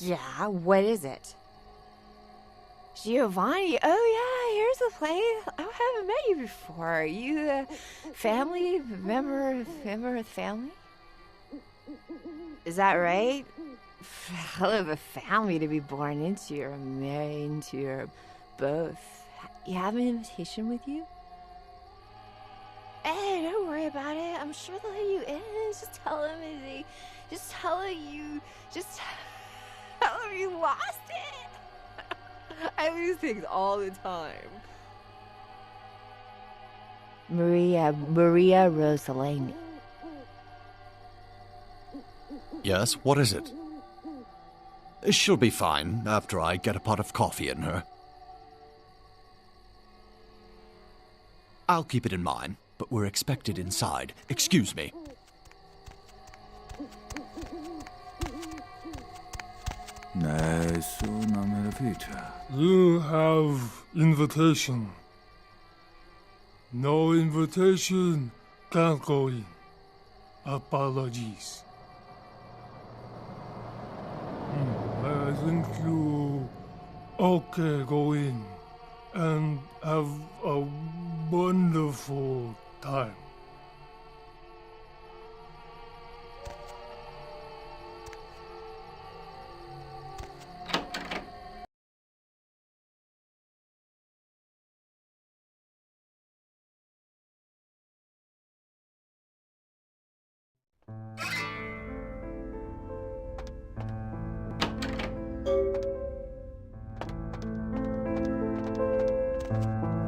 Yeah, what is it? Giovanni, oh yeah, here's the place. I haven't met you before. You, family? Member of the family? Is that right? Hell of a family to be born into, or married into, or both. You have an invitation with you? Hey, don't worry about it. I'm sure they'll let you in. Just tell them you lost it. I lose things all the time. Maria Rosalini. Yes, what is it? She'll be fine after I get a pot of coffee in her. I'll keep it in mind, but we're expected inside. Excuse me. You have invitation. No invitation, can't go in. Apologies. I think you okay go in and have a wonderful time.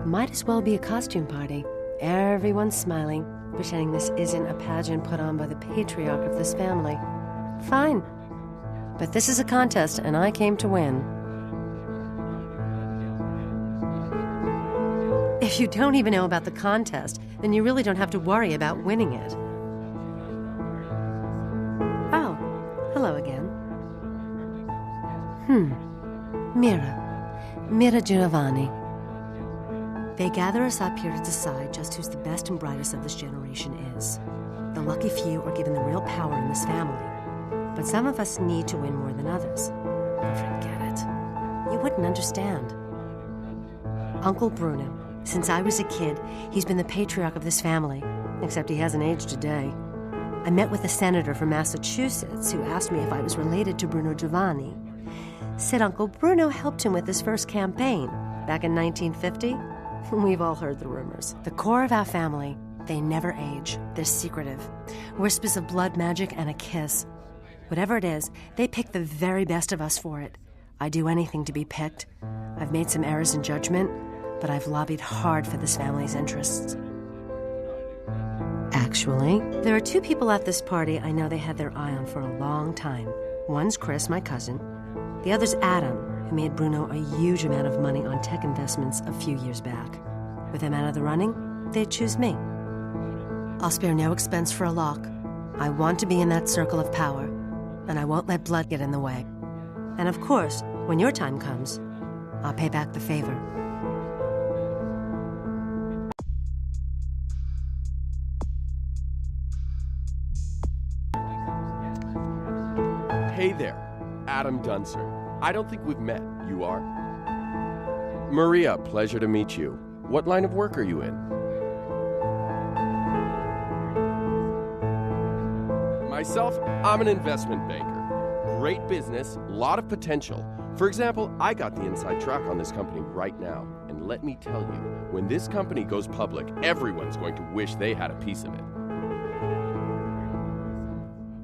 Might as well be a costume party. Everyone's smiling, pretending this isn't a pageant put on by the patriarch of this family. Fine. But this is a contest, and I came to win. If you don't even know about the contest, then you really don't have to worry about winning it. Oh, hello again. Mira Giovanni. They gather us up here to decide just who's the best and brightest of this generation is. The lucky few are given the real power in this family. But some of us need to win more than others. Forget it. You wouldn't understand. Uncle Bruno, since I was a kid, he's been the patriarch of this family, except he hasn't aged a day. I met with a senator from Massachusetts who asked me if I was related to Bruno Giovanni. Said Uncle Bruno helped him with his first campaign back in 1950. We've all heard the rumors. The core of our family, they never age. They're secretive. Whispers of blood magic and a kiss. Whatever it is, they pick the very best of us for it. I'd do anything to be picked. I've made some errors in judgment, but I've lobbied hard for this family's interests. Actually, there are two people at this party I know they had their eye on for a long time. One's Chris, my cousin. The other's Adam, who made Bruno a huge amount of money on tech investments a few years back. With him out of the running, they'd choose me. I'll spare no expense for a lock. I want to be in that circle of power, and I won't let blood get in the way. And of course, when your time comes, I'll pay back the favor. Hey there, Adam Dunser. I don't think we've met. You are? Maria, pleasure to meet you. What line of work are you in? Myself, I'm an investment banker. Great business, lot of potential. For example, I got the inside track on this company right now. And let me tell you, when this company goes public, everyone's going to wish they had a piece of it.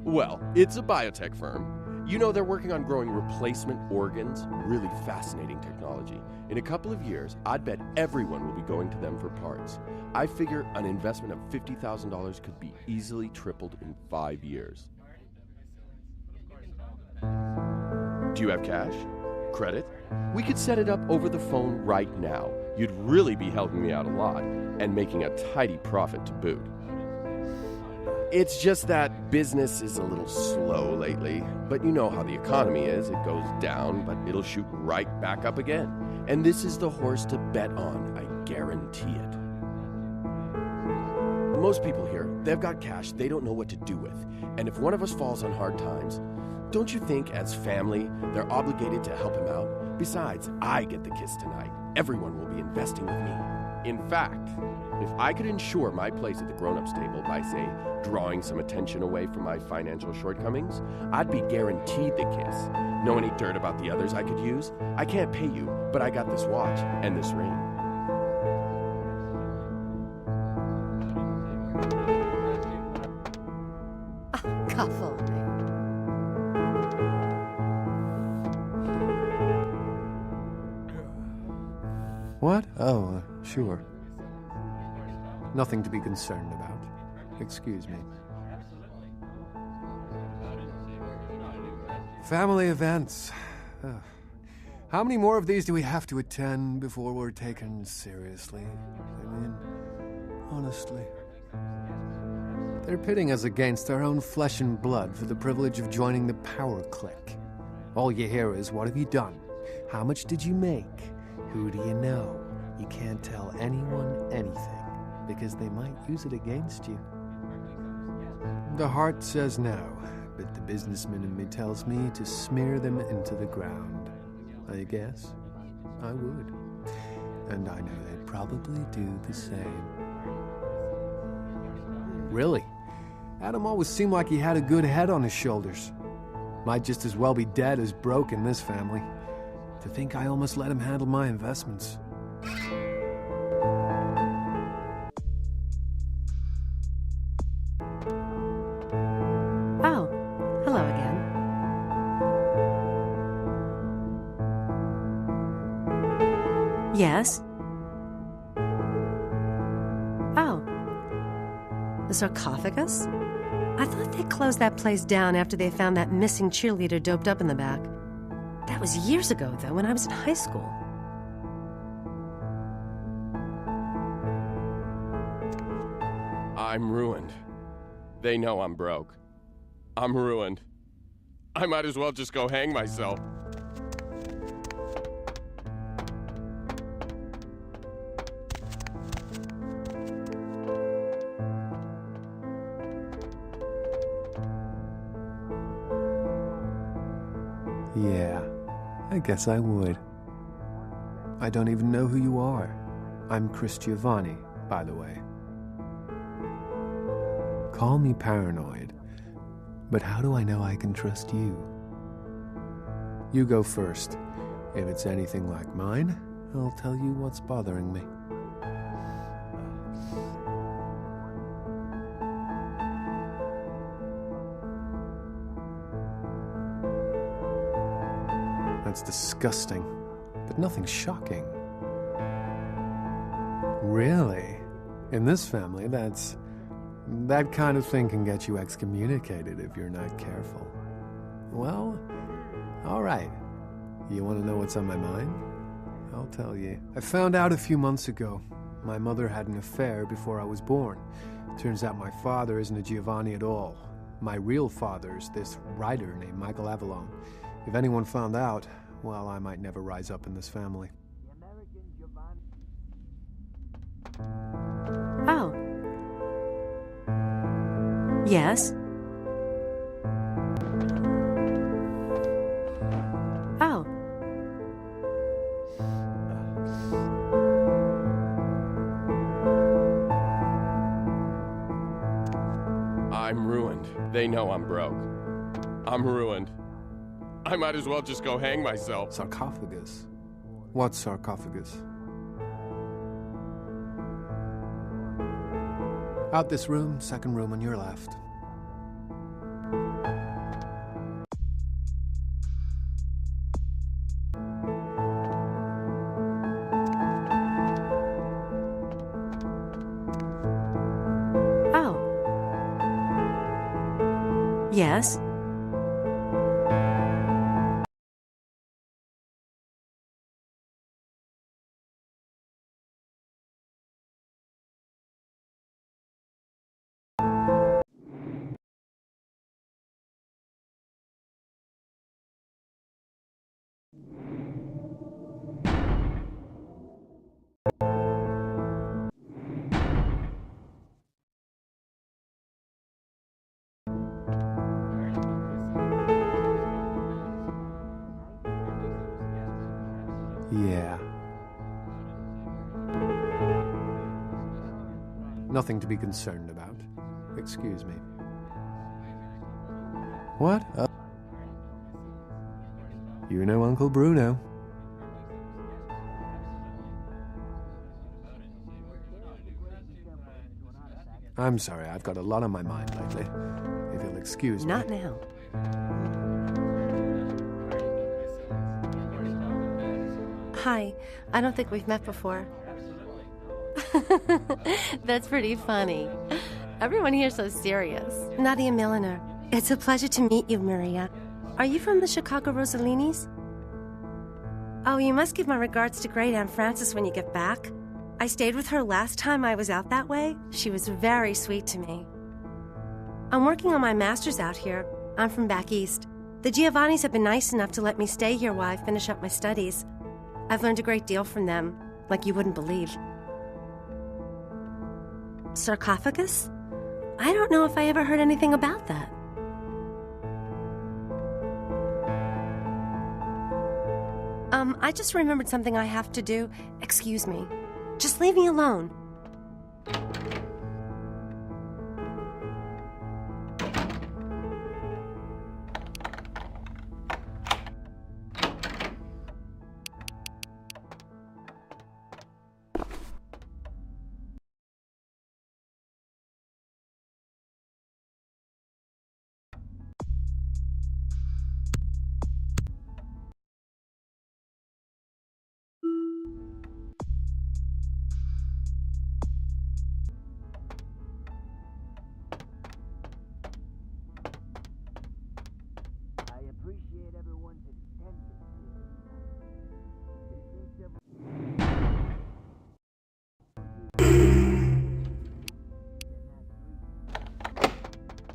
Well, it's a biotech firm. You know, they're working on growing replacement organs. Really fascinating technology. In a couple of years, I'd bet everyone will be going to them for parts. I figure an investment of $50,000 could be easily tripled in 5 years. Do you have cash? Credit? We could set it up over the phone right now. You'd really be helping me out a lot, and making a tidy profit to boot. It's just that business is a little slow lately, but you know how the economy is. It goes down, but it'll shoot right back up again. And this is the horse to bet on, I guarantee it. Most people here, they've got cash they don't know what to do with. And if one of us falls on hard times, Don't you think, as family, they're obligated to help him out? Besides, I get the kiss tonight. Everyone will be investing with me. In fact, if I could ensure my place at the grown-ups table by, say, drawing some attention away from my financial shortcomings, I'd be guaranteed the kiss. Know any dirt about the others I could use? I can't pay you, but I got this watch and this ring. Couple. What? Oh, sure. Nothing to be concerned about. Excuse me. Family events. How many more of these do we have to attend before we're taken seriously? I mean, honestly. They're pitting us against our own flesh and blood for the privilege of joining the power clique. All you hear is, what have you done? How much did you make? Who do you know? You can't tell anyone anything, because they might use it against you. The heart says no, but the businessman in me tells me to smear them into the ground. I guess I would. And I know they'd probably do the same. Really? Adam always seemed like he had a good head on his shoulders. Might just as well be dead as broke in this family. To think I almost let him handle my investments. Oh, hello again. Yes? Oh. The sarcophagus? I thought they closed that place down after they found that missing cheerleader doped up in the back. That was years ago, though, when I was in high school. I'm ruined. They know I'm broke. I'm ruined. I might as well just go hang myself. Yeah, I guess I would. I don't even know who you are. I'm Chris Giovanni, by the way. Call me paranoid, but how do I know I can trust you? You go first. If it's anything like mine, I'll tell you what's bothering me. That's disgusting, but nothing shocking. Really? In this family, that kind of thing can get you excommunicated if you're not careful. Well, all right. You want to know what's on my mind? I'll tell you. I found out a few months ago. My mother had an affair before I was born. Turns out my father isn't a Giovanni at all. My real father's this writer named Michael Avalon. If anyone found out, well, I might never rise up in this family. Oh. Yes? Oh. I'm ruined. They know I'm broke. I'm ruined. I might as well just go hang myself. Sarcophagus? What sarcophagus? Out this room, second room on your left. Oh. Yes? Yeah. Nothing to be concerned about. Excuse me. What? You know Uncle Bruno. I'm sorry, I've got a lot on my mind lately. If you'll excuse me. Not now. Hi, I don't think we've met before. That's pretty funny. Everyone here's so serious. Nadia Milliner. It's a pleasure to meet you, Maria. Are you from the Chicago Rosallinis? Oh, you must give my regards to Great Aunt Frances when you get back. I stayed with her last time I was out that way. She was very sweet to me. I'm working on my master's out here. I'm from back east. The Giovannis have been nice enough to let me stay here while I finish up my studies. I've learned a great deal from them, like you wouldn't believe. Sarcophagus? I don't know if I ever heard anything about that. I just remembered something I have to do. Excuse me. Just leave me alone.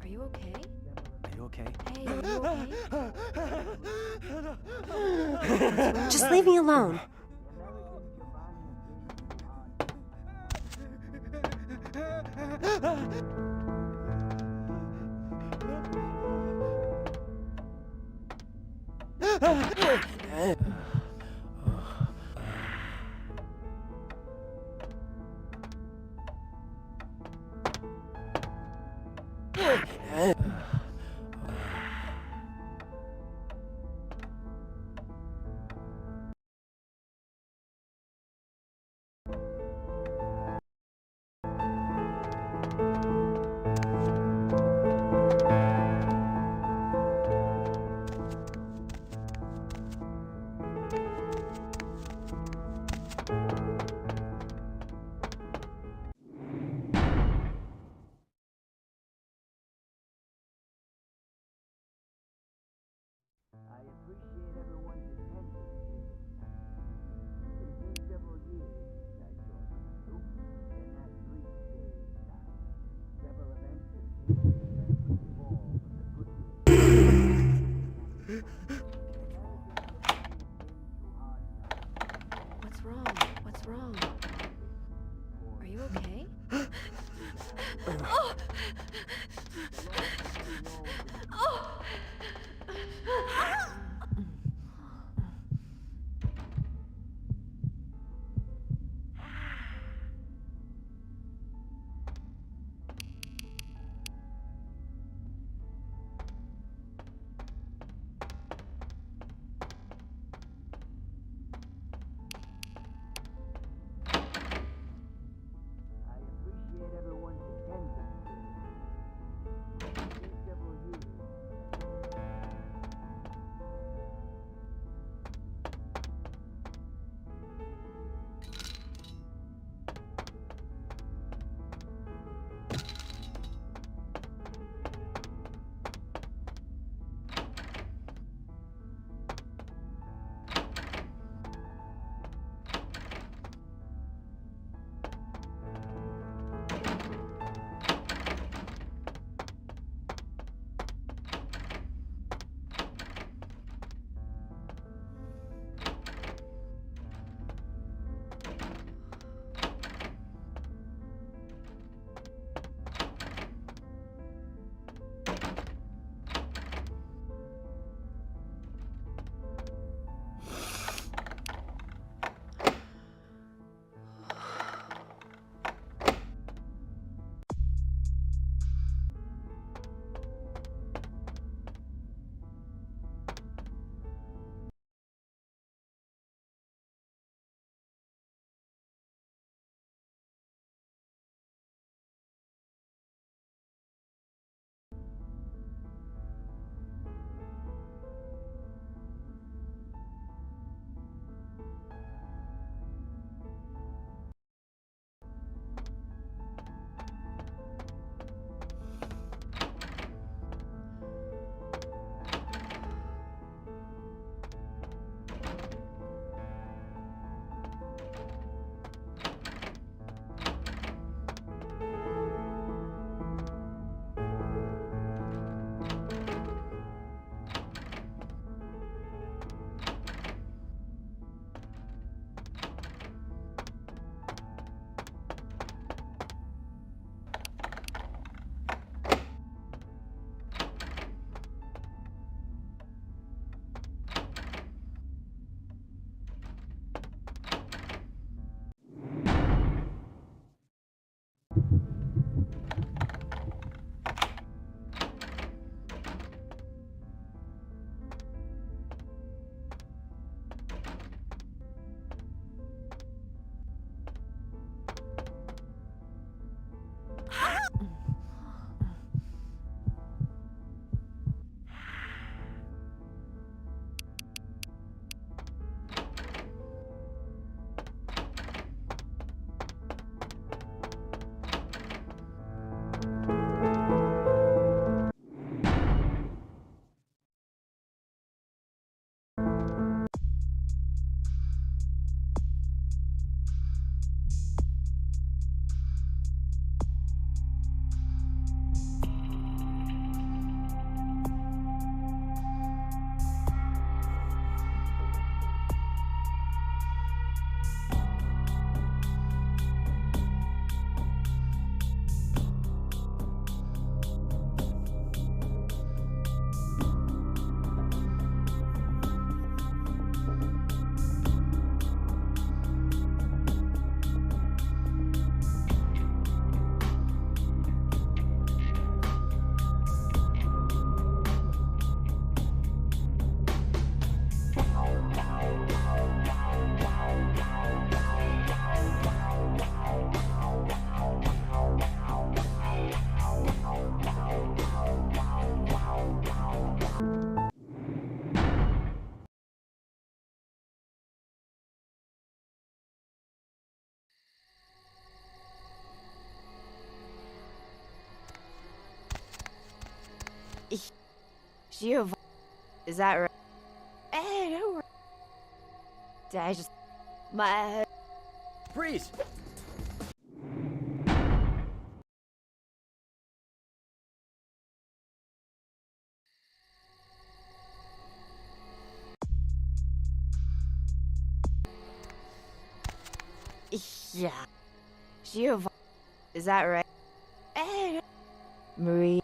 Are you okay? Are you okay? Hey, are you okay? Just leave me alone. What's wrong? What's Giovanni. Is that right? Hey, don't worry. Did I just... My... Freeze! Yeah. Giovanni. Is that right? Hey, Marie.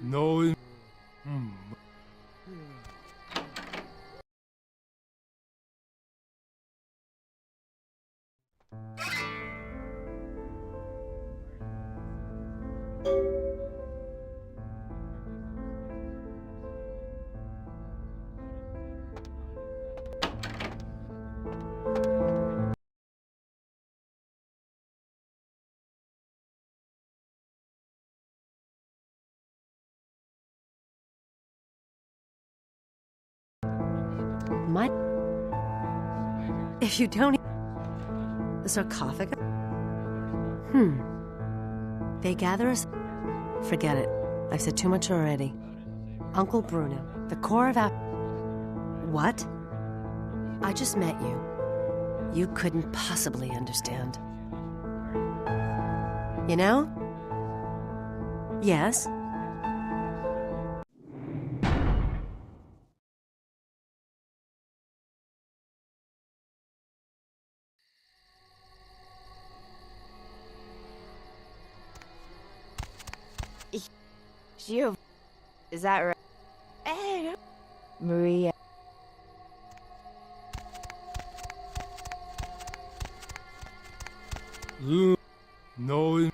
Knowing. Might. If you don't. The sarcophagus? They gather us. Forget it. I've said too much already. Uncle Bruno, the core of our. What? I just met you. You couldn't possibly understand. You know? Yes? Giovanni. Is that right? Hey, Maria. Knowing.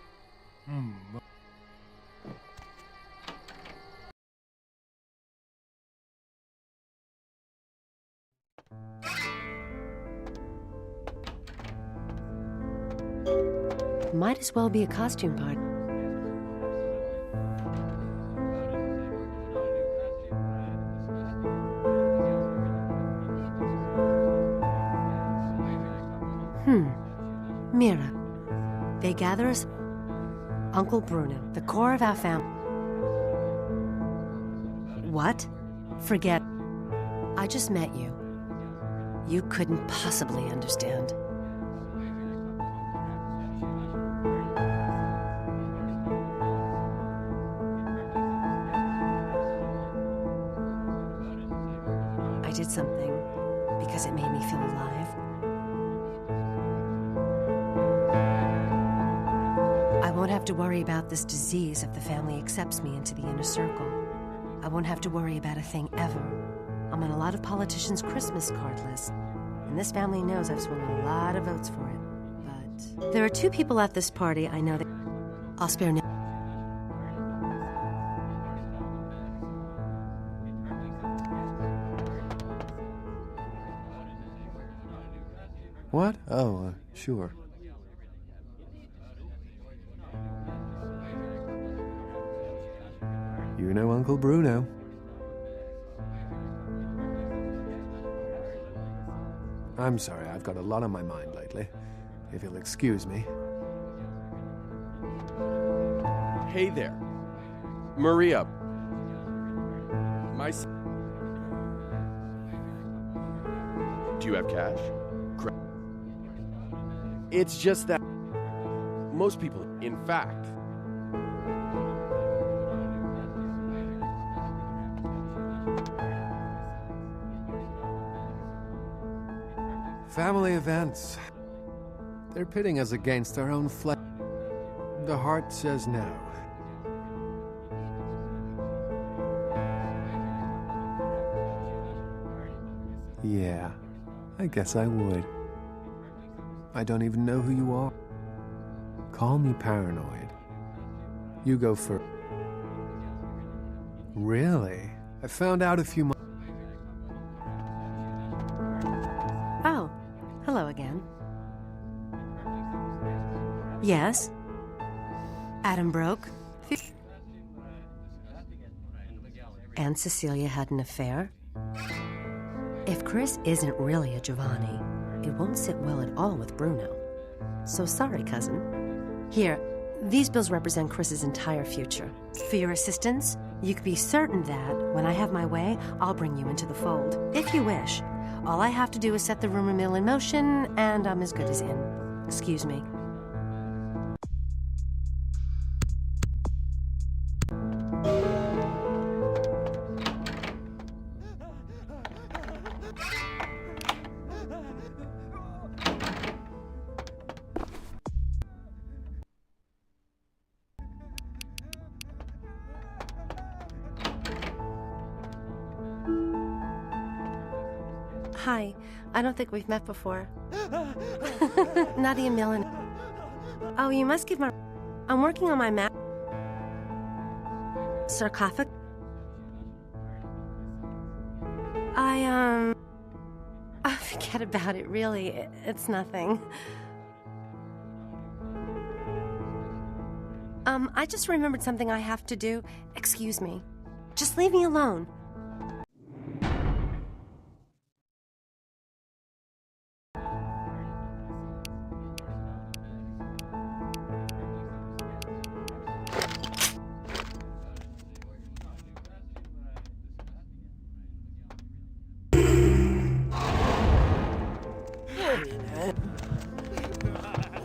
Might as well be a costume party. Mira. They gather us. Uncle Bruno, the core of our family. What? Forget. I just met you. You couldn't possibly understand. I did something because it made me feel alive. I won't have to worry about this disease if the family accepts me into the inner circle. I won't have to worry about a thing ever. I'm on a lot of politicians' Christmas card lists, and this family knows I've swung a lot of votes for it. But there are two people at this party I know that I'll spare no. What? Oh, sure. You know Uncle Bruno. I'm sorry, I've got a lot on my mind lately. If you'll excuse me. Hey there. Maria. Do you have cash? It's just that most people, in fact, Family events. They're pitting us against our own flesh. The heart says no. Yeah, I guess I would. I don't even know who you are. Call me paranoid. You go first. Really? I found out a few months. Oh, hello again. Yes? Adam broke. And Cecilia had an affair? If Chris isn't really a Giovanni, it won't sit well at all with Bruno. So sorry, cousin. Here, these bills represent Chris's entire future. For your assistance, you can be certain that, when I have my way, I'll bring you into the fold. If you wish. All I have to do is set the rumor mill in motion, and I'm as good as in. Excuse me. Hi, I don't think we've met before. Nadia Millen. Oh, you must give my... I'm working on my map. Sarcophagus? Oh, forget about it, really. It's nothing. I just remembered something I have to do. Excuse me. Just leave me alone.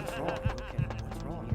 What's wrong?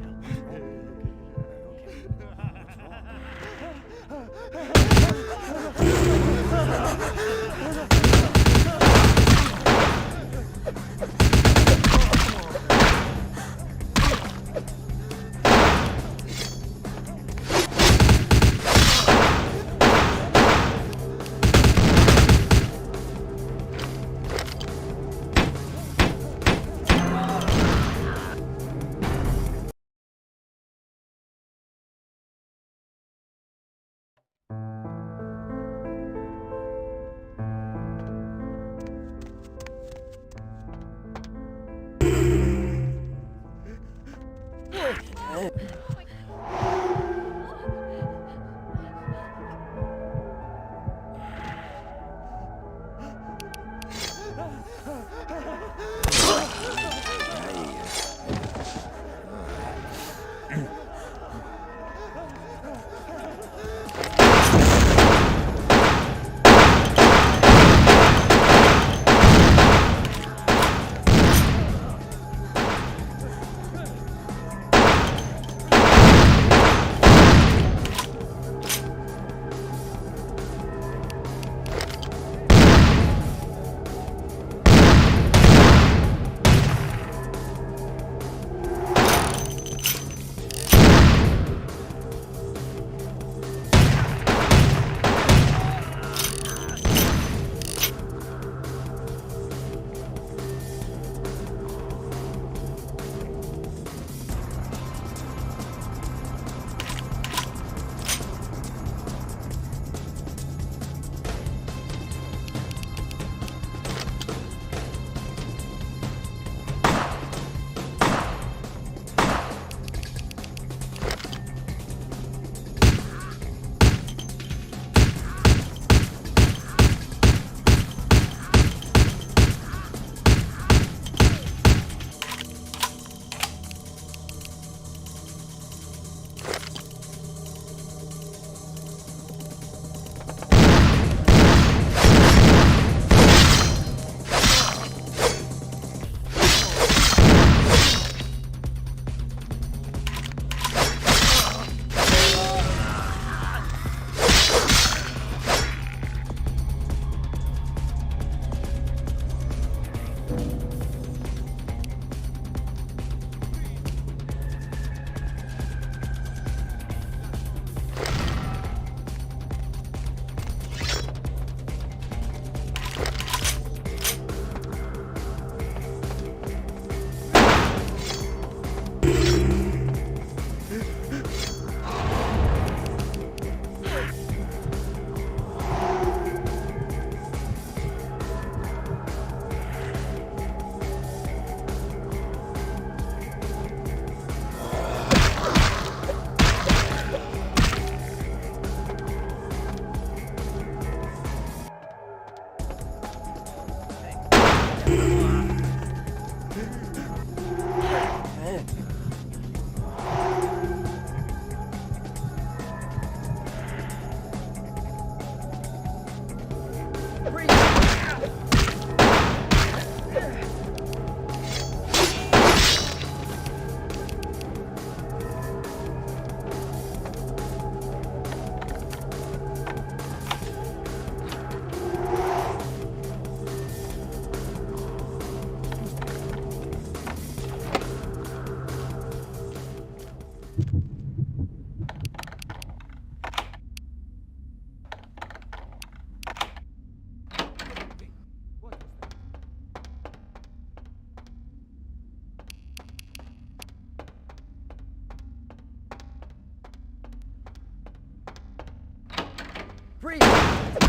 Free, asshole!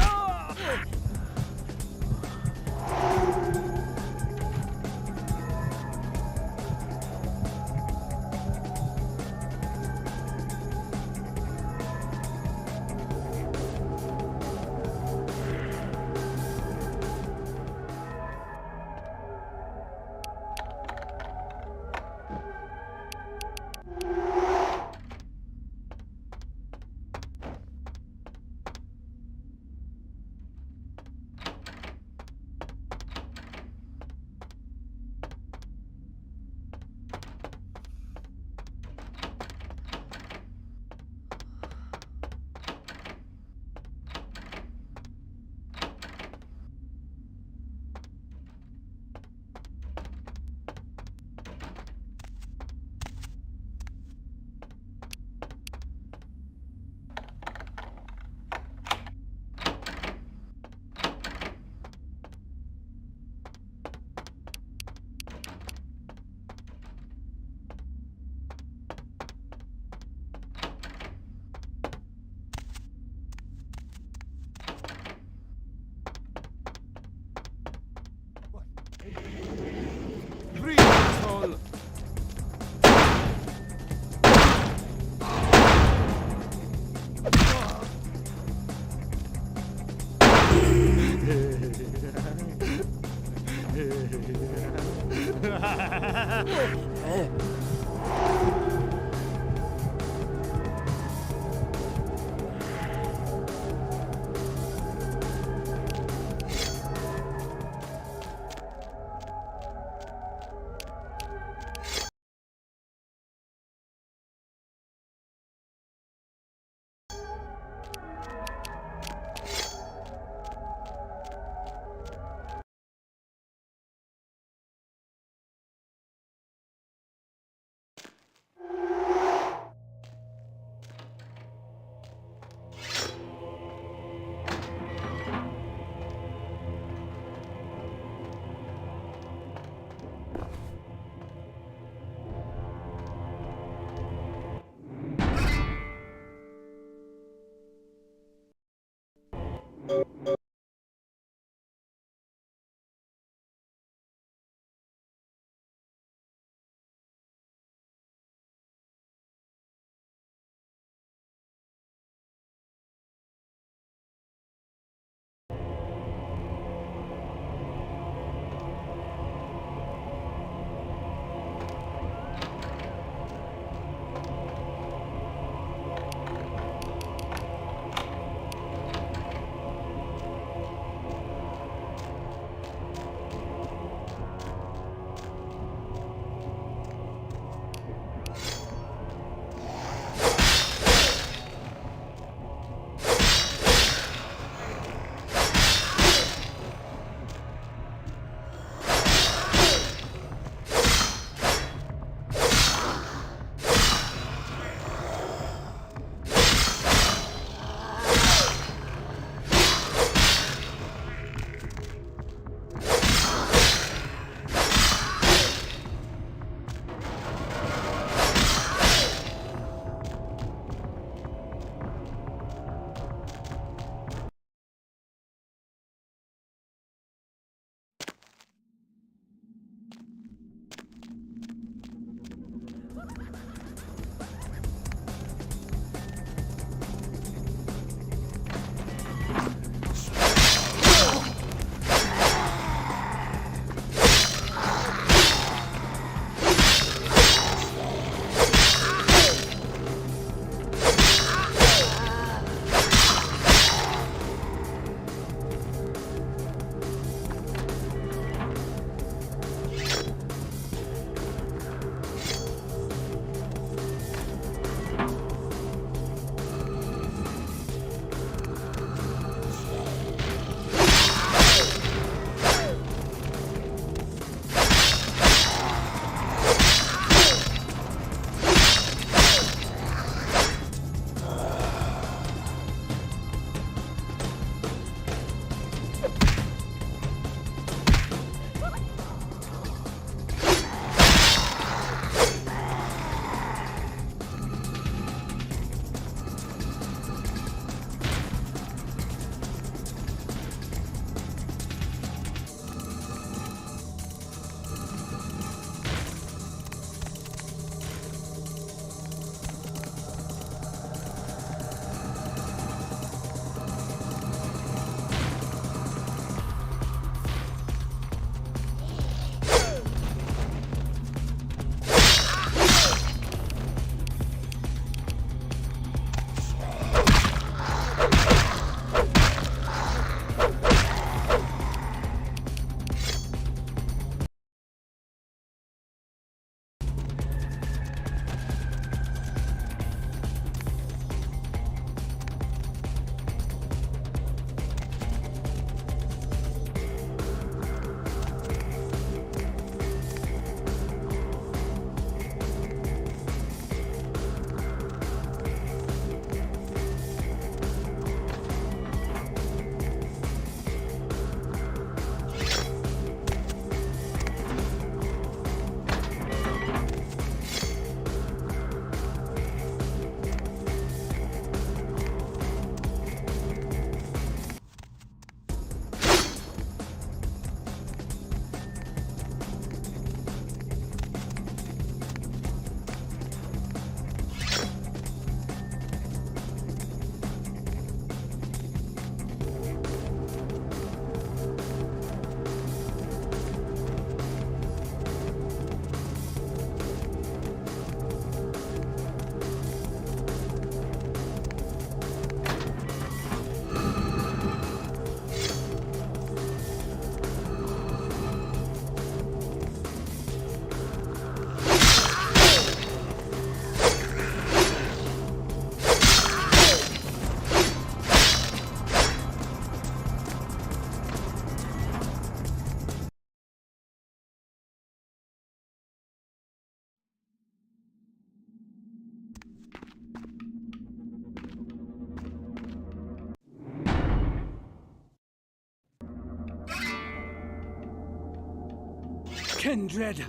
Kindred,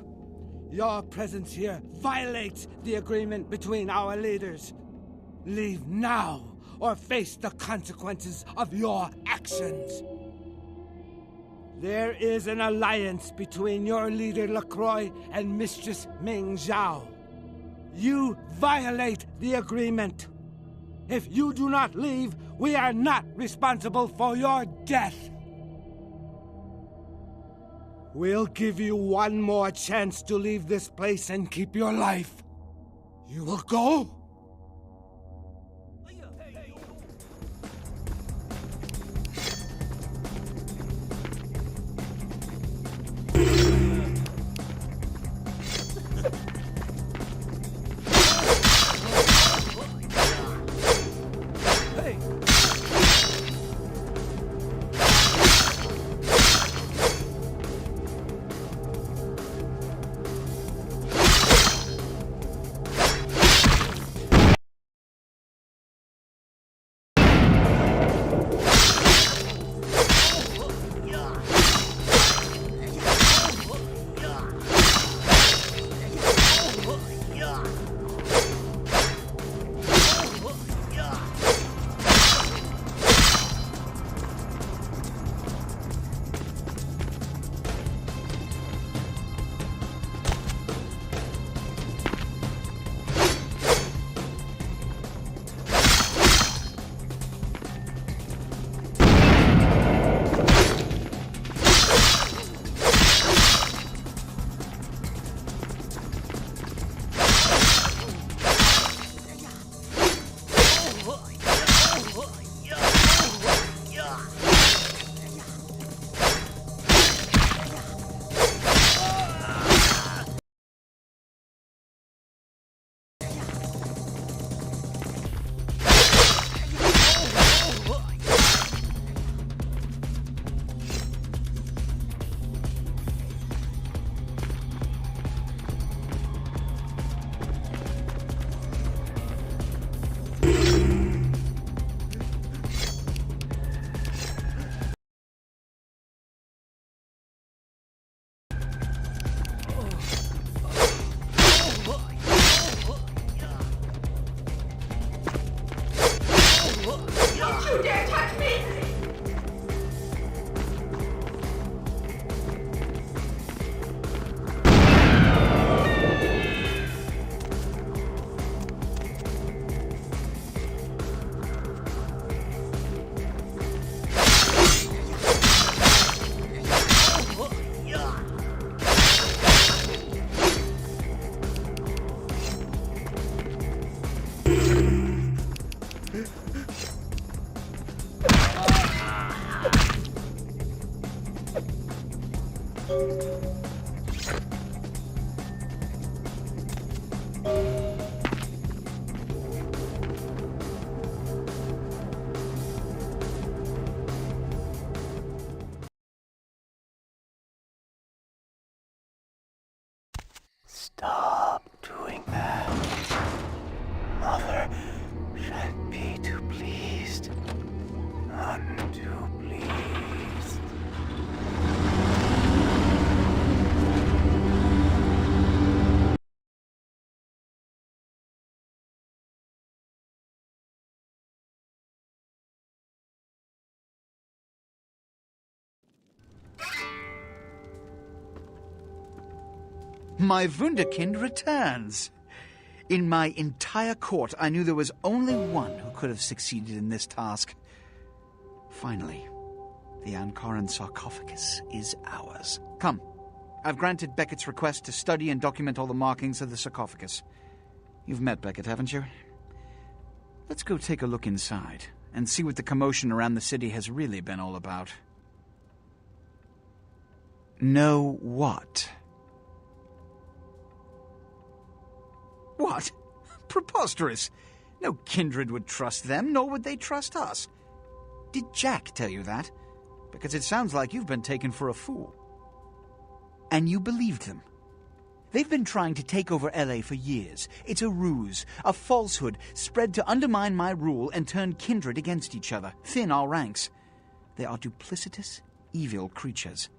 your presence here violates the agreement between our leaders. Leave now, or face the consequences of your actions. There is an alliance between your leader LaCroix and Mistress Ming Zhao. You violate the agreement. If you do not leave, we are not responsible for your death. We'll give you one more chance to leave this place and keep your life. You will go? Stop doing that. Mother shan't be too pleased. None too pleased. My Wunderkind returns. In my entire court, I knew there was only one who could have succeeded in this task. Finally, the Ankaran sarcophagus is ours. Come, I've granted Beckett's request to study and document all the markings of the sarcophagus. You've met Beckett, haven't you? Let's go take a look inside and see what the commotion around the city has really been all about. Know what? What? Preposterous. No kindred would trust them, nor would they trust us. Did Jack tell you that? Because it sounds like you've been taken for a fool. And you believed them. They've been trying to take over LA for years. It's a ruse, a falsehood, spread to undermine my rule and turn kindred against each other, thin our ranks. They are duplicitous, evil creatures.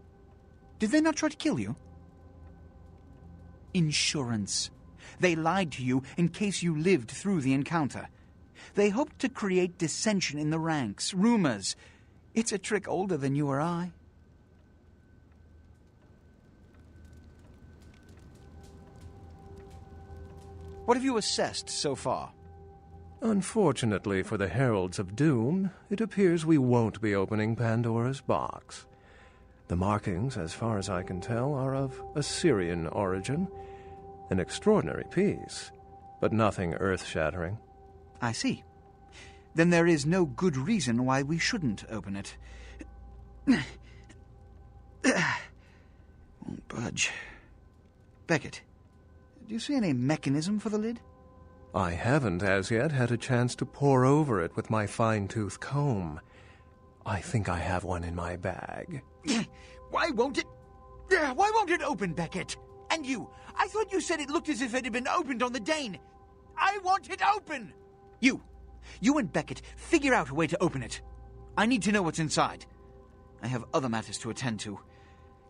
Did they not try to kill you? insurance. They lied to you in case you lived through the encounter. They hoped to create dissension in the ranks, rumors. It's a trick older than you or I. What have you assessed so far? Unfortunately for the Heralds of Doom, it appears we won't be opening Pandora's box. The markings, as far as I can tell, are of Assyrian origin. An extraordinary piece, but nothing earth-shattering. I see. Then there is no good reason why we shouldn't open it. Won't budge. Beckett, do you see any mechanism for the lid? I haven't as yet had a chance to pore over it with my fine-tooth comb. I think I have one in my bag. Why won't it open, Beckett? And you, I thought you said it looked as if it had been opened on the Dane. I want it open! You and Beckett, figure out a way to open it. I need to know what's inside. I have other matters to attend to.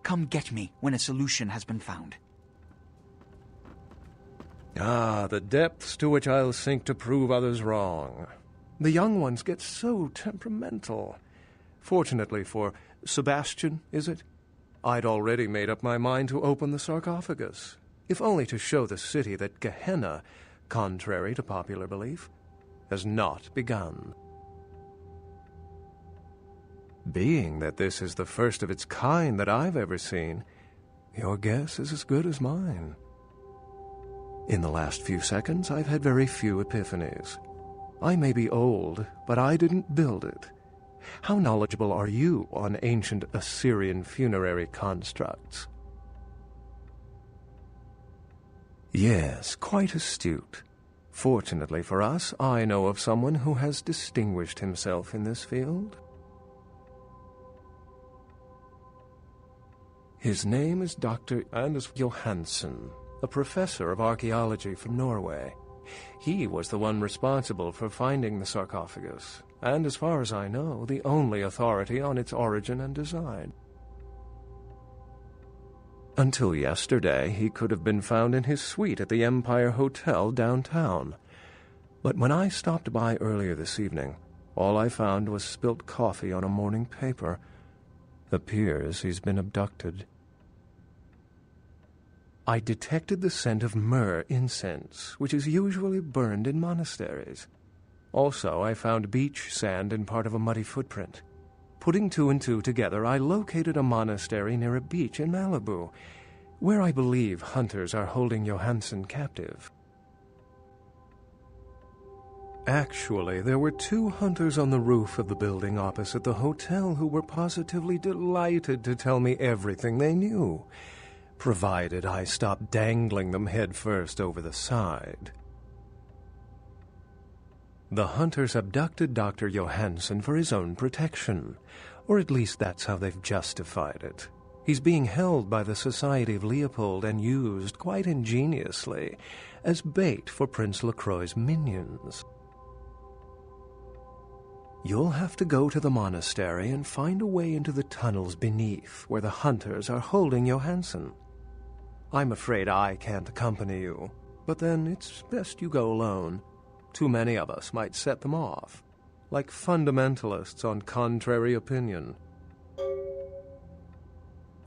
Come get me when a solution has been found. Ah, the depths to which I'll sink to prove others wrong. The young ones get so temperamental. Fortunately for Sebastian, is it? I'd already made up my mind to open the sarcophagus, if only to show the city that Gehenna, contrary to popular belief, has not begun. Being that this is the first of its kind that I've ever seen, your guess is as good as mine. In the last few seconds, I've had very few epiphanies. I may be old, but I didn't build it. How knowledgeable are you on ancient Assyrian funerary constructs? Yes, quite astute. Fortunately for us, I know of someone who has distinguished himself in this field. His name is Dr. Anders Johansen, a professor of archaeology from Norway. He was the one responsible for finding the sarcophagus, and as far as I know, the only authority on its origin and design. Until yesterday, he could have been found in his suite at the Empire Hotel downtown. But when I stopped by earlier this evening, all I found was spilt coffee on a morning paper. Appears he's been abducted. I detected the scent of myrrh incense, which is usually burned in monasteries. Also, I found beach sand in part of a muddy footprint. Putting two and two together, I located a monastery near a beach in Malibu, where I believe hunters are holding Johansen captive. Actually, there were 2 hunters on the roof of the building opposite the hotel who were positively delighted to tell me everything they knew, provided I stopped dangling them head first over the side. The hunters abducted Dr. Johansen for his own protection, or at least that's how they've justified it. He's being held by the Society of Leopold and used, quite ingeniously, as bait for Prince Lacroix's minions. You'll have to go to the monastery and find a way into the tunnels beneath, where the hunters are holding Johansen. I'm afraid I can't accompany you, but then it's best you go alone. Too many of us might set them off, like fundamentalists on contrary opinion.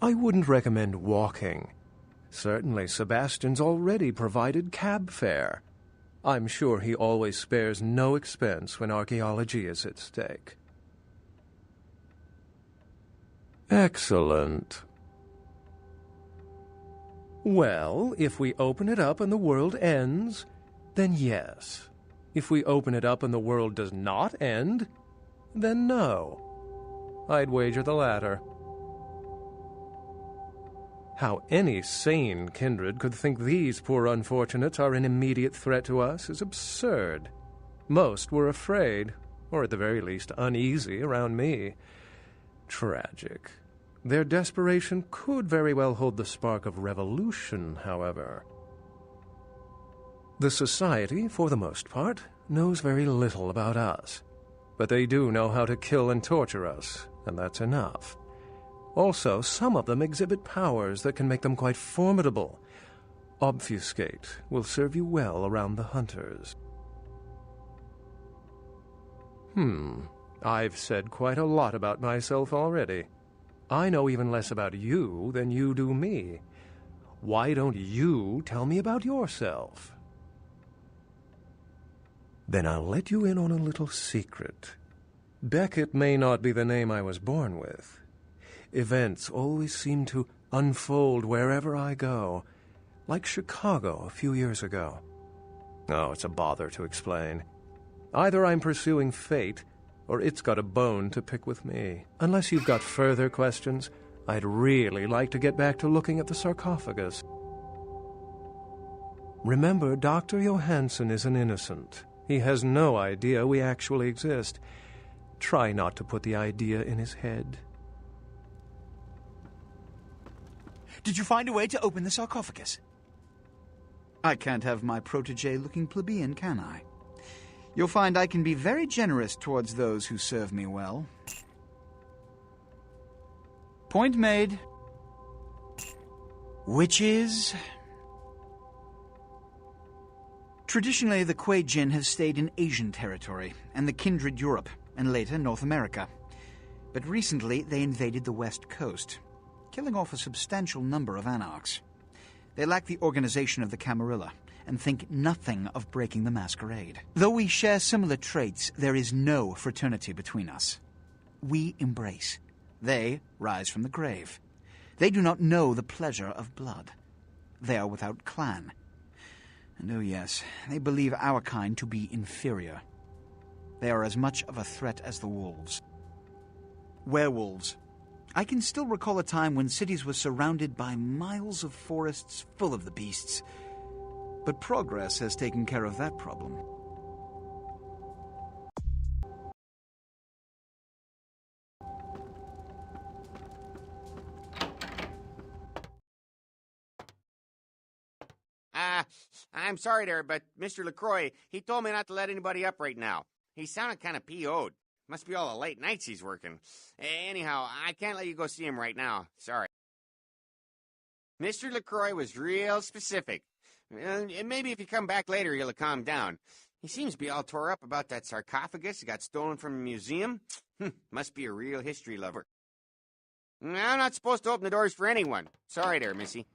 I wouldn't recommend walking. Certainly Sebastian's already provided cab fare. I'm sure he always spares no expense when archaeology is at stake. Excellent. Well, if we open it up and the world ends, then yes. If we open it up and the world does not end, then no. I'd wager the latter. How any sane kindred could think these poor unfortunates are an immediate threat to us is absurd. Most were afraid, or at the very least uneasy, around me. Tragic. Their desperation could very well hold the spark of revolution, however. The Society, for the most part, knows very little about us. But they do know how to kill and torture us, and that's enough. Also, some of them exhibit powers that can make them quite formidable. Obfuscate will serve you well around the hunters. I've said quite a lot about myself already. I know even less about you than you do me. Why don't you tell me about yourself? Then I'll let you in on a little secret. Beckett may not be the name I was born with. Events always seem to unfold wherever I go, like Chicago a few years ago. Oh, it's a bother to explain. Either I'm pursuing fate, or it's got a bone to pick with me. Unless you've got further questions, I'd really like to get back to looking at the sarcophagus. Remember, Dr. Johansson is an innocent. He has no idea we actually exist. Try not to put the idea in his head. Did you find a way to open the sarcophagus? I can't have my protege looking plebeian, can I? You'll find I can be very generous towards those who serve me well. Point made. Which is... Traditionally, the Kuei Jin have stayed in Asian territory, and the kindred Europe, and later North America. But recently, they invaded the West Coast, killing off a substantial number of anarchs. They lack the organization of the Camarilla, and think nothing of breaking the Masquerade. Though we share similar traits, there is no fraternity between us. We embrace. They rise from the grave. They do not know the pleasure of blood. They are without clan. And oh yes, they believe our kind to be inferior. They are as much of a threat as the wolves. Werewolves. I can still recall a time when cities were surrounded by miles of forests full of the beasts. But progress has taken care of that problem. I'm sorry there, but Mr. LaCroix, he told me not to let anybody up right now. He sounded kind of PO'd. Must be all the late nights he's working. Anyhow, I can't let you go see him right now. Sorry. Mr. LaCroix was real specific. Maybe if you come back later, he'll calm down. He seems to be all tore up about that sarcophagus that got stolen from a museum. Must be a real history lover. I'm not supposed to open the doors for anyone. Sorry there, Missy.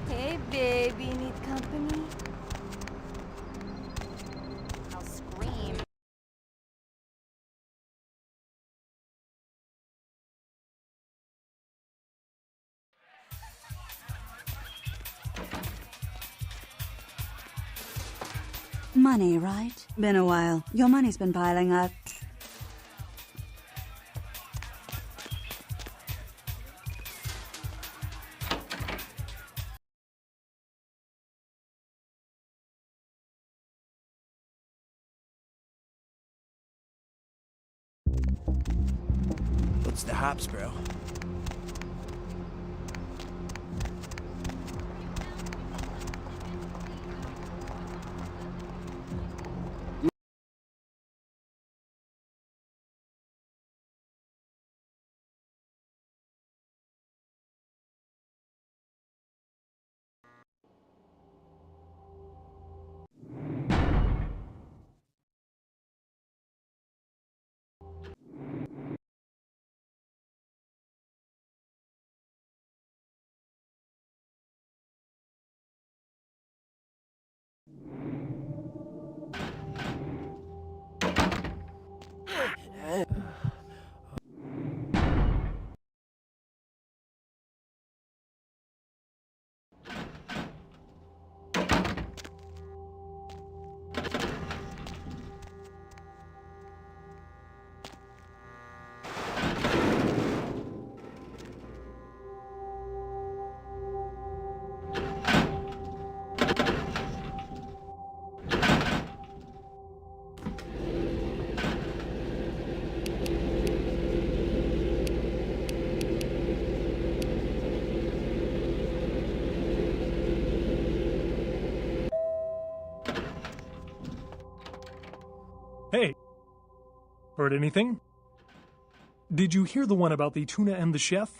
Hey, baby, need company? I'll scream. Money, right? Been a while. Your money's been piling up. What's the hops, bro? Hey, heard anything? Did you hear the one about the tuna and the chef?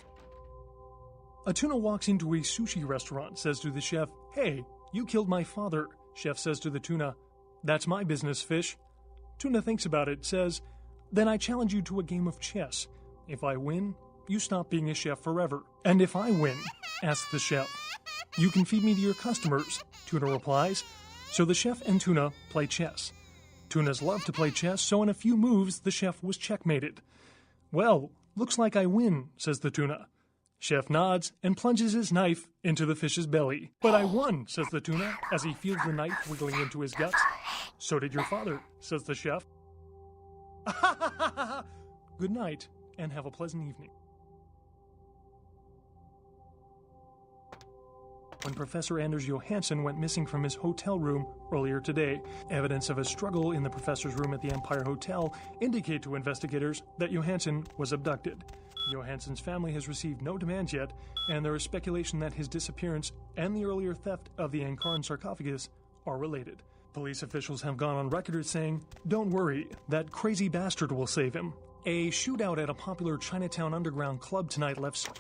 A tuna walks into a sushi restaurant, says to the chef, "Hey, you killed my father." Chef says to the tuna, "That's my business, fish." Tuna thinks about it, says, "Then I challenge you to a game of chess. If I win, you stop being a chef forever. And if I win," asks the chef, "you can feed me to your customers." Tuna replies. So the chef and Tuna play chess. Tunas love to play chess, so in a few moves, the chef was checkmated. "Well, looks like I win," says the tuna. Chef nods and plunges his knife into the fish's belly. "But I won," says the tuna, as he feels the knife wiggling into his guts. "So did your father," says the chef. Good night, and have a pleasant evening. When Professor Anders Johansson went missing from his hotel room earlier today, evidence of a struggle in the professor's room at the Empire Hotel indicate to investigators that Johansson was abducted. Johansson's family has received no demands yet, and there is speculation that his disappearance and the earlier theft of the Ankaran sarcophagus are related. Police officials have gone on record as saying, "Don't worry, that crazy bastard will save him." A shootout at a popular Chinatown underground club tonight left...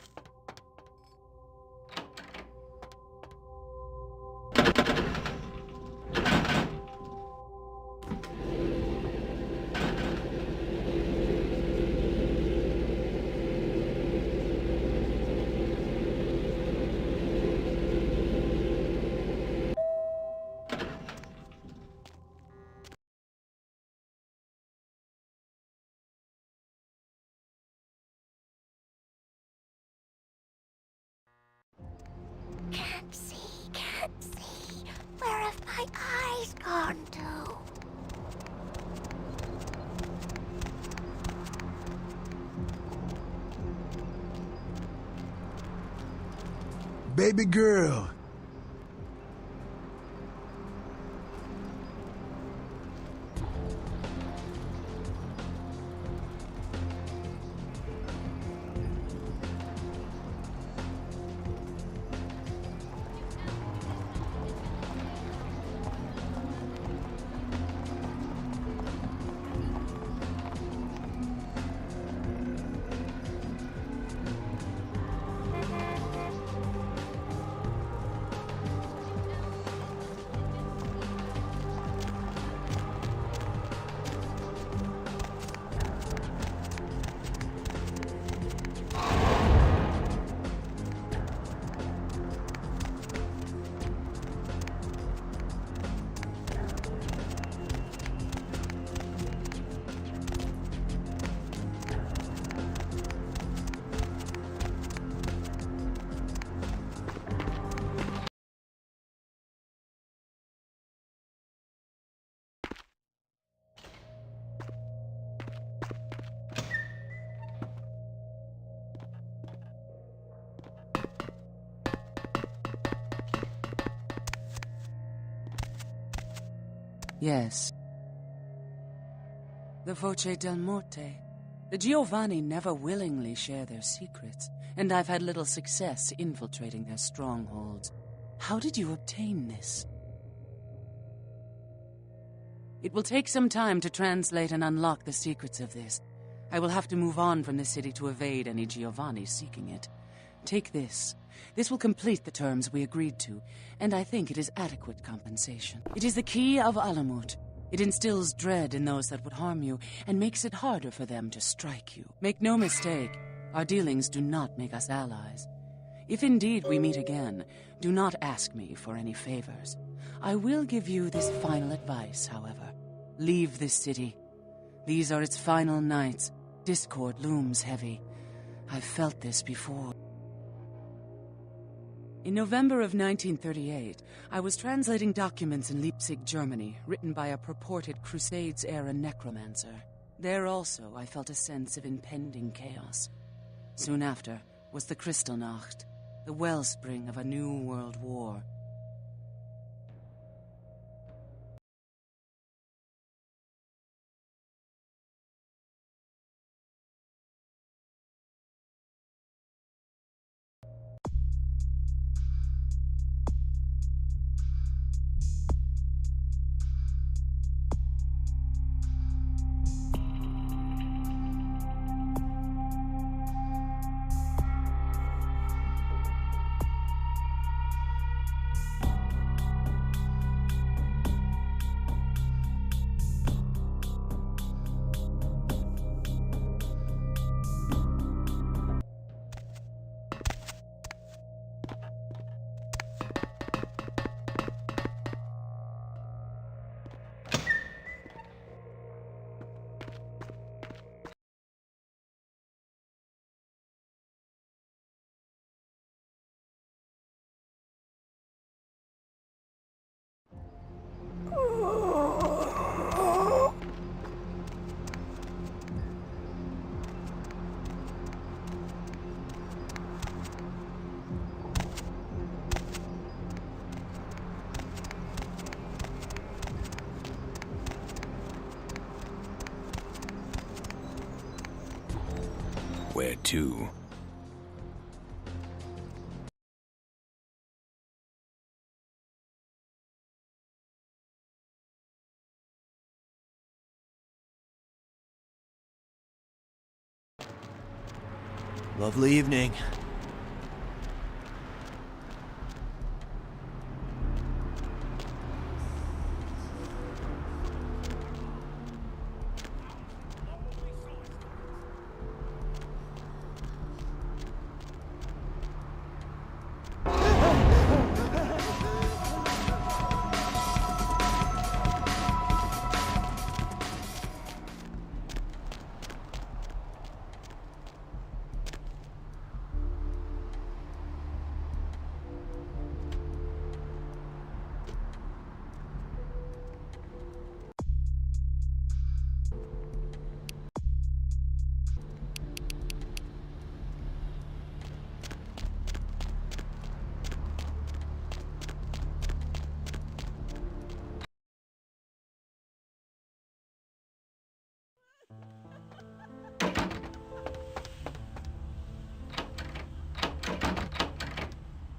Can't see. Where have my eyes gone to? Baby girl. Yes. The Voce del Morte. The Giovanni never willingly share their secrets, and I've had little success infiltrating their strongholds. How did you obtain this? It will take some time to translate and unlock the secrets of this. I will have to move on from the city to evade any Giovanni seeking it. Take this. This will complete the terms we agreed to, and I think it is adequate compensation. It is the key of Alamut. It instills dread in those that would harm you, and makes it harder for them to strike you. Make no mistake, our dealings do not make us allies. If indeed we meet again, do not ask me for any favors. I will give you this final advice, however. Leave this city. These are its final nights. Discord looms heavy. I've felt this before. In November of 1938, I was translating documents in Leipzig, Germany, written by a purported Crusades-era necromancer. There also, I felt a sense of impending chaos. Soon after was the Kristallnacht, the wellspring of a new world war. Where to? Lovely evening.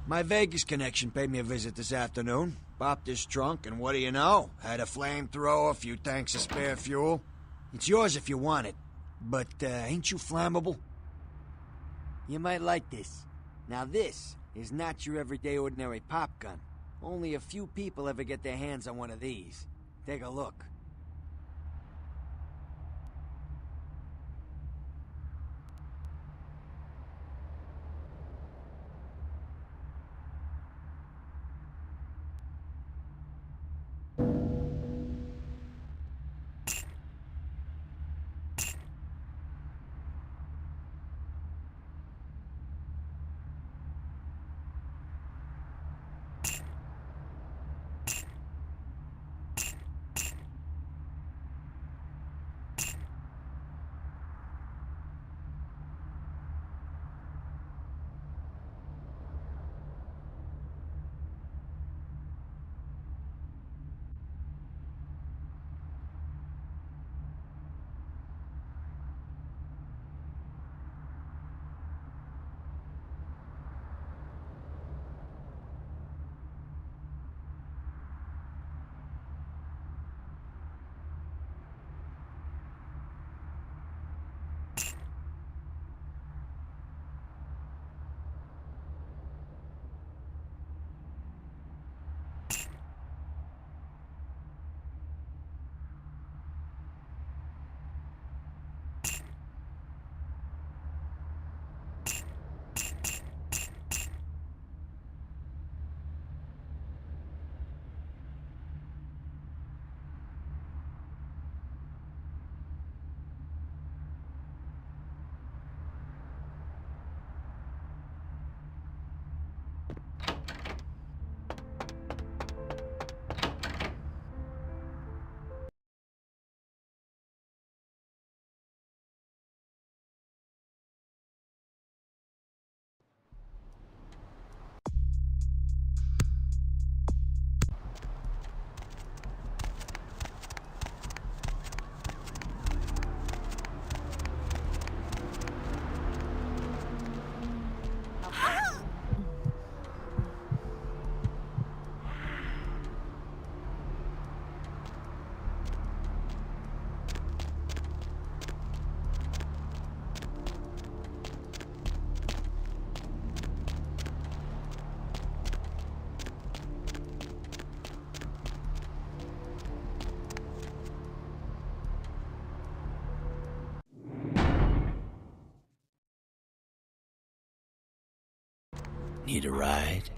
My Vegas connection paid me a visit this afternoon. Popped his trunk, and what do you know? Had a flamethrower, a few tanks of spare fuel. It's yours if you want it. But, ain't you flammable? You might like this. Now this is not your everyday ordinary pop gun. Only a few people ever get their hands on one of these. Take a look. Need a ride?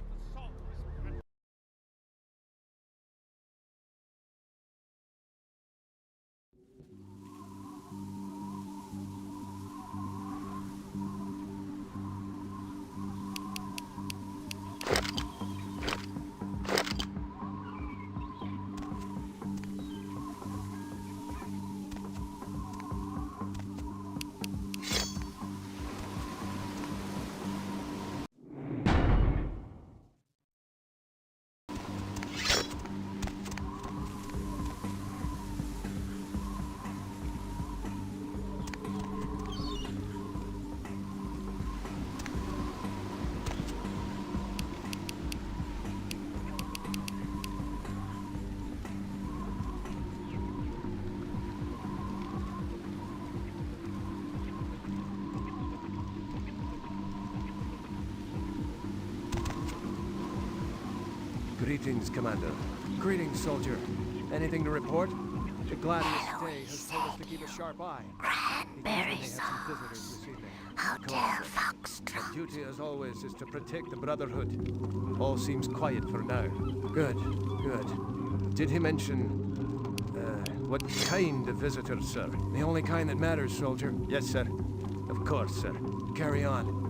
Greetings, Commander. Greetings, soldier. Anything to report? The Gladius Day has told us to keep a sharp eye. Cranberry sauce. Hotel Foxtrot. Our duty, as always, is to protect the Brotherhood. All seems quiet for now. Good, good. Did he mention... what kind of visitor, sir? The only kind that matters, soldier. Yes, sir. Of course, sir. Carry on.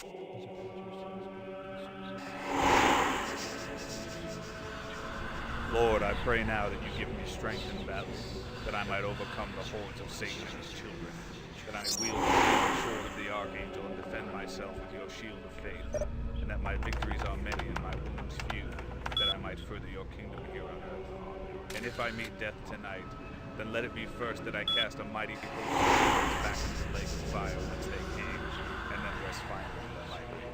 Lord, I pray now that you give me strength in battle, that I might overcome the hordes of Satan and his children, that I wield the sword of the Archangel and defend myself with your shield of faith, and that my victories are many and my wounds few, that I might further your kingdom here on earth. And if I meet death tonight, then let it be first that I cast a mighty host of demons back into the lake of fire whence they came, and then rest finally in the light of your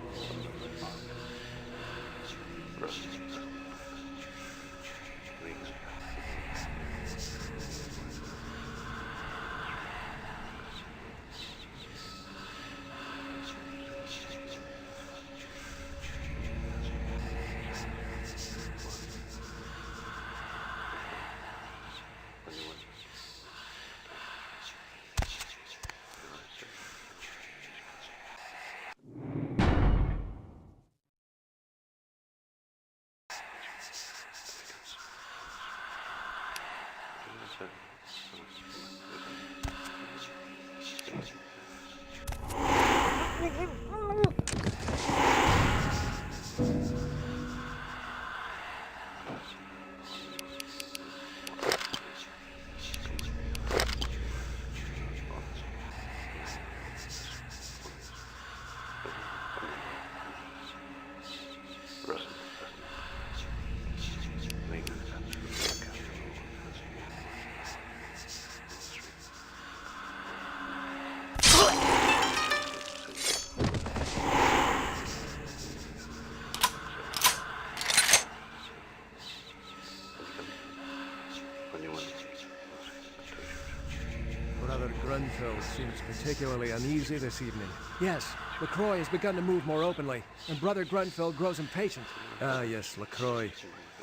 Brother Grunfeld seems particularly uneasy this evening. Yes, LaCroix has begun to move more openly, and Brother Grunfeld grows impatient. Ah, yes, LaCroix.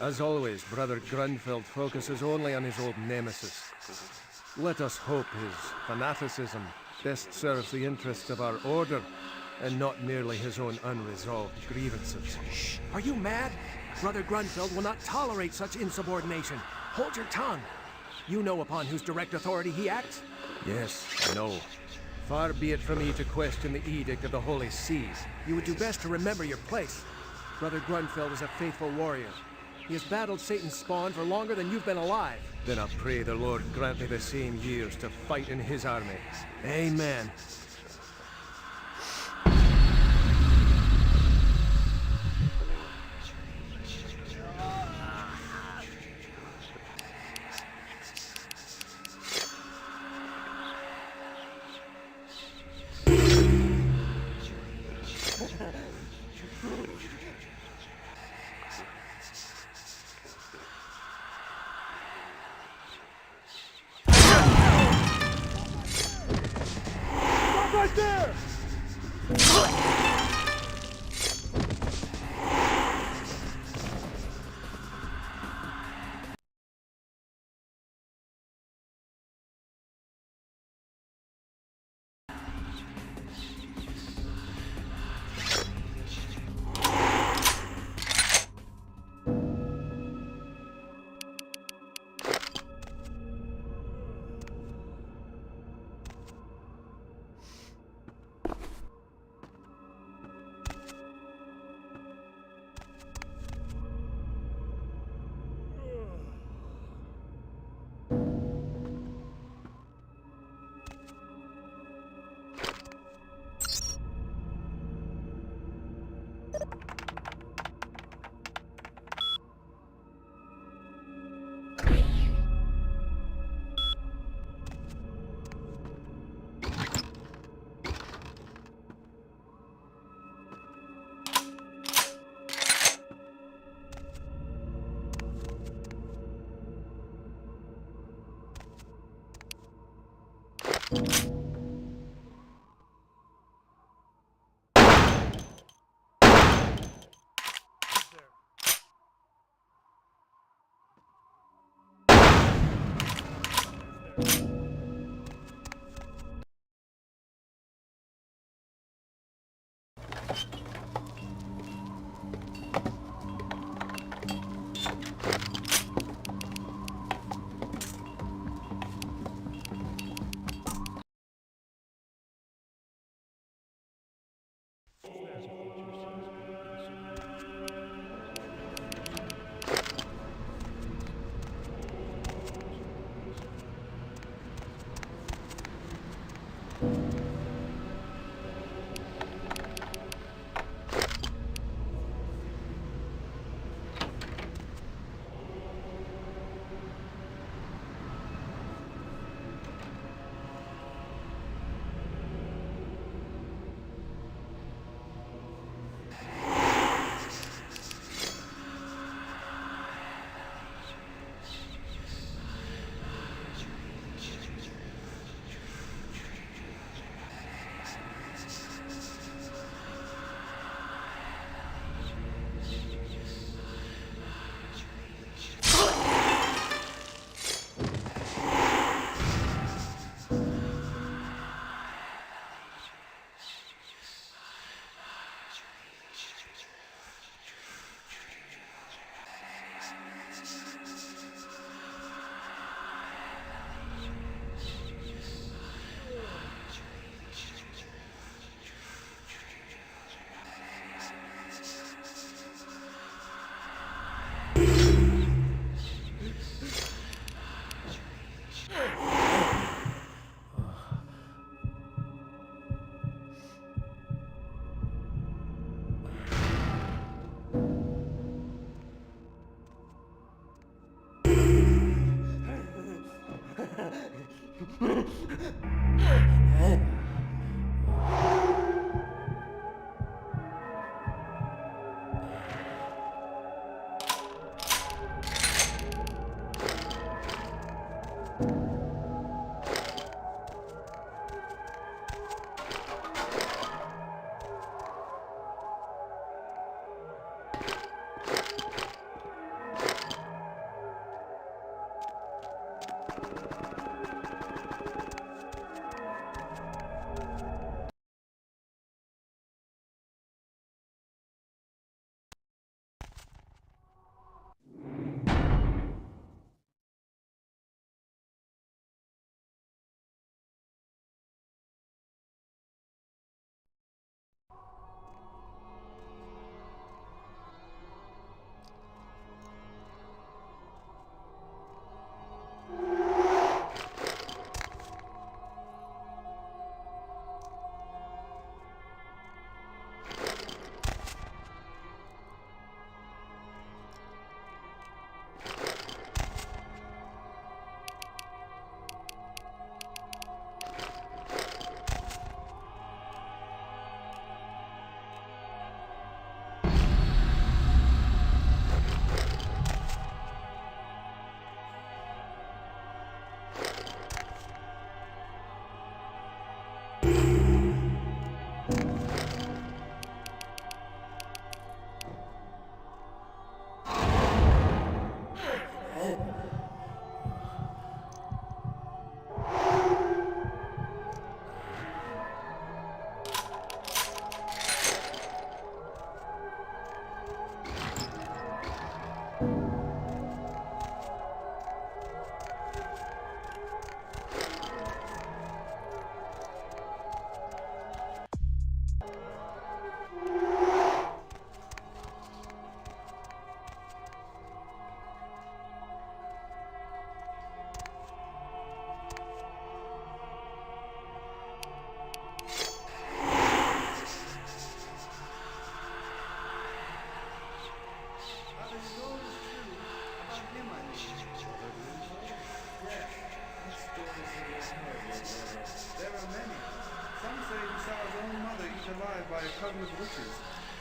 As always, Brother Grunfeld focuses only on his old nemesis. Let us hope his fanaticism best serves the interests of our order, and not merely his own unresolved grievances. Shh! Are you mad? Brother Grunfeld will not tolerate such insubordination. Hold your tongue. You know upon whose direct authority he acts? Yes, I know. Far be it from me to question the edict of the Holy See. You would do best to remember your place. Brother Grunfeld is a faithful warrior. He has battled Satan's spawn for longer than you've been alive. Then I pray the Lord grant me the same years to fight in his army. Amen. Right there!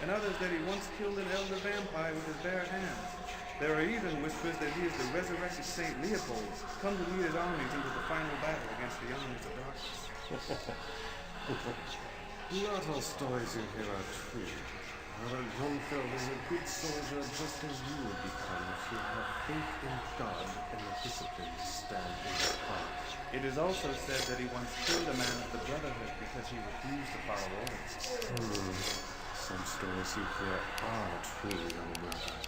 and others that he once killed an elder vampire with his bare hands. There are even whispers that he is the resurrected Saint Leopold, come to lead his armies into the final battle against the armies of darkness. Not all stories you hear are true. Our Grunfeld is a good soldier just as you would become if you have faith in God and the discipline to stand in his path. It is also said that he once killed a man of the Brotherhood because he refused to follow orders. Some stories you hear are true, young brother.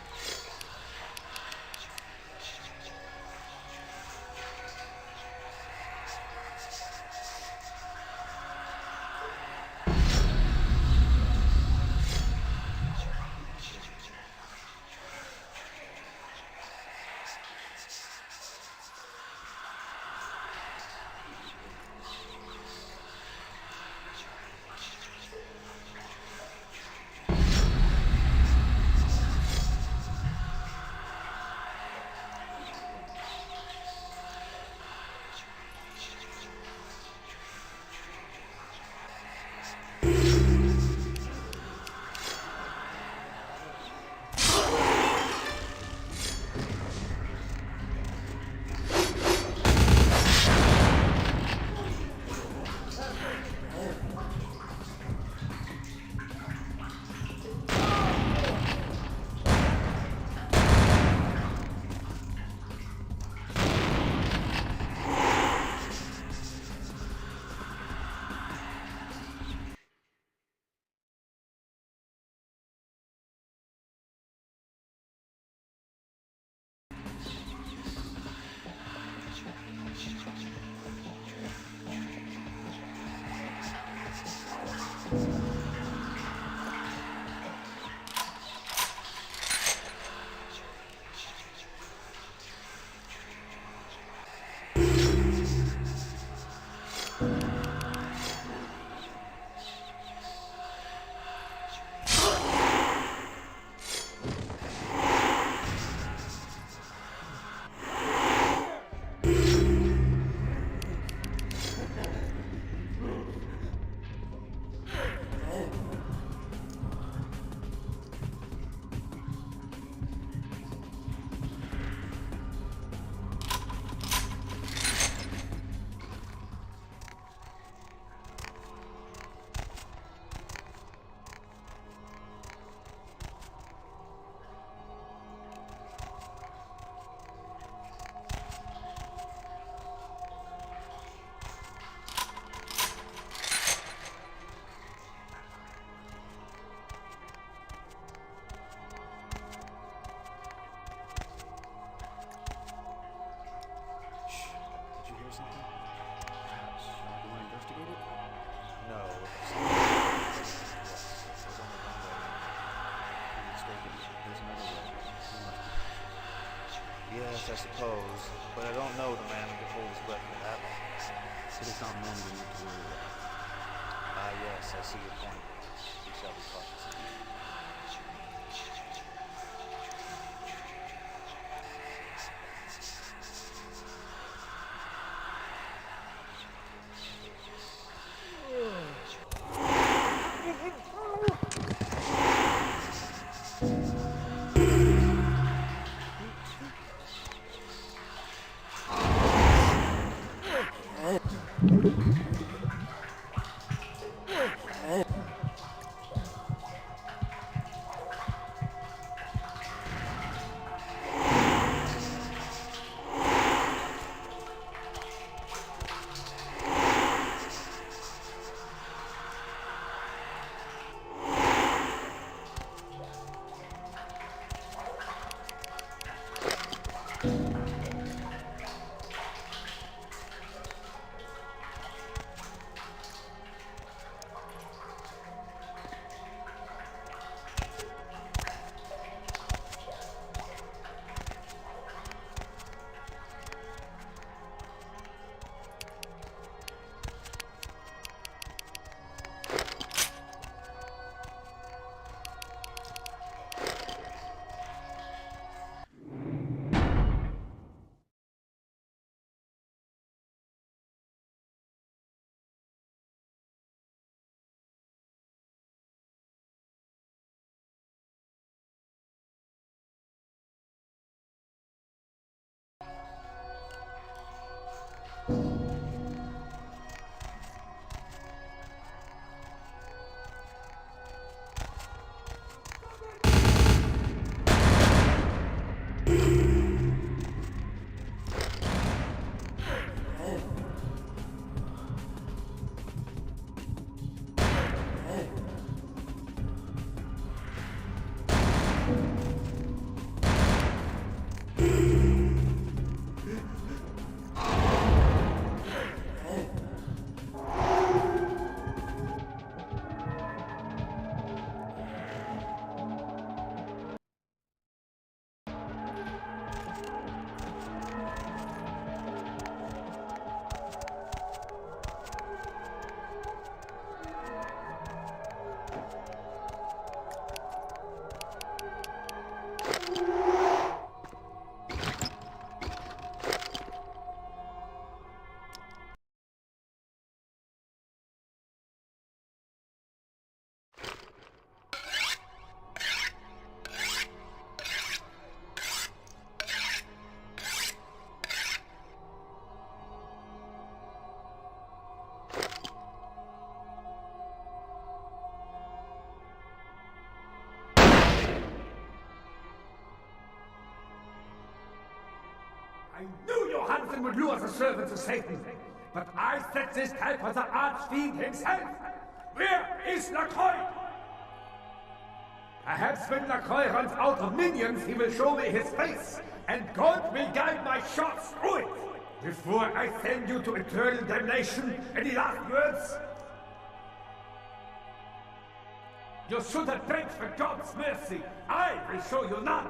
It is not men we need to worry about. Ah, yes, I see your point. We shall be cautious. I knew Johansen would lure the servants of Satan, but I set this type for the archfiend himself. Where is Lacroix? Perhaps when Lacroix runs out of minions, he will show me his face, and God will guide my shots through it. Before I send you to eternal damnation, any last words? You should have begged for God's mercy. I will show you none.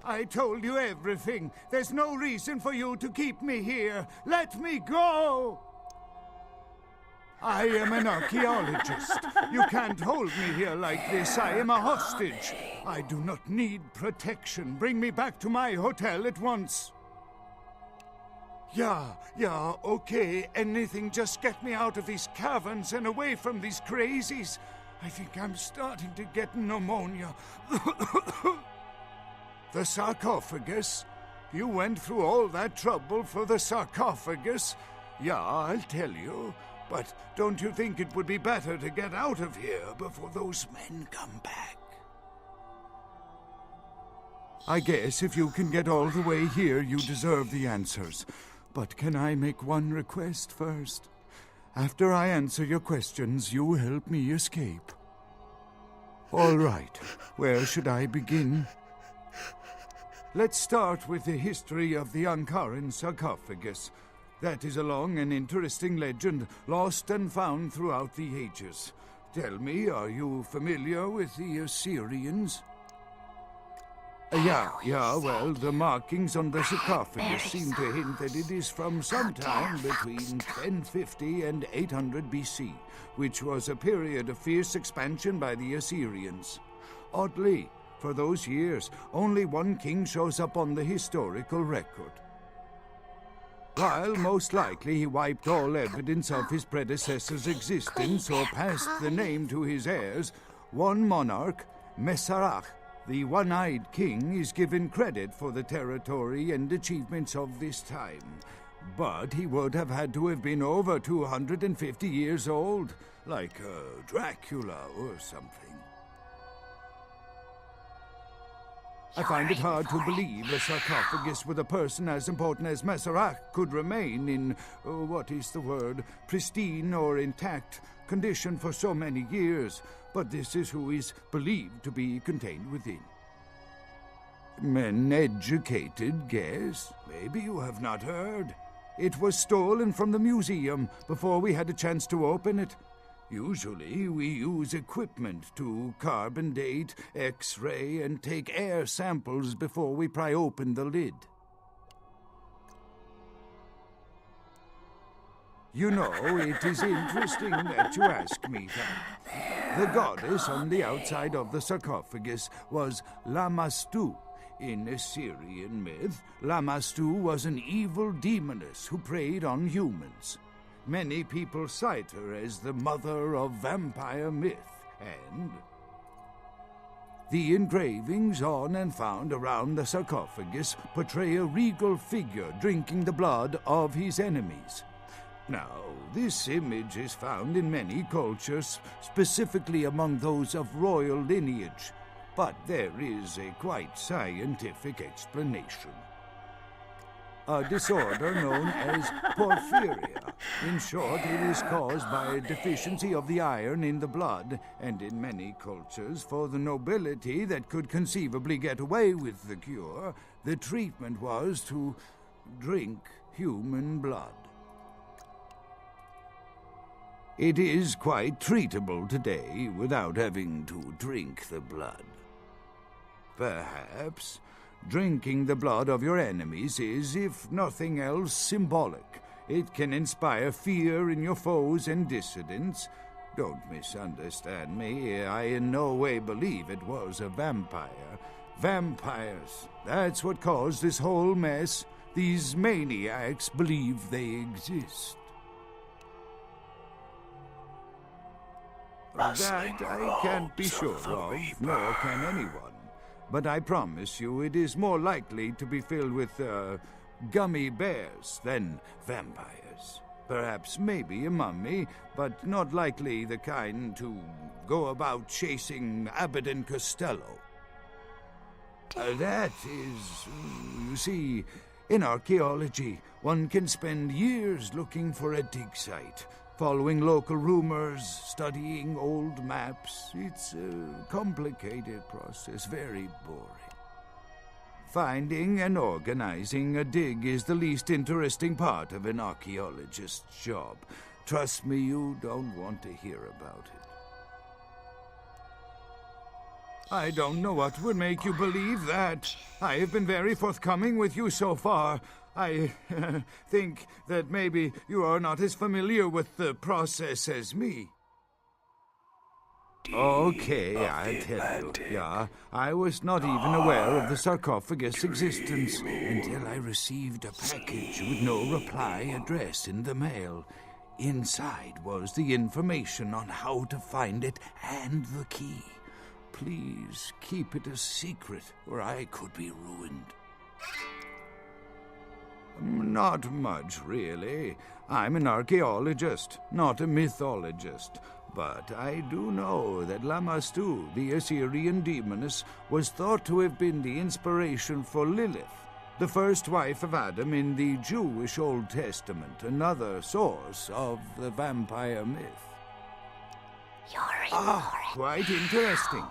I told you everything. There's no reason for you to keep me here. Let me go! I am an archaeologist. You can't hold me here like this. I am a hostage. I do not need protection. Bring me back to my hotel at once. Yeah, okay. Anything, just get me out of these caverns and away from these crazies. I think I'm starting to get pneumonia. The sarcophagus? You went through all that trouble for the sarcophagus? Yeah, I'll tell you. But don't you think it would be better to get out of here before those men come back? I guess if you can get all the way here, you deserve the answers. But can I make one request first? After I answer your questions, you help me escape. All right. Where should I begin? Let's start with the history of the Ankaran sarcophagus. That is a long and interesting legend, lost and found throughout the ages. Tell me, are you familiar with the Assyrians? Well, the markings on the sarcophagus seem to hint that it is from sometime between 1050 and 800 BC, which was a period of fierce expansion by the Assyrians. Oddly, for those years, only one king shows up on the historical record. While most likely he wiped all evidence of his predecessor's existence or passed the name to his heirs, one monarch, Masquerade, the one-eyed king, is given credit for the territory and achievements of this time. But he would have had to have been over 250 years old, like Dracula or something. I find it hard to believe a sarcophagus with a person as important as Masquerade could remain in, pristine or intact condition for so many years, but this is who is believed to be contained within. An educated guess? Maybe you have not heard. It was stolen from the museum before we had a chance to open it. Usually, we use equipment to carbon date, X-ray, and take air samples before we pry open the lid. You know, it is interesting that you ask me that. The goddess on the outside of the sarcophagus was Lamastu. In Assyrian myth, Lamastu was an evil demoness who preyed on humans. Many people cite her as the mother of vampire myth, and the engravings on and found around the sarcophagus portray a regal figure drinking the blood of his enemies. Now, this image is found in many cultures, specifically among those of royal lineage. but there is a quite scientific explanation. A disorder known as porphyria. In short, it is caused by a deficiency of the iron in the blood, and in many cultures, for the nobility that could conceivably get away with the cure, the treatment was to drink human blood. It is quite treatable today without having to drink the blood. Perhaps drinking the blood of your enemies is, if nothing else, symbolic. It can inspire fear in your foes and dissidents. Don't misunderstand me. I in no way believe it was a vampire. Vampires, that's what caused this whole mess. These maniacs believe they exist. That I can't be sure of, nor can anyone. But I promise you it is more likely to be filled with, gummy bears than vampires. Perhaps maybe a mummy, but not likely the kind to go about chasing Abbott and Costello. That is, you see, in archaeology, one can spend years looking for a dig site, following local rumors, studying old maps. It's a complicated process, very boring. Finding and organizing a dig is the least interesting part of an archaeologist's job. Trust me, you don't want to hear about it. I don't know what would make you believe that. I have been very forthcoming with you so far. I think that maybe you are not as familiar with the process as me. Okay, I'll tell you. Yeah, I was not even aware of the sarcophagus' existence until I received a package with no reply address in the mail. Inside was the information on how to find it and the key. Please keep it a secret, or I could be ruined. Not much, really. I'm an archaeologist, not a mythologist. But I do know that Lamashtu, the Assyrian demoness, was thought to have been the inspiration for Lilith, the first wife of Adam in the Jewish Old Testament, another source of the vampire myth. Quite interesting.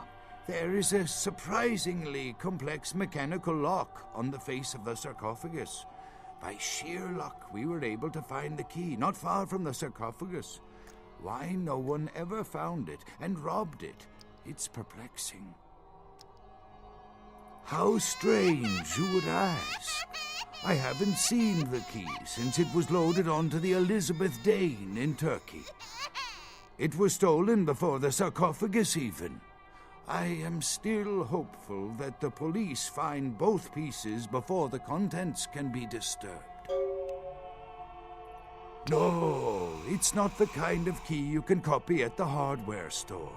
There is a surprisingly complex mechanical lock on the face of the sarcophagus. By sheer luck, we were able to find the key not far from the sarcophagus. Why no one ever found it and robbed it, it's perplexing. How strange, you would ask. I haven't seen the key since it was loaded onto the Elizabeth Dane in Turkey. It was stolen before the sarcophagus even. I am still hopeful that the police find both pieces before the contents can be disturbed. No, it's not the kind of key you can copy at the hardware store.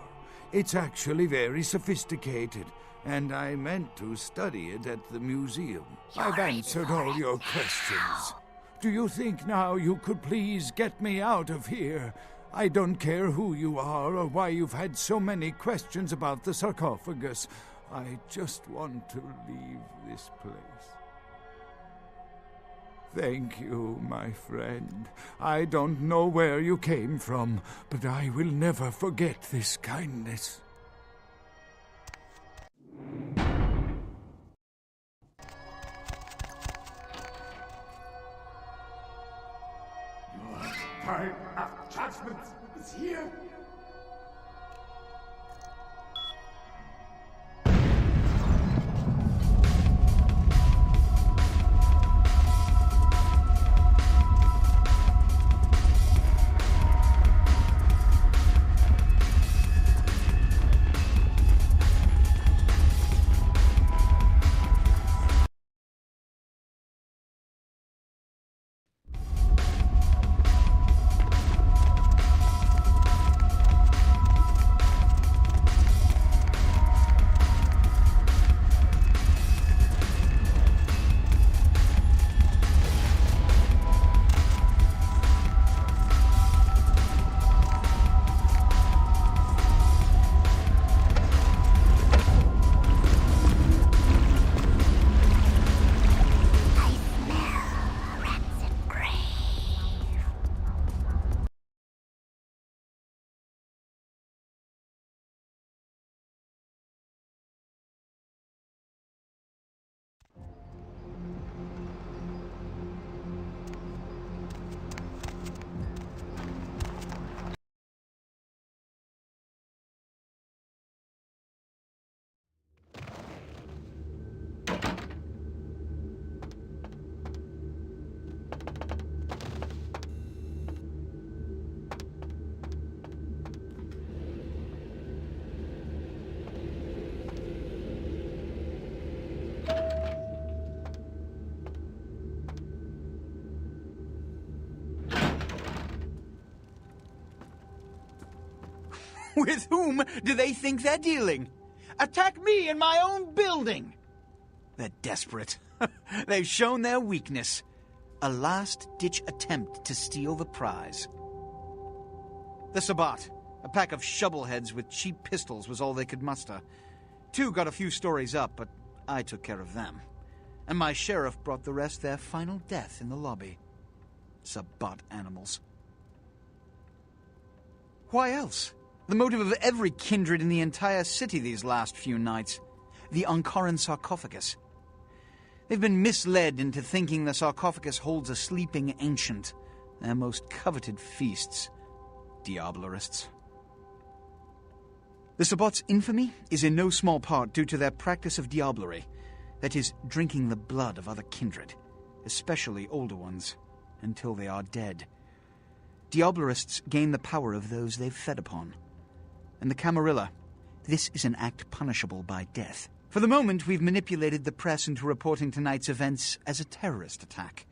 It's actually very sophisticated, and I meant to study it at the museum. I've answered all your questions. Do you think now you could please get me out of here? I don't care who you are or why you've had so many questions about the sarcophagus. I just want to leave this place. Thank you, my friend. I don't know where you came from, but I will never forget this kindness. Your time of judgment is here. With whom do they think they're dealing? Attack me in my own building! They're desperate. They've shown their weakness. A last-ditch attempt to steal the prize. The Sabbat, a pack of shovelheads with cheap pistols, was all they could muster. 2 got a few stories up, but I took care of them. And my sheriff brought the rest their final death in the lobby. Sabbat animals. Why else? The motive of every kindred in the entire city these last few nights. The Ankaran sarcophagus. They've been misled into thinking the sarcophagus holds a sleeping ancient. Their most coveted feasts. Diablerists. The Sabbat's infamy is in no small part due to their practice of diablerie. That is, drinking the blood of other kindred, especially older ones, until they are dead. Diablerists gain the power of those they've fed upon. And the Camarilla, this is an act punishable by death. For the moment, we've manipulated the press into reporting tonight's events as a terrorist attack.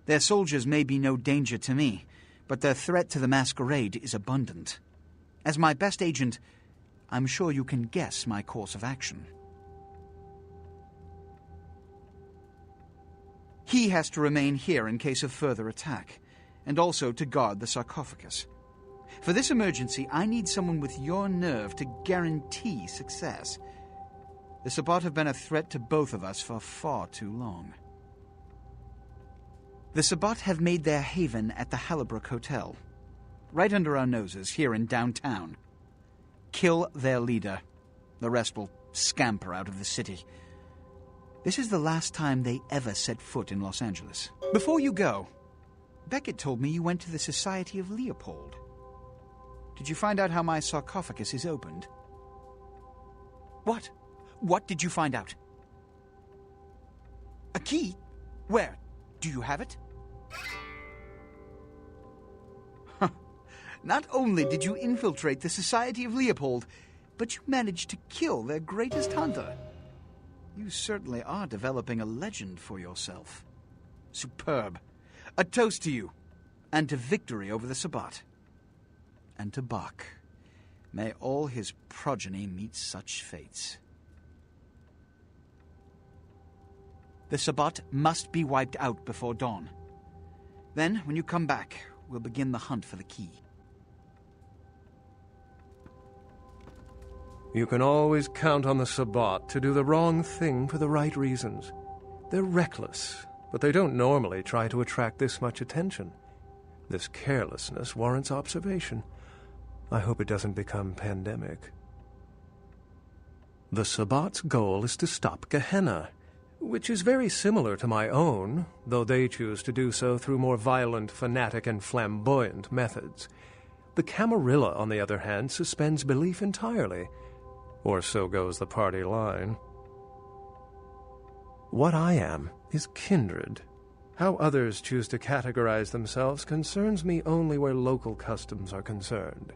Their soldiers may be no danger to me, but their threat to the Masquerade is abundant. As my best agent, I'm sure you can guess my course of action. He has to remain here in case of further attack, and also to guard the sarcophagus. For this emergency, I need someone with your nerve to guarantee success. The Sabbat have been a threat to both of us for far too long. The Sabbat have made their haven at the Hallibrook Hotel, right under our noses here in downtown. Kill their leader. The rest will scamper out of the city. This is the last time they ever set foot in Los Angeles. Before you go, Beckett told me you went to the Society of Leopold. Did you find out how my sarcophagus is opened? What? What did you find out? A key? Where? Do you have it? Not only did you infiltrate the Society of Leopold, but you managed to kill their greatest hunter. You certainly are developing a legend for yourself. Superb. A toast to you, and to victory over the Sabbat. And to Bach. May all his progeny meet such fates. The Sabbat must be wiped out before dawn. Then, when you come back, we'll begin the hunt for the key. You can always count on the Sabbat to do the wrong thing for the right reasons. They're reckless, but they don't normally try to attract this much attention. This carelessness warrants observation. I hope it doesn't become pandemic. The Sabbat's goal is to stop Gehenna, which is very similar to my own, though they choose to do so through more violent, fanatic, and flamboyant methods. The Camarilla, on the other hand, suspends belief entirely, or so goes the party line. What I am is kindred. How others choose to categorize themselves concerns me only where local customs are concerned.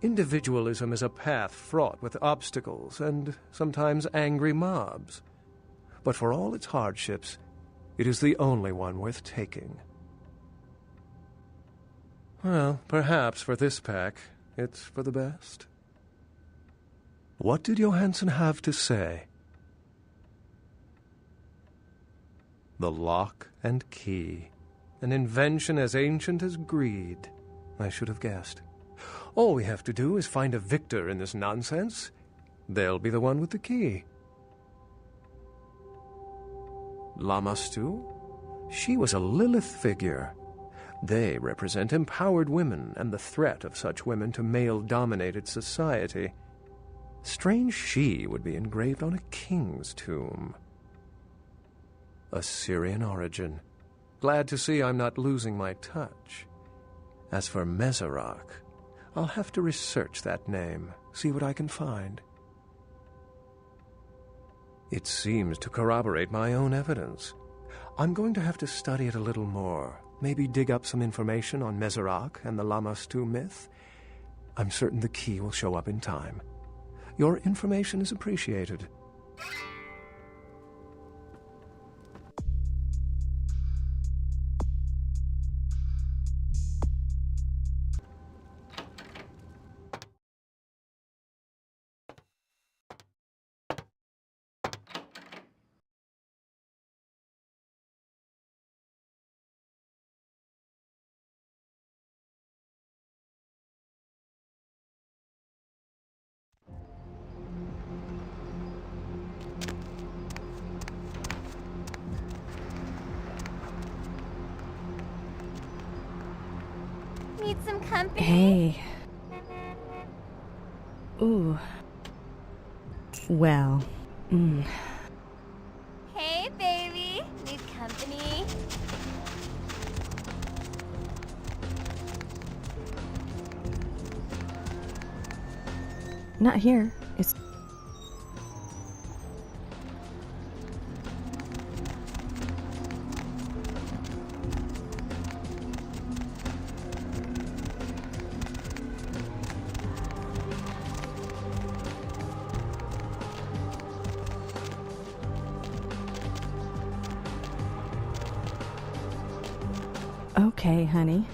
Individualism is a path fraught with obstacles and sometimes angry mobs. But for all its hardships, it is the only one worth taking. Well, perhaps for this pack, it's for the best. What did Johansson have to say? The lock and key. An invention as ancient as greed. I should have guessed. All we have to do is find a victor in this nonsense. They'll be the one with the key. Lamastu? She was a Lilith figure. They represent empowered women and the threat of such women to male-dominated society. Strange she would be engraved on a king's tomb. Assyrian origin. Glad to see I'm not losing my touch. As for Mezerak, I'll have to research that name, see what I can find. It seems to corroborate my own evidence. I'm going to have to study it a little more, maybe dig up some information on Mezerak and the Lamastu myth. I'm certain the key will show up in time. Your information is appreciated. company? Hey. Ooh. Well. Hey, baby. Need company? Not here. It's... Okay, honey.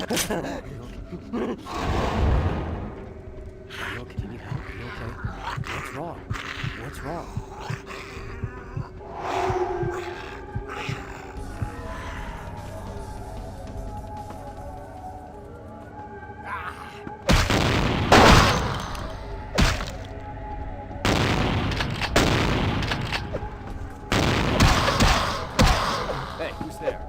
okay? Do you need help? Are you okay? What's wrong? What's wrong? Hey, who's there?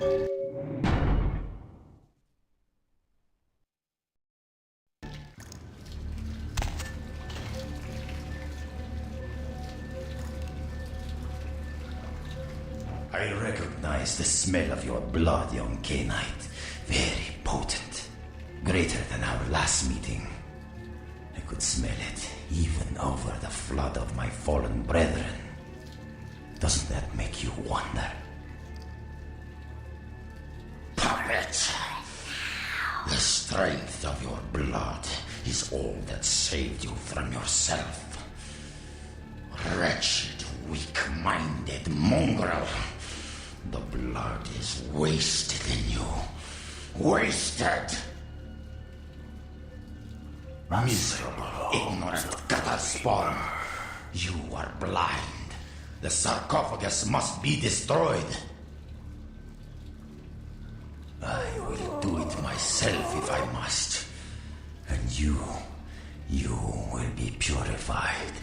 I recognize the smell of your blood, young K-Knight. Very potent. Greater than our last meeting. I could smell it even over the flood of my fallen brethren. Doesn't that make you wonder? Puppet! The strength of your blood is all that saved you from yourself. Wretched, weak-minded mongrel. The blood is wasted in you. Wasted! Miserable, ignorant gutter spawn. You are blind. The sarcophagus must be destroyed. I will do it myself if I must. And you will be purified.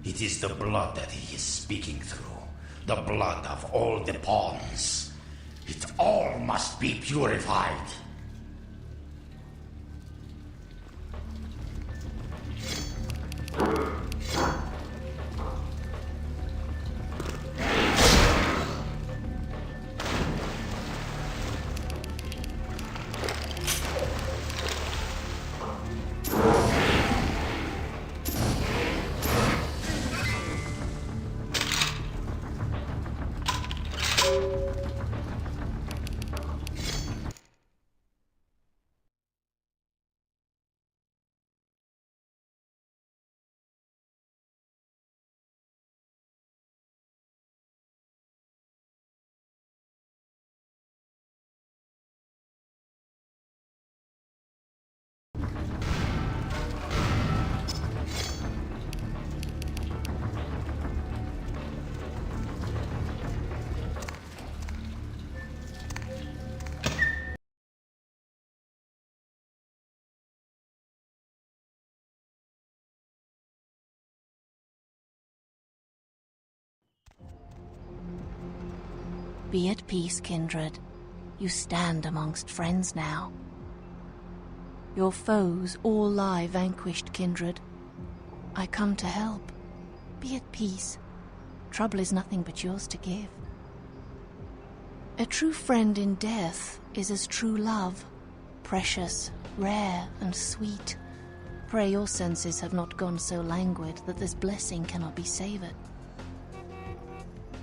It is the blood that he is speaking through. The blood of all the pawns. It all must be purified. Be at peace, kindred. You stand amongst friends now. Your foes all lie vanquished, kindred. I come to help. Be at peace. Trouble is nothing but yours to give. A true friend in death is as true love, precious, rare, and sweet. Pray your senses have not gone so languid that this blessing cannot be savored.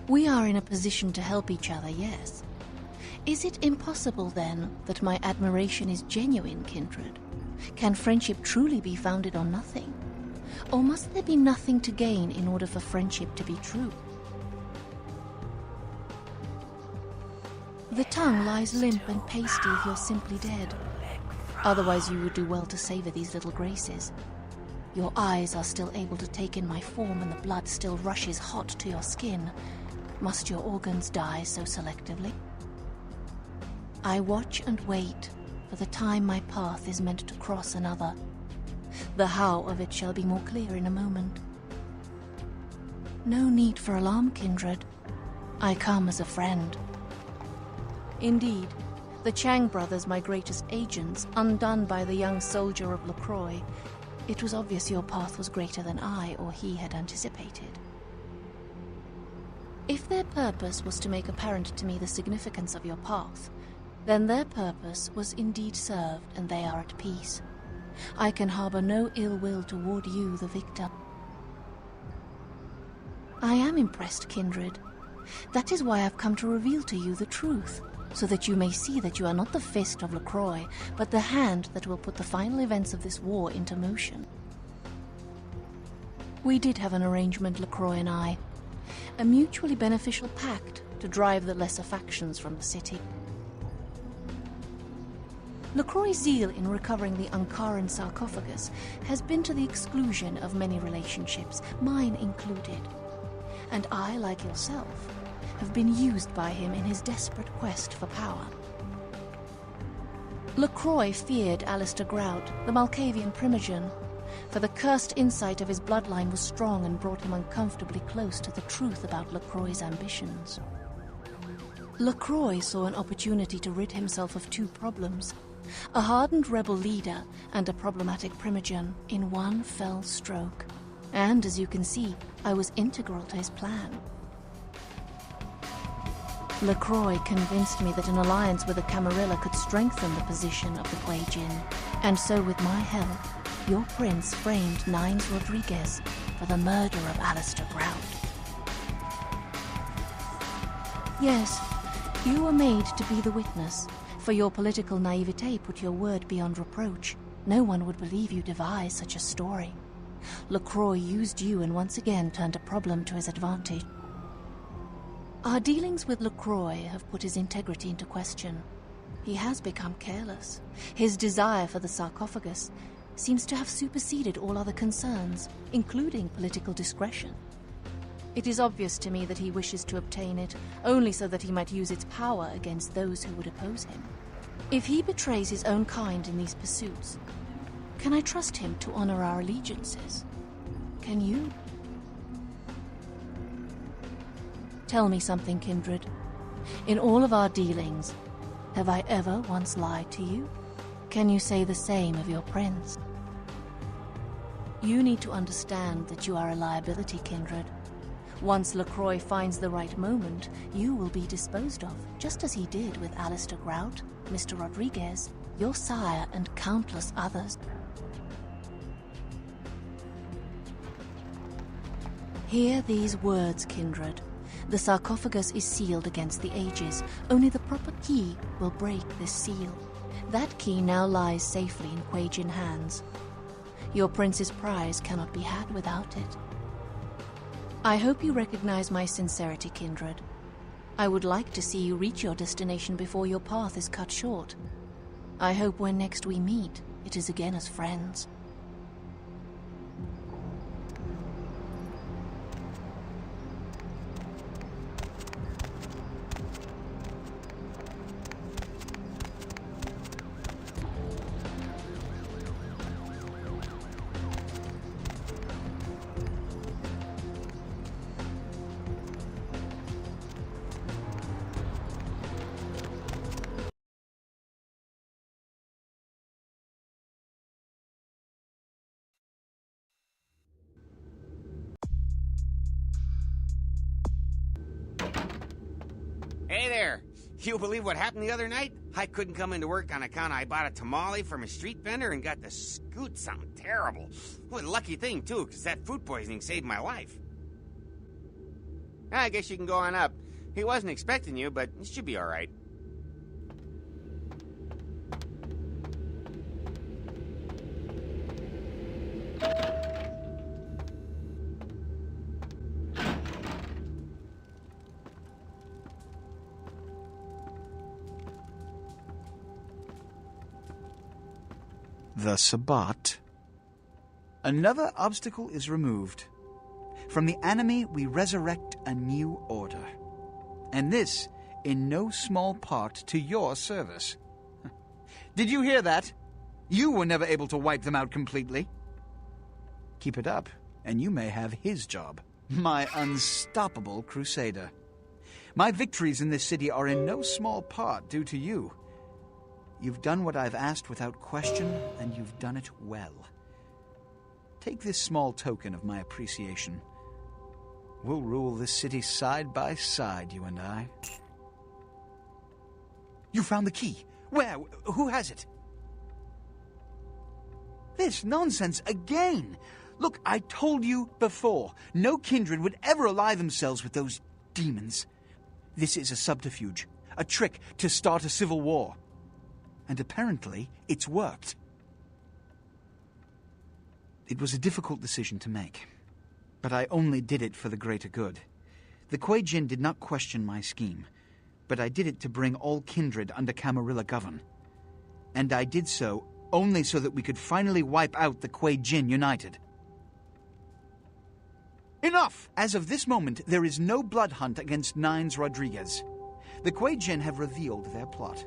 We are in a position to help each other, yes. Is it impossible, then, that my admiration is genuine, kindred? Can friendship truly be founded on nothing? Or must there be nothing to gain in order for friendship to be true? The tongue lies limp and pasty if you're simply dead. Otherwise you would do well to savor these little graces. Your eyes are still able to take in my form and the blood still rushes hot to your skin. Must your organs die so selectively? I watch and wait for the time my path is meant to cross another. The how of it shall be more clear in a moment. No need for alarm, kindred. I come as a friend. Indeed, the Chang brothers, my greatest agents, undone by the young soldier of LaCroix, it was obvious your path was greater than I or he had anticipated. If their purpose was to make apparent to me the significance of your path, then their purpose was indeed served and they are at peace. I can harbor no ill will toward you, the victor. I am impressed, kindred. That is why I've come to reveal to you the truth, so that you may see that you are not the fist of LaCroix, but the hand that will put the final events of this war into motion. We did have an arrangement, LaCroix and I. A mutually beneficial pact to drive the lesser factions from the city. LaCroix's zeal in recovering the Ankaran sarcophagus has been to the exclusion of many relationships, mine included. And I, like yourself, have been used by him in his desperate quest for power. LaCroix feared Alistair Grout, the Malkavian primogen, for the cursed insight of his bloodline was strong and brought him uncomfortably close to the truth about LaCroix's ambitions. LaCroix saw an opportunity to rid himself of two problems, a hardened rebel leader and a problematic primogen, in one fell stroke. And as you can see, I was integral to his plan. LaCroix convinced me that an alliance with the Camarilla could strengthen the position of the Kuei-jin, and so with my help, your prince framed Nines Rodriguez for the murder of Alistair Grout. Yes, you were made to be the witness, for your political naivete put your word beyond reproach. No one would believe you devised such a story. LaCroix used you and once again turned a problem to his advantage. Our dealings with LaCroix have put his integrity into question. He has become careless. His desire for the sarcophagus seems to have superseded all other concerns, including political discretion. It is obvious to me that he wishes to obtain it only so that he might use its power against those who would oppose him. If he betrays his own kind in these pursuits, can I trust him to honor our allegiances? Can you? Tell me something, Kindred. In all of our dealings, have I ever once lied to you? Can you say the same of your prince? You need to understand that you are a liability, Kindred. Once LaCroix finds the right moment, you will be disposed of, just as he did with Alistair Grout, Mr. Rodriguez, your sire, and countless others. Hear these words, Kindred. The sarcophagus is sealed against the ages. Only the proper key will break this seal. That key now lies safely in Kuei-jin hands. Your prince's prize cannot be had without it. I hope you recognize my sincerity, Kindred. I would like to see you reach your destination before your path is cut short. I hope when next we meet, it is again as friends. Hey there! You believe what happened the other night? I couldn't come into work on account I bought a tamale from a street vendor and got to scoot something terrible. What a lucky thing, too, because that food poisoning saved my life. I guess you can go on up. He wasn't expecting you, but it should be all right. The Sabbat. Another obstacle is removed. From the enemy we resurrect a new order. And this, in no small part, to your service. Did you hear that? You were never able to wipe them out completely. Keep it up, and you may have his job. My unstoppable crusader. My victories in this city are in no small part due to you. You've done what I've asked without question, and you've done it well. Take this small token of my appreciation. We'll rule this city side by side, you and I. You found the key. Where? Who has it? This nonsense again! Look, I told you before, no kindred would ever ally themselves with those demons. This is a subterfuge, a trick to start a civil war. And apparently, it's worked. It was a difficult decision to make, but I only did it for the greater good. The Kuei-jin did not question my scheme, but I did it to bring all kindred under Camarilla govern. And I did so only so that we could finally wipe out the Kuei-jin united. Enough! As of this moment, there is no blood hunt against Nines Rodriguez. The Kuei-jin have revealed their plot.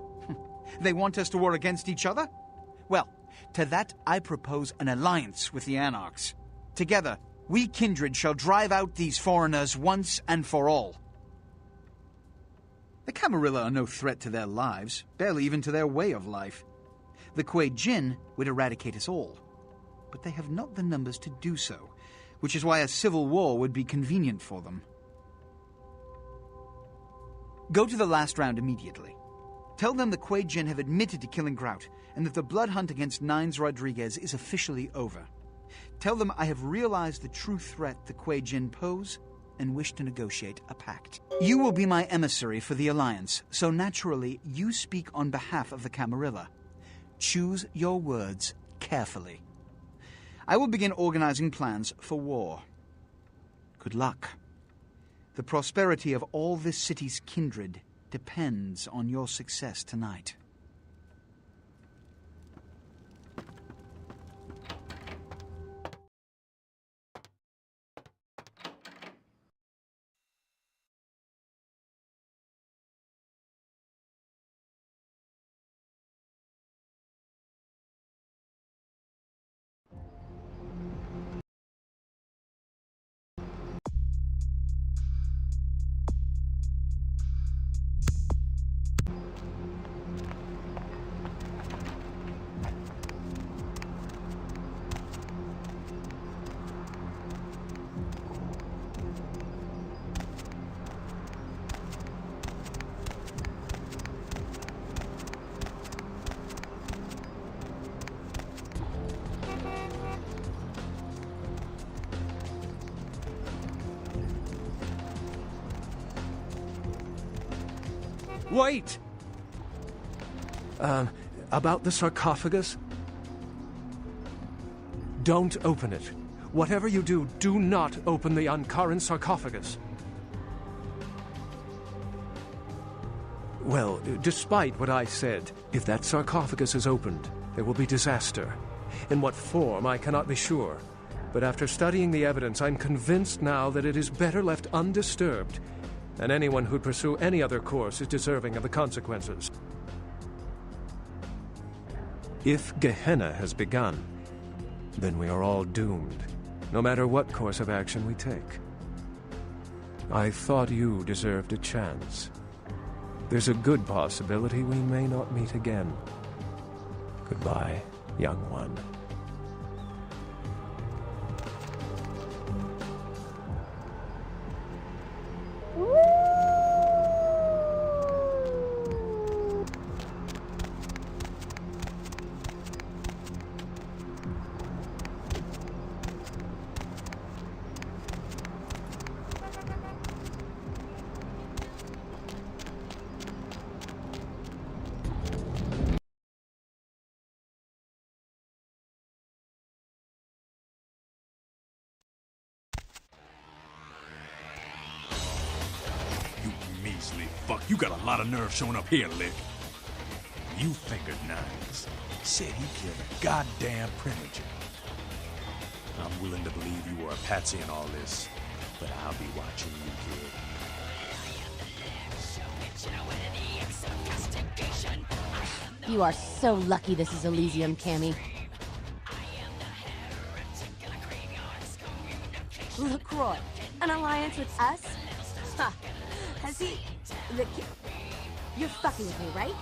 They want us to war against each other? Well, to that I propose an alliance with the Anarchs. Together, we kindred shall drive out these foreigners once and for all. The Camarilla are no threat to their lives, barely even to their way of life. The Kuei Jin would eradicate us all, but they have not the numbers to do so, which is why a civil war would be convenient for them. Go to the last round immediately. Tell them the Kuei Jin have admitted to killing Grout, and that the blood hunt against Nines Rodriguez is officially over. Tell them I have realized the true threat the Kuei Jin pose, and wish to negotiate a pact. You will be my emissary for the Alliance, so naturally you speak on behalf of the Camarilla. Choose your words carefully. I will begin organizing plans for war. Good luck. The prosperity of all this city's kindred depends on your success tonight. Wait! About the sarcophagus? Don't open it. Whatever you do, do not open the Ankaran sarcophagus. Well, despite what I said, if that sarcophagus is opened, there will be disaster. In what form, I cannot be sure. But after studying the evidence, I'm convinced now that it is better left undisturbed, and anyone who'd pursue any other course is deserving of the consequences. If Gehenna has begun, then we are all doomed, no matter what course of action we take. I thought you deserved a chance. There's a good possibility we may not meet again. Goodbye, young one. Fuck, you got a lot of nerve showing up here, Lick. You fingered Nines. Said he killed a goddamn primogen. I'm willing to believe you were a patsy in all this, but I'll be watching you, kid. You are so lucky this is Elysium, Cammy. LaCroix, an alliance with us? Huh. Has he... You're fucking with me, right?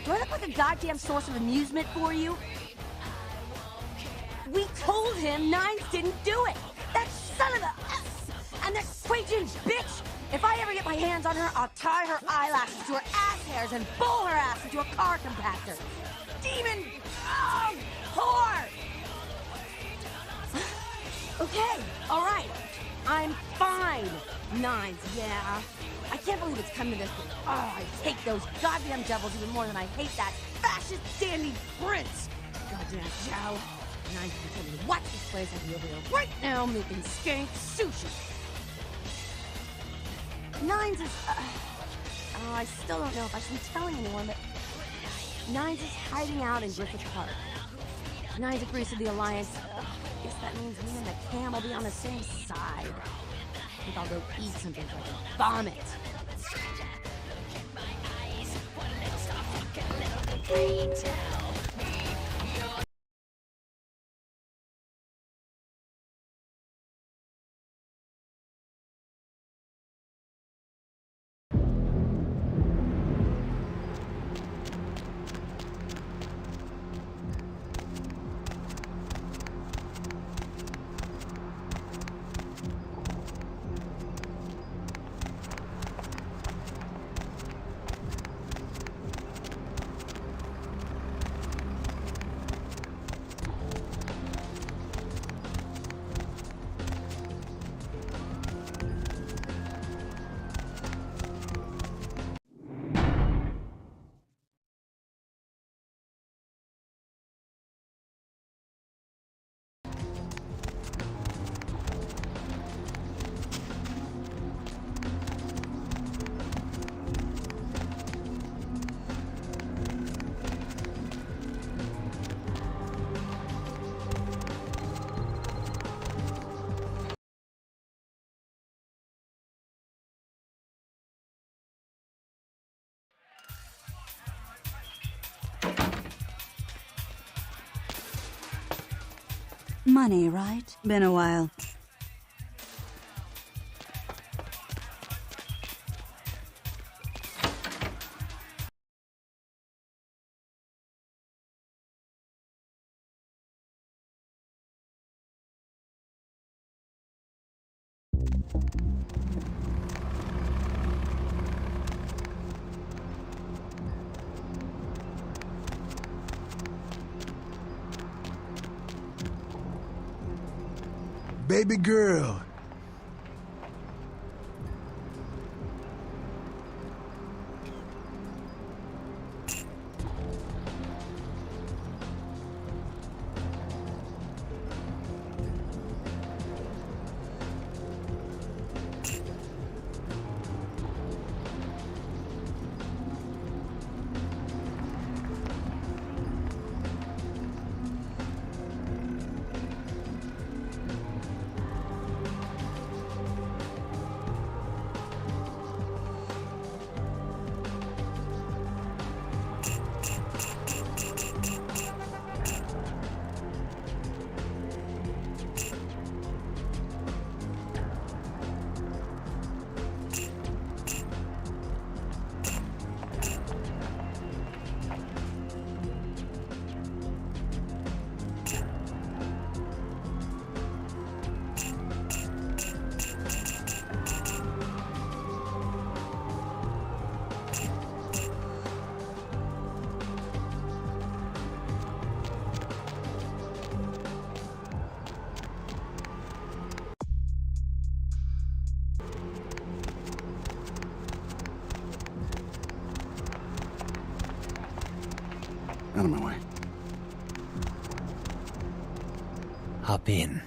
Do I look like a goddamn source of amusement for you? We told him Nines didn't do it! That son of a... And that Quajin bitch! If I ever get my hands on her, I'll tie her eyelashes to her ass hairs and bowl her ass into a car compactor! Demon... Oh, whore! Okay, alright. I'm fine. Nines, yeah. I can't believe it's come to this, but I hate those goddamn devils even more than I hate that fascist dandy prince. Goddamn Zhao. Nines can tell me to watch this place. I'll be over there right now making skank sushi. Nines is, I still don't know if I should be telling anyone, but Nines is hiding out in Griffith Park. Nines agrees to the alliance. I guess that means me and the Cam will be on the same side. I think I'll go eat something so I can vomit. money, right? Been a while. Baby girl. Out of my way. Hop in.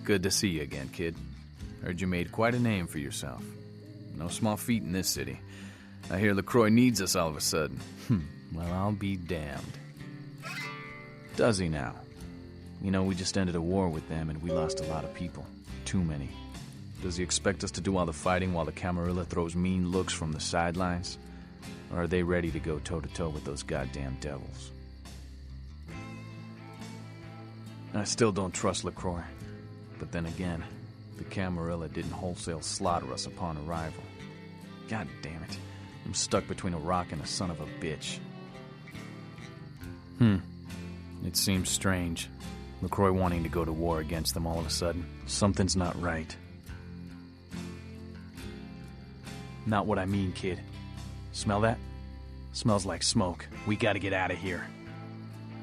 Good to see you again, kid. Heard you made quite a name for yourself. No small feat in this city. I hear LaCroix needs us all of a sudden. Well, I'll be damned. Does he now? You know, we just ended a war with them and we lost a lot of people. Too many. Does he expect us to do all the fighting while the Camarilla throws mean looks from the sidelines? Or are they ready to go toe-to-toe with those goddamn devils? I still don't trust LaCroix. But then again, the Camarilla didn't wholesale slaughter us upon arrival. God damn it. I'm stuck between a rock and a son of a bitch. It seems strange. LaCroix wanting to go to war against them all of a sudden. Something's not right. Not what I mean, kid. Smell that? Smells like smoke. We gotta get out of here.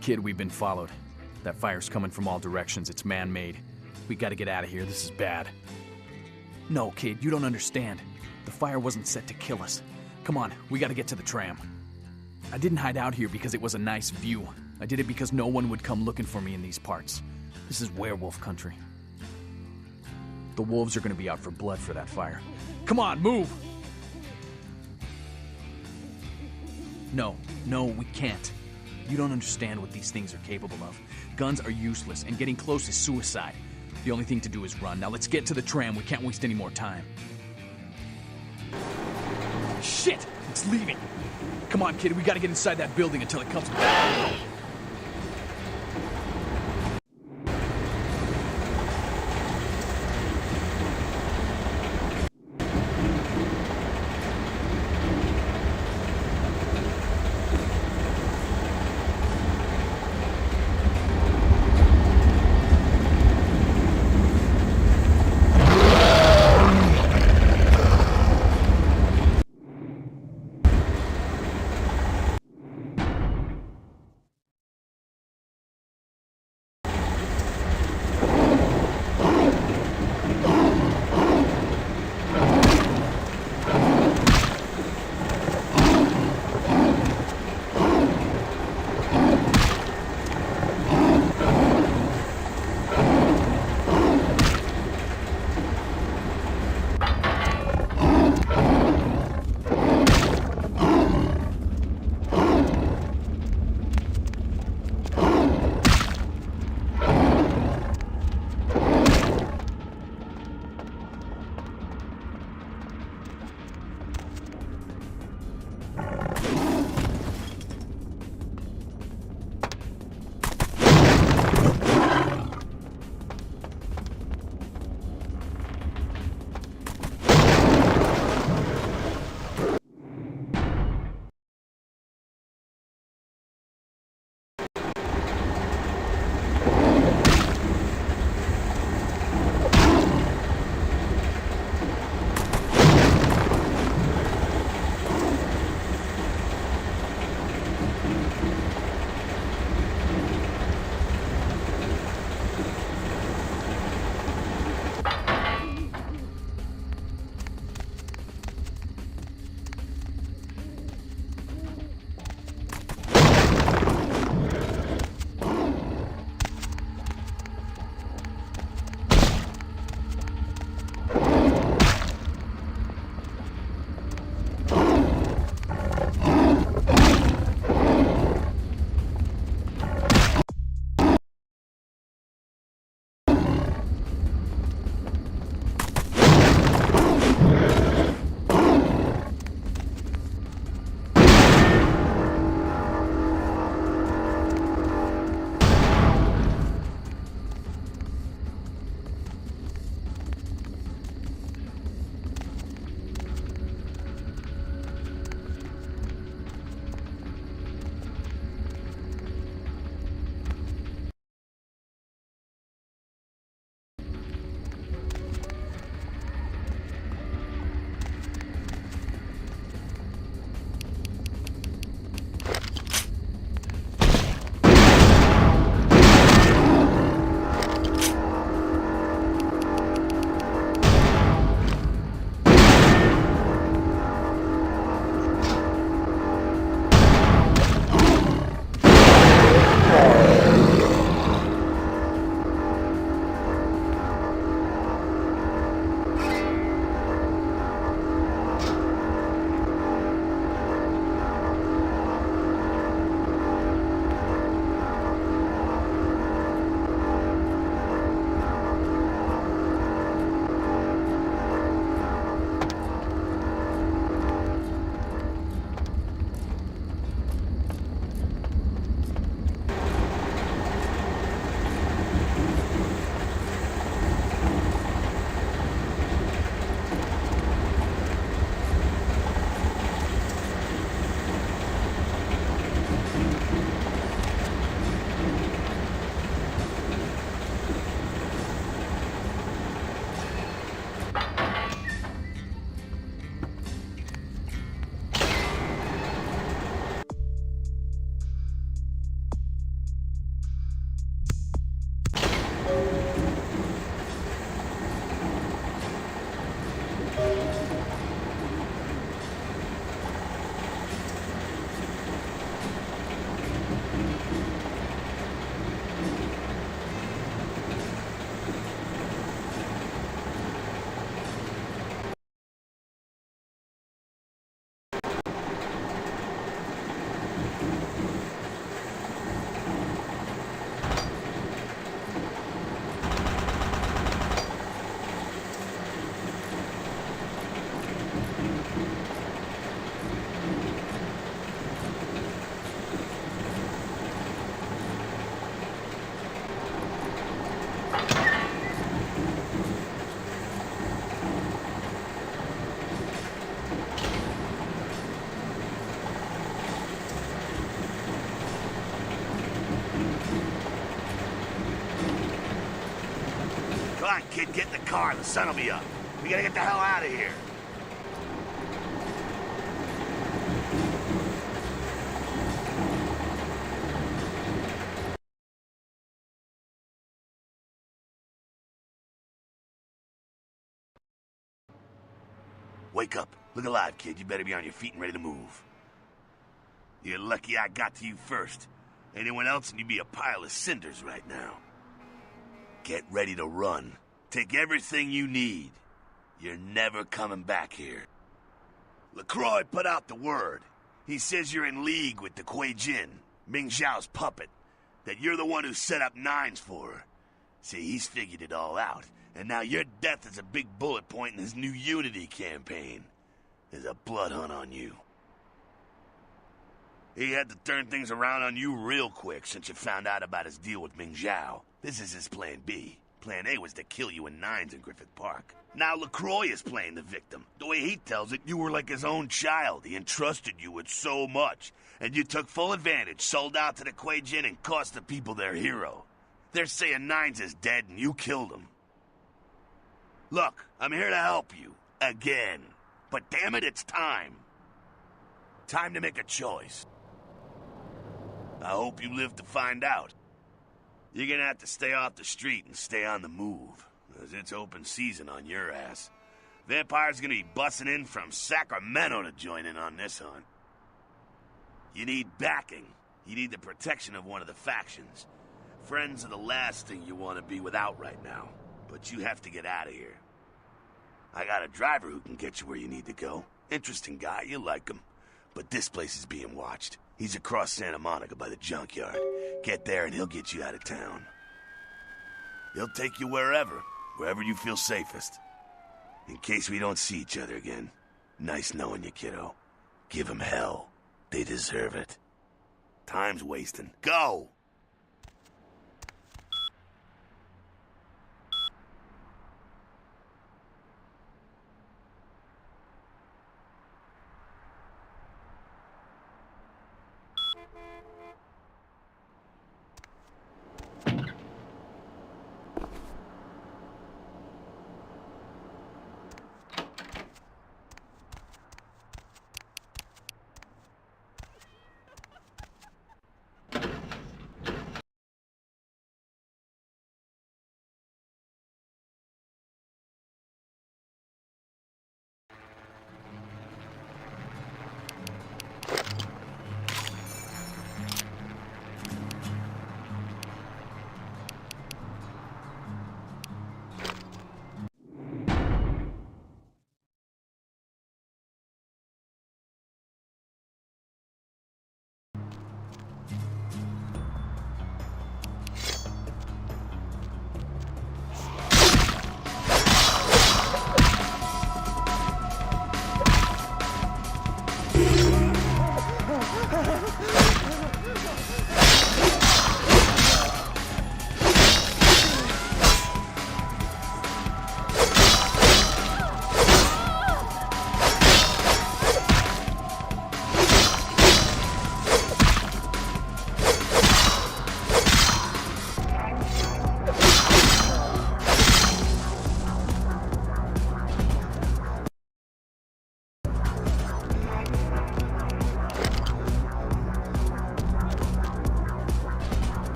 Kid, we've been followed. That fire's coming from all directions. It's man-made. We gotta get out of here. This is bad. No, kid, you don't understand. The fire wasn't set to kill us. Come on, we gotta get to the tram. I didn't hide out here because it was a nice view. I did it because no one would come looking for me in these parts. This is werewolf country. The wolves are gonna be out for blood for that fire. Come on, move! No, we can't. You don't understand what these things are capable of. Guns are useless, and getting close is suicide. The only thing to do is run. Now let's get to the tram. We can't waste any more time. Shit! It's leaving. Come on, kid, we gotta get inside that building until it comes back. kid, get in the car. The sun will be up. We gotta get the hell out of here. Wake up. Look alive, kid. You better be on your feet and ready to move. You're lucky I got to you first. Anyone else and you'd be a pile of cinders right now. Get ready to run. Take everything you need. You're never coming back here. LaCroix put out the word. He says you're in league with the Kuei Jin, Ming Zhao's puppet, that you're the one who set up Nines for her. See, he's figured it all out, and now your death is a big bullet point in his new Unity campaign. There's a blood hunt on you. He had to turn things around on you real quick since you found out about his deal with Ming Zhao. This is his plan B. Plan A was to kill you in Nines in Griffith Park. Now LaCroix is playing the victim. The way he tells it, you were like his own child. He entrusted you with so much. And you took full advantage, sold out to the Kuei Jin, and cost the people their hero. They're saying Nines is dead and you killed him. Look, I'm here to help you. Again. But damn it, it's time. Time to make a choice. I hope you live to find out. You're gonna have to stay off the street and stay on the move, because it's open season on your ass. Vampires gonna be busting in from Sacramento to join in on this hunt. You need backing. You need the protection of one of the factions. Friends are the last thing you want to be without right now, but you have to get out of here. I got a driver who can get you where you need to go. Interesting guy, you like him. But this place is being watched. He's across Santa Monica by the junkyard. Get there and he'll get you out of town. He'll take you wherever you feel safest. In case we don't see each other again. Nice knowing you, kiddo. Give them hell. They deserve it. Time's wasting. Go!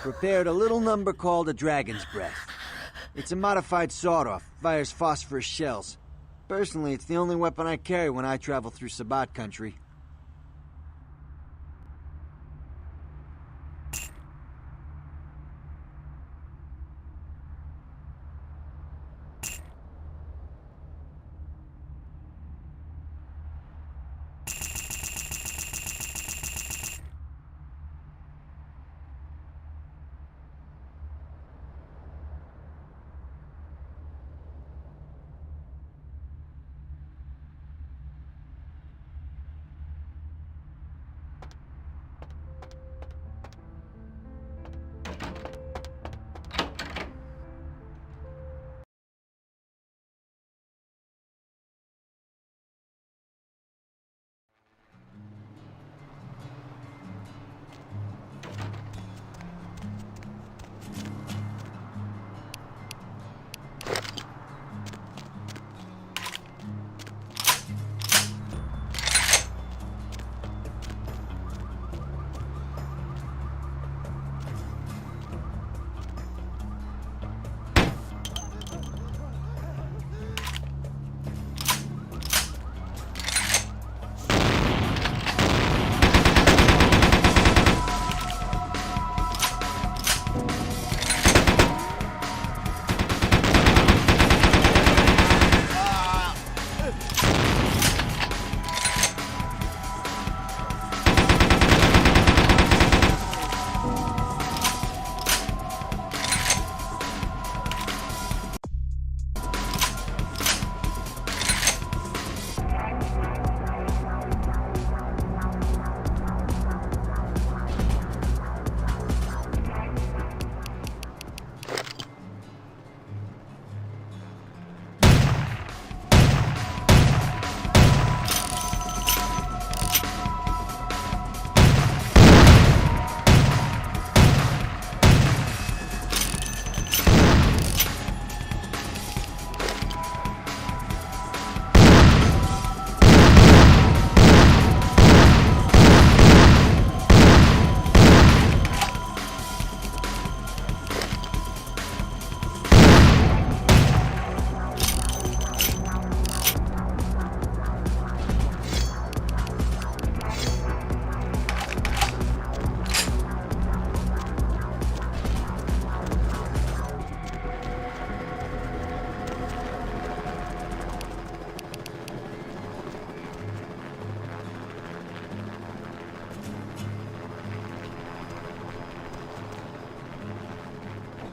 prepared a little number called a Dragon's Breath. It's a modified sawed-off, fires phosphorus shells. Personally, it's the only weapon I carry when I travel through Sabbat country.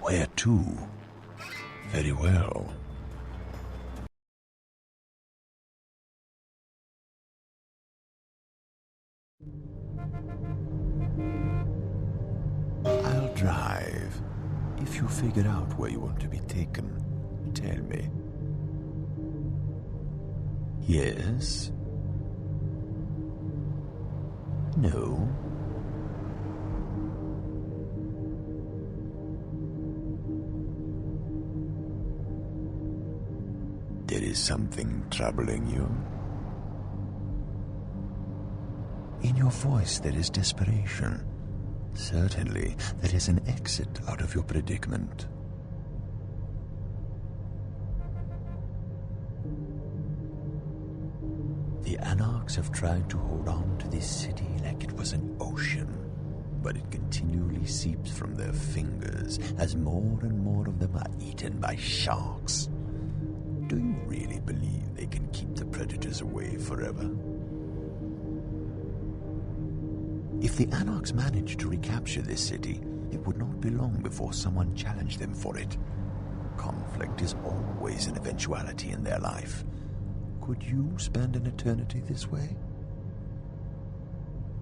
Where to? Very well. I'll drive. If you figure out where you want to be taken, tell me. Yes? No? There is something troubling you? In your voice there is desperation. Certainly, there is an exit out of your predicament. The Anarchs have tried to hold on to this city like it was an ocean, but it continually seeps from their fingers as more and more of them are eaten by sharks. Do you really believe they can keep the predators away forever? If the Anarchs manage to recapture this city, it would not be long before someone challenged them for it. Conflict is always an eventuality in their life. Could you spend an eternity this way?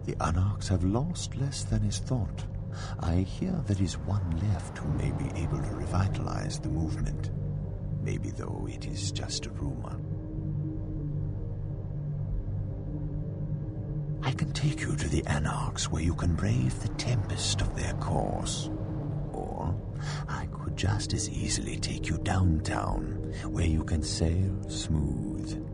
The Anarchs have lost less than is thought. I hear there is one left who may be able to revitalize the movement. Maybe, though, it is just a rumor. I can take you to the Anarchs where you can brave the tempest of their course. Or I could just as easily take you downtown where you can sail smooth.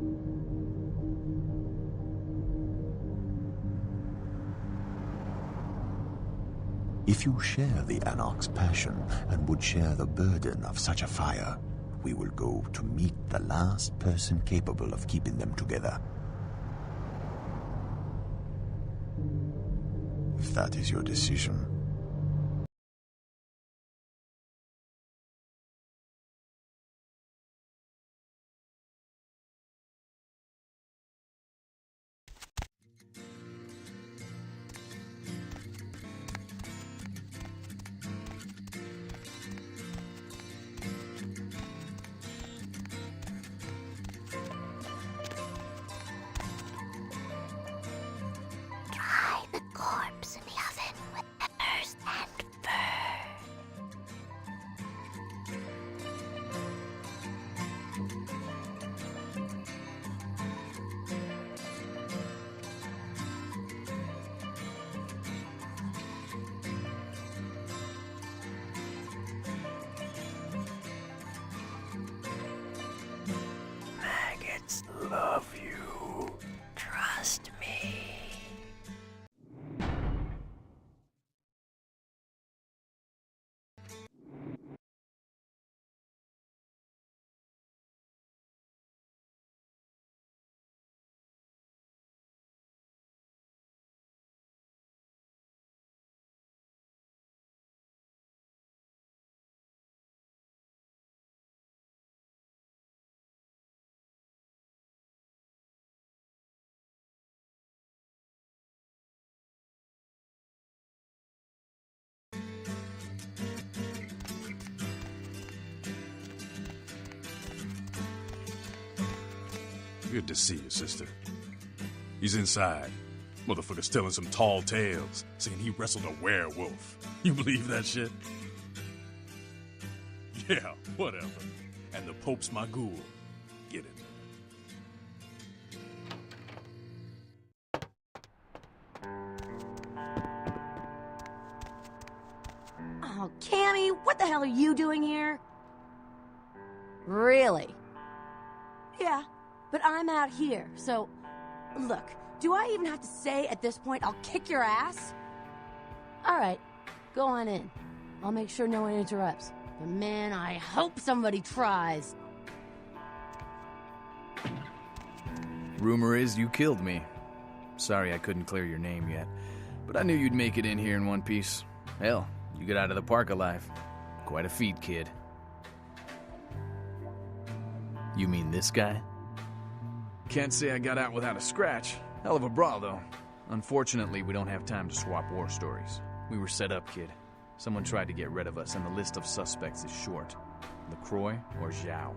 If you share the Anarch's passion and would share the burden of such a fire, we will go to meet the last person capable of keeping them together. If that is your decision. Corpse in the oven with peppers and fur. Maggots love you. Trust me. Good to see you, sister. He's inside. Motherfucker's telling some tall tales, saying he wrestled a werewolf. You believe that shit? Yeah, whatever. And the Pope's my ghoul. Get him. Oh, Cammy, what the hell are you doing here? Really? Yeah, but I'm out here, so... Look, do I even have to say at this point I'll kick your ass? Alright, go on in. I'll make sure no one interrupts. But man, I hope somebody tries. Rumor is you killed me. Sorry I couldn't clear your name yet, but I knew you'd make it in here in one piece. Hell, you get out of the park alive. Quite a feat, kid. You mean this guy? Can't say I got out without a scratch. Hell of a brawl, though. Unfortunately, we don't have time to swap war stories. We were set up, kid. Someone tried to get rid of us, and the list of suspects is short. LaCroix or Zhao.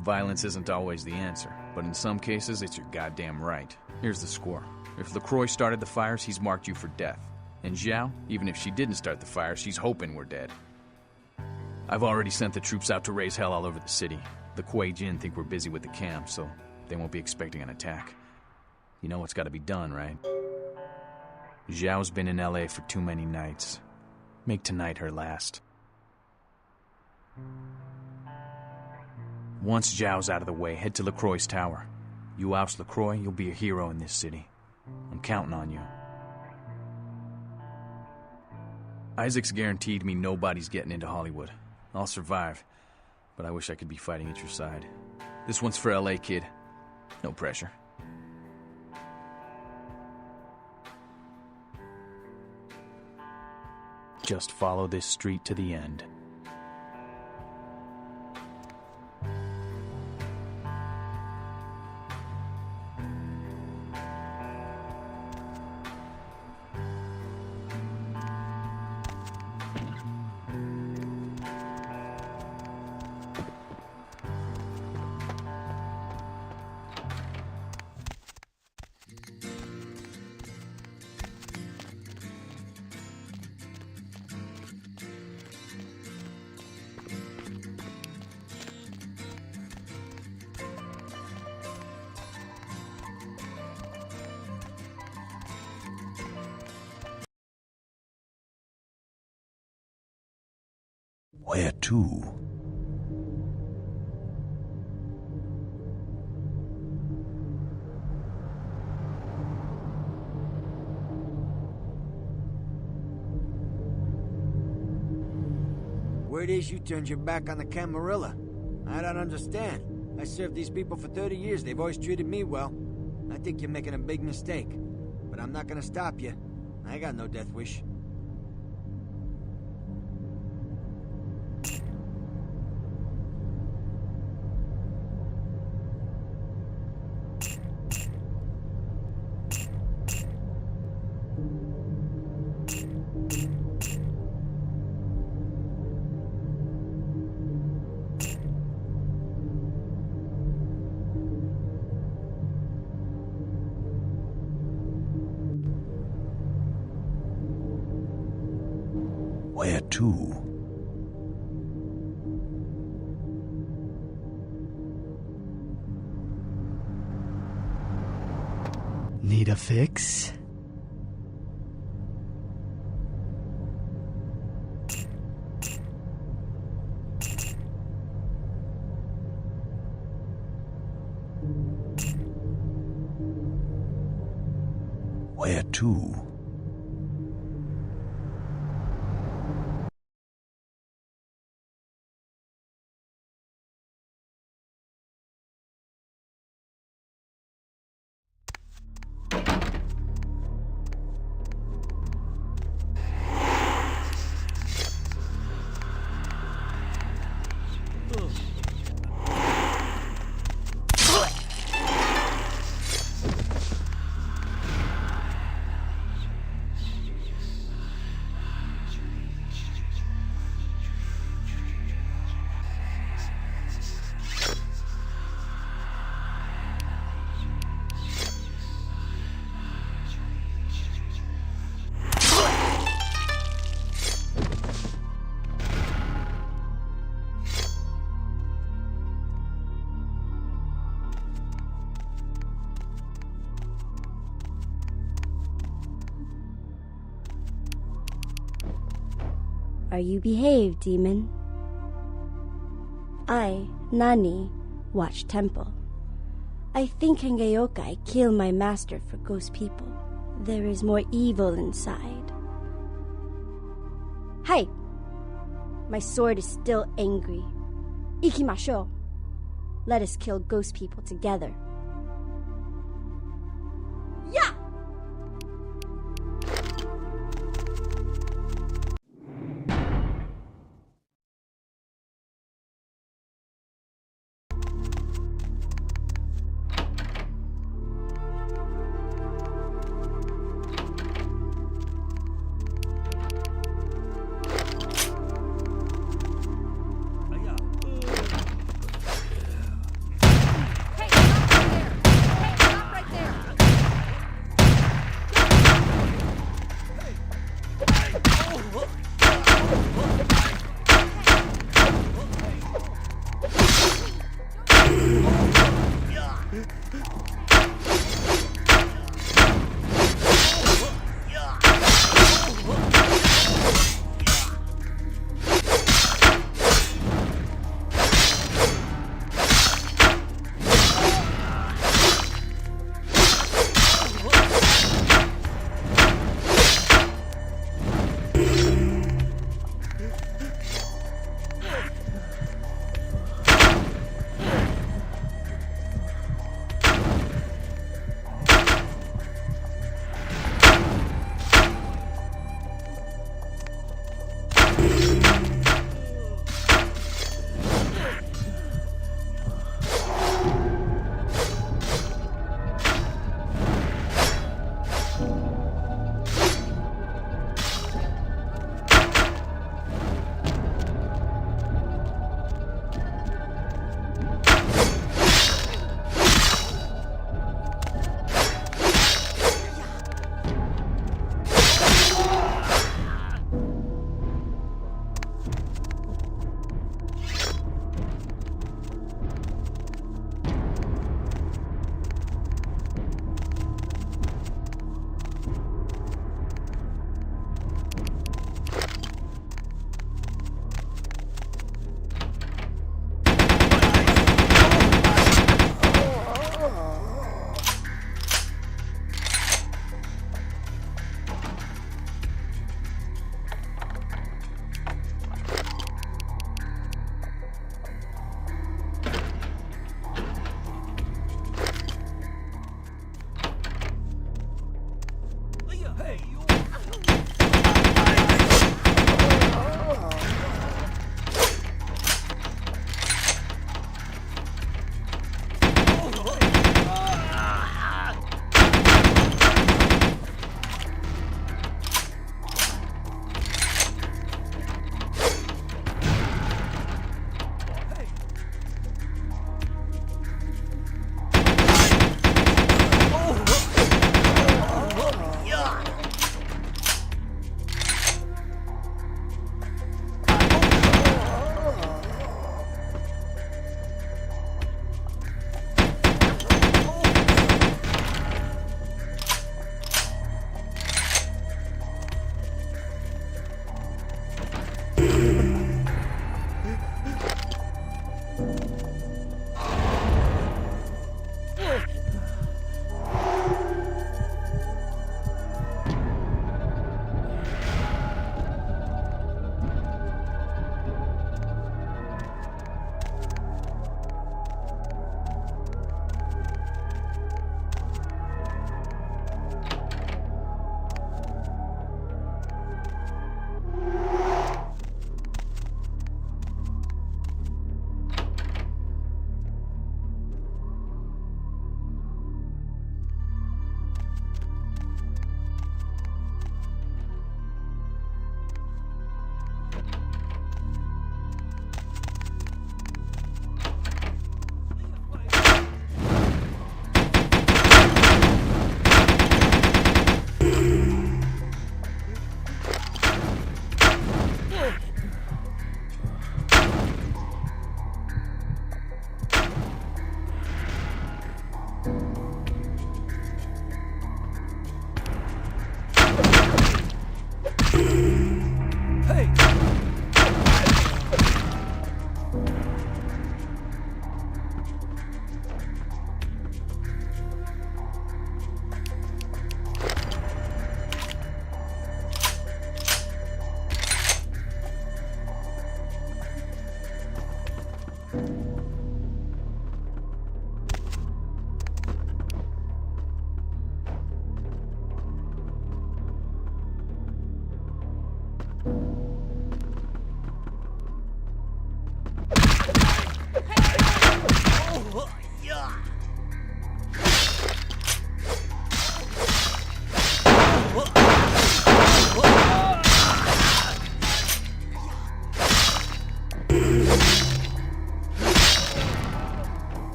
Violence isn't always the answer, but in some cases, it's your goddamn right. Here's the score. If LaCroix started the fires, he's marked you for death. And Zhao, even if she didn't start the fire, she's hoping we're dead. I've already sent the troops out to raise hell all over the city. The Kuei Jin think we're busy with the camp, so they won't be expecting an attack. You know what's got to be done, right? Zhao's been in LA for too many nights. Make tonight her last. Once Zhao's out of the way, head to LaCroix's tower. You oust LaCroix, you'll be a hero in this city. I'm counting on you. Isaac's guaranteed me nobody's getting into Hollywood. I'll survive, but I wish I could be fighting at your side. This one's for LA, kid. No pressure. Just follow this street to the end. Where to? Word is you turned your back on the Camarilla. I don't understand. I served these people for 30 years. They've always treated me well. I think you're making a big mistake. But I'm not gonna stop you. I got no death wish. Where to? Need a fix? Where to? Are you behaved, demon? I, Nani, watch temple. I think Hangeyokai killed my master for ghost people. There is more evil inside. Hi! My sword is still angry. Ikimasho! Let us kill ghost people together. Yeah!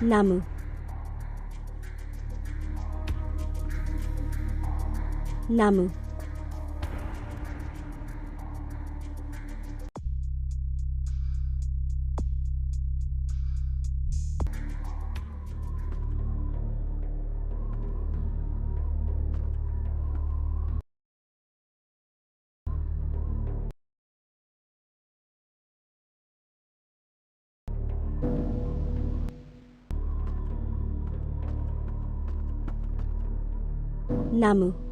Namu. Namu. Namu.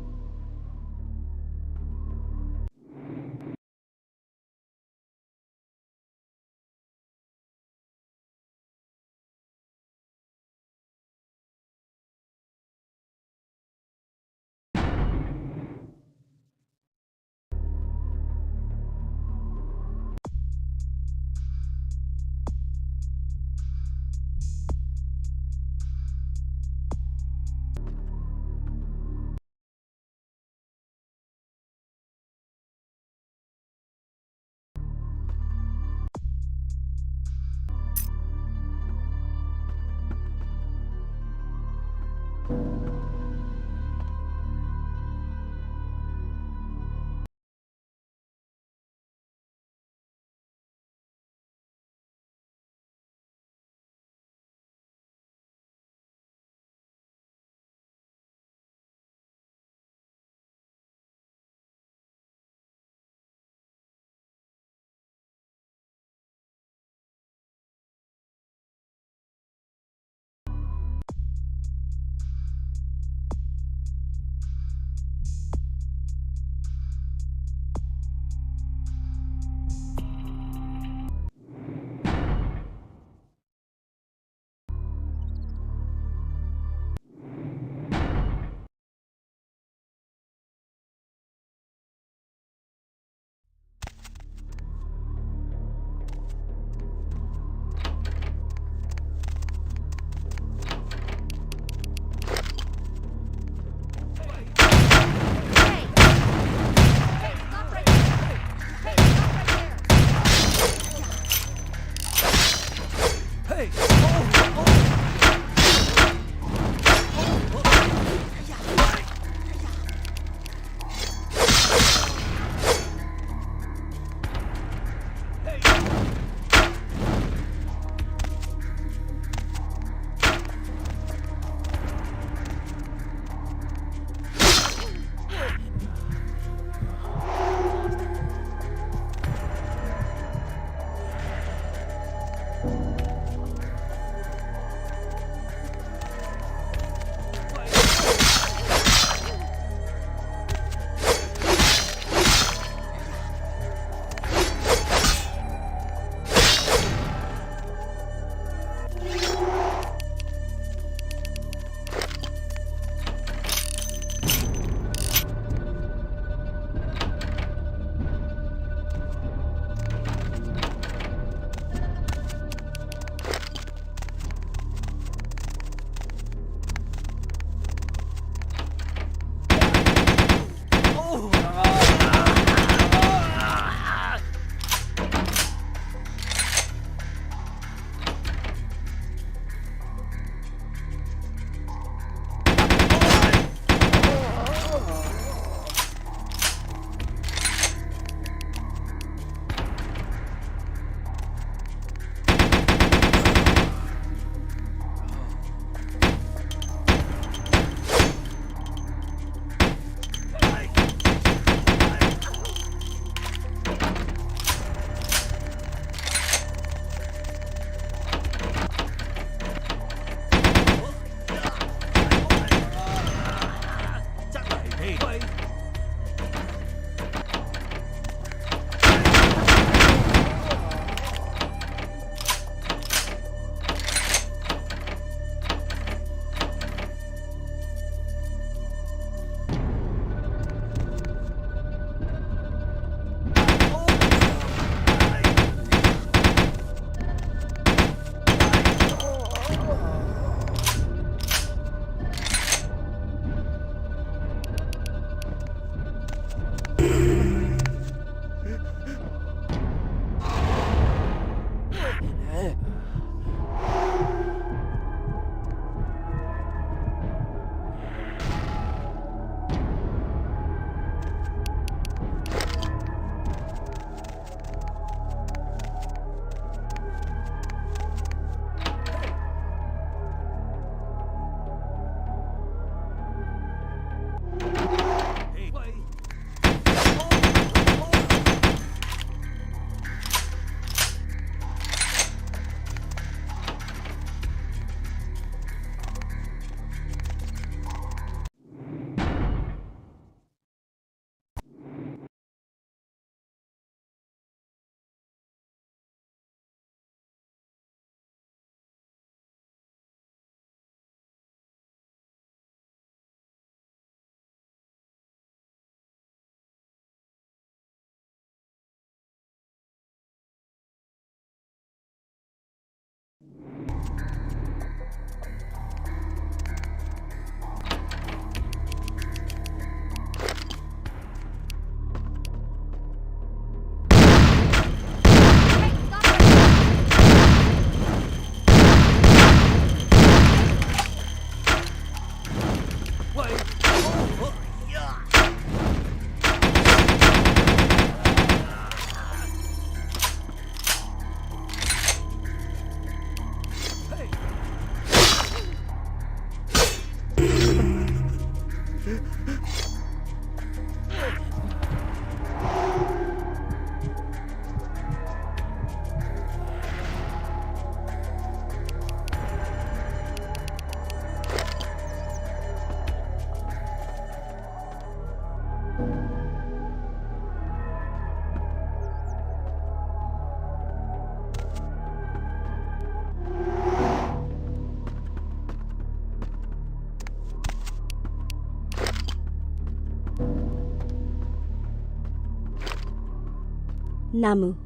Namu.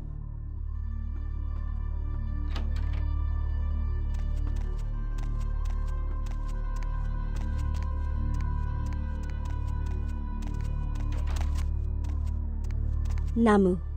Namu.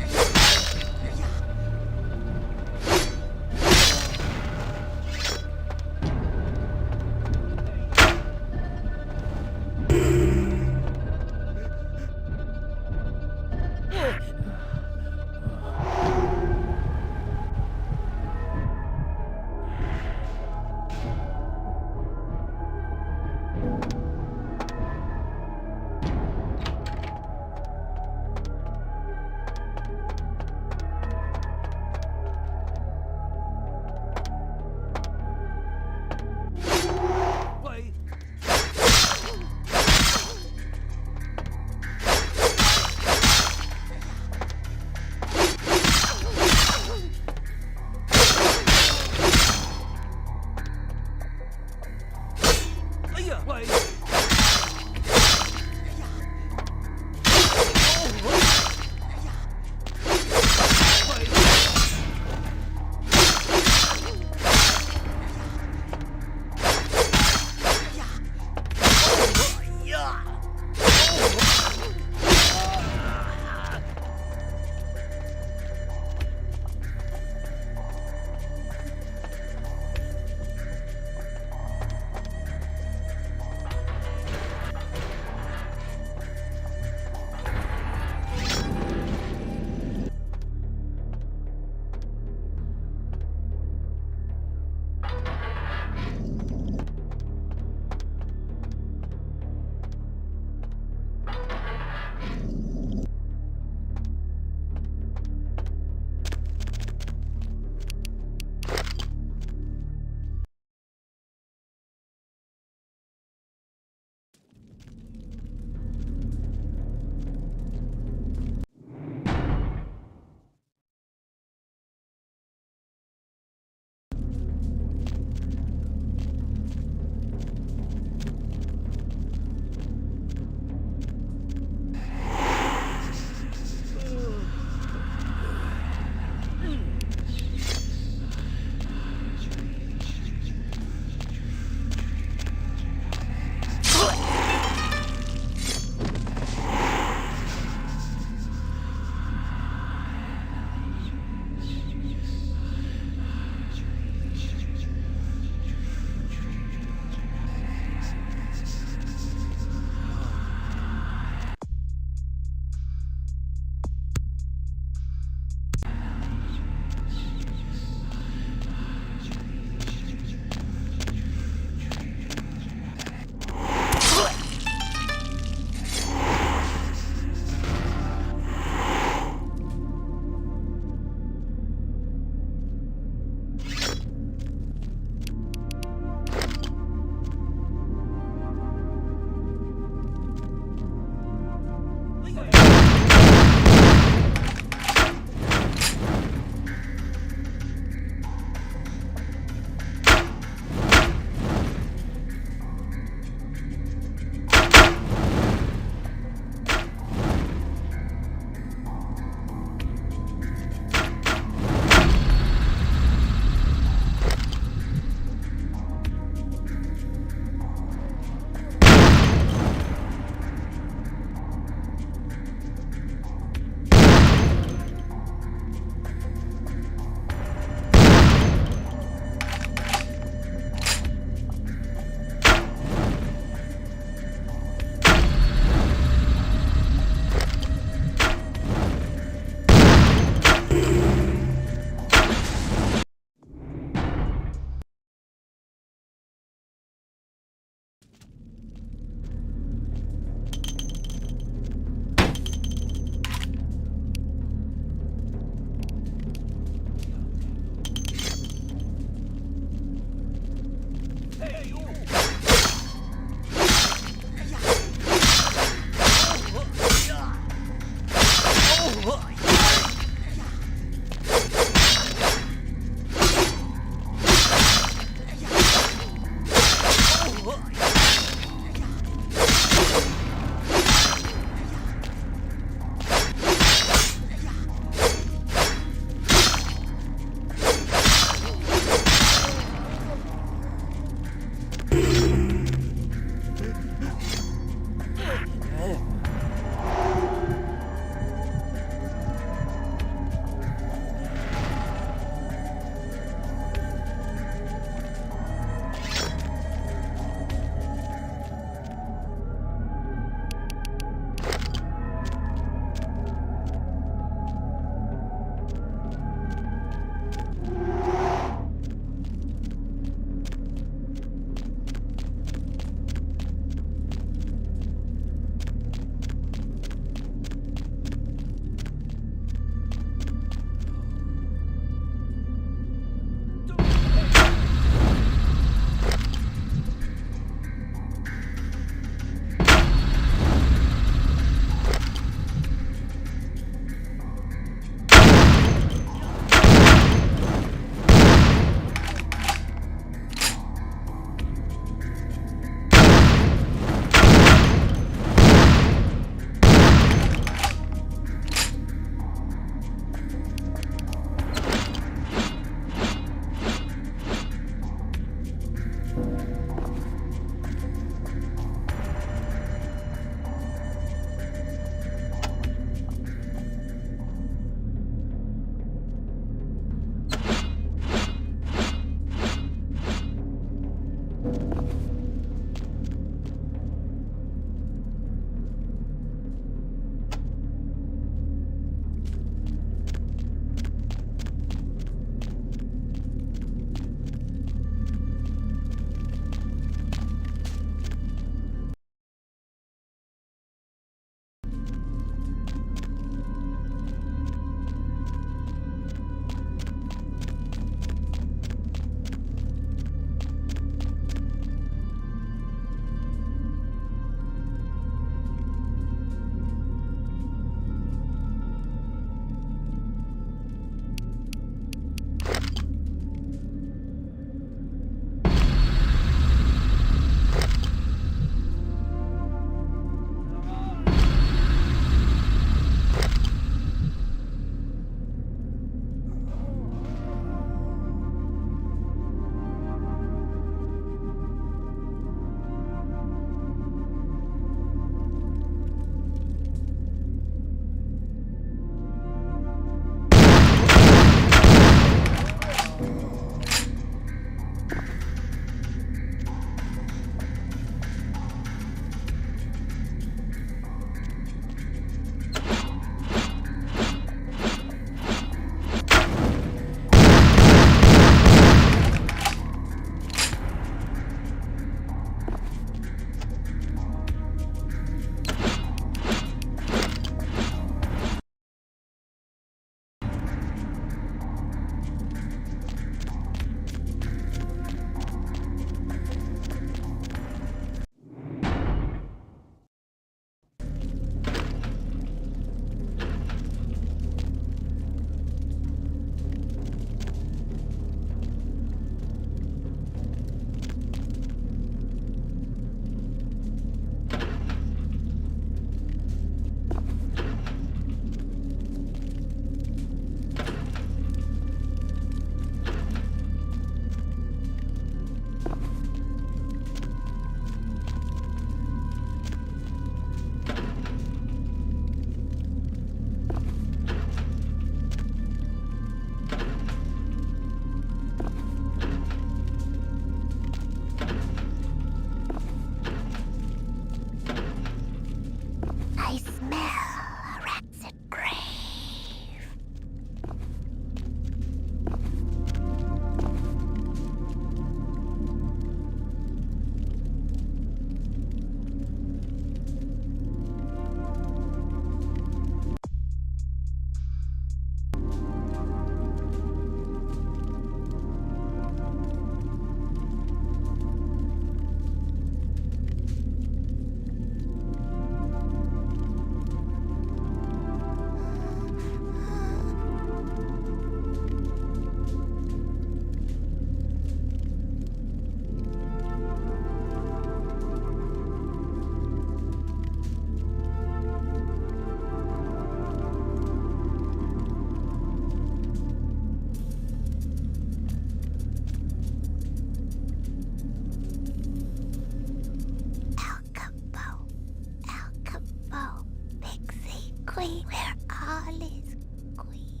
where all is green.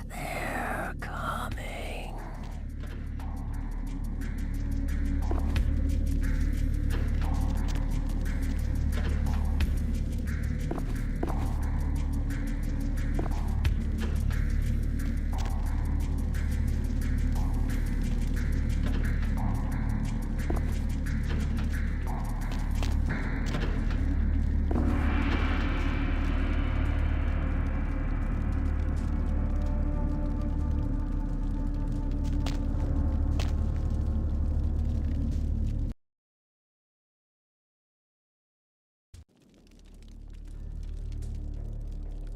They're coming.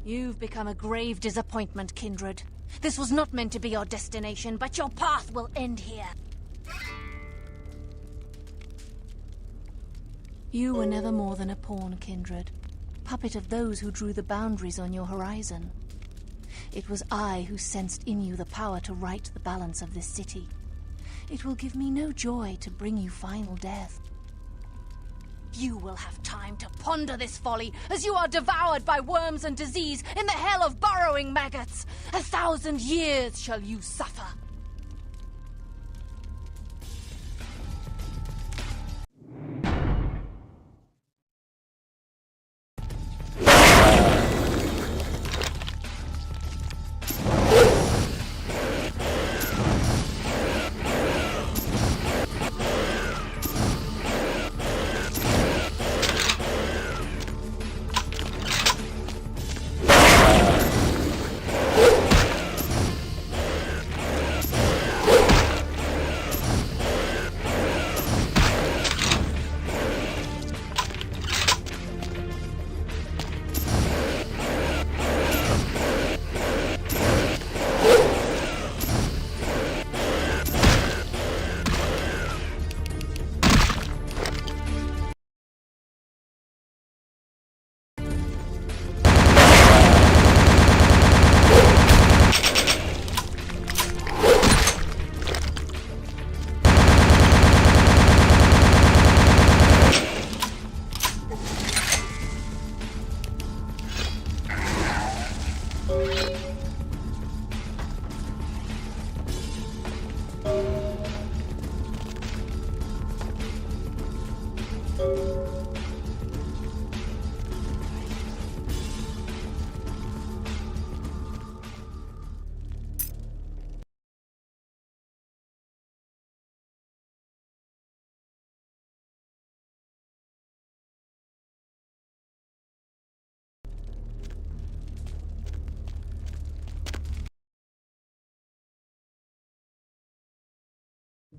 You've become a grave disappointment, Kindred. This was not meant to be your destination, but your path will end here. You were never more than a pawn, Kindred. Puppet of those who drew the boundaries on your horizon. It was I who sensed in you the power to right the balance of this city. It will give me no joy to bring you final death. You will have time to ponder this folly as you are devoured by worms and disease in the hell of burrowing maggots. 1,000 years shall you suffer.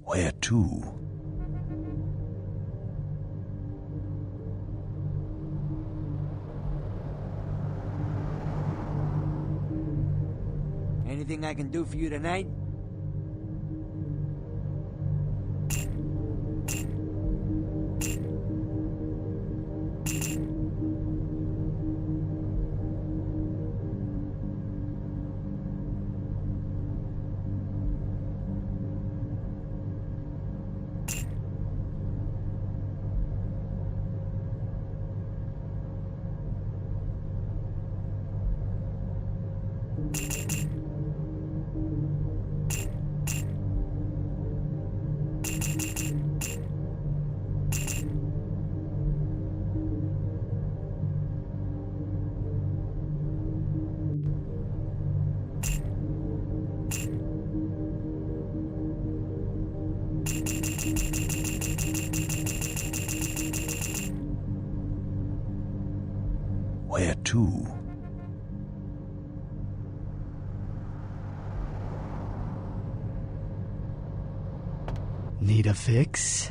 Where to? Anything I can do for you tonight? Where to? Need a fix?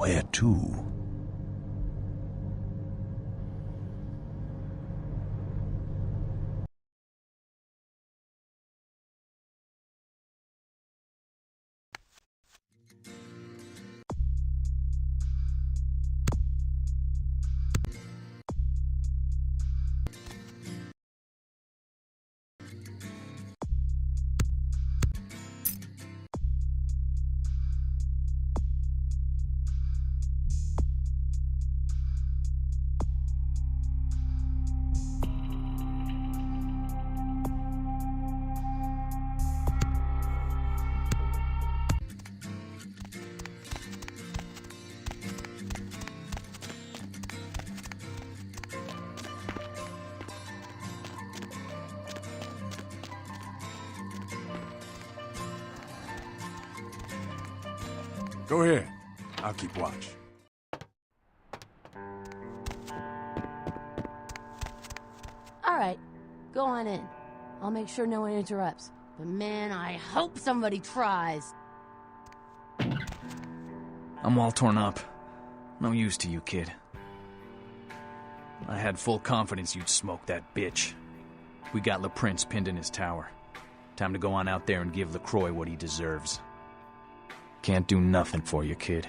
Where to? Go ahead. I'll keep watch. All right, go on in. I'll make sure no one interrupts. But man, I hope somebody tries. I'm all torn up. No use to you, kid. I had full confidence you'd smoke that bitch. We got LePrince pinned in his tower. Time to go on out there and give LaCroix what he deserves. Can't do nothing for you, kid.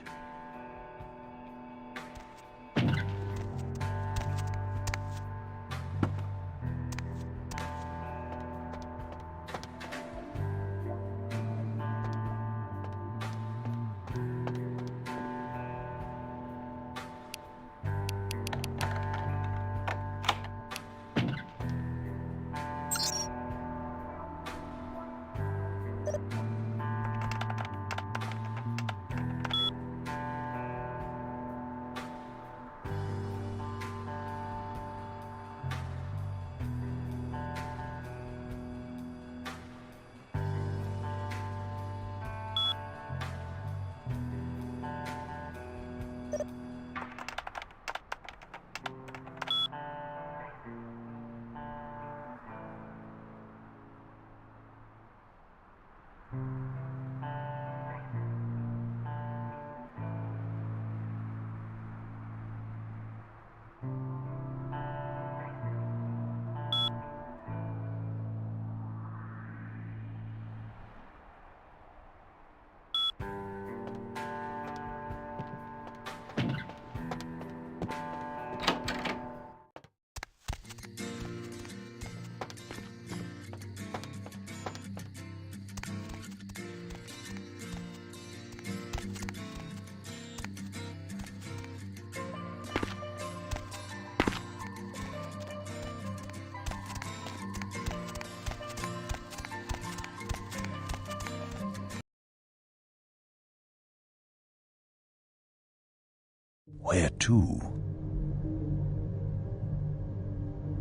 Where to?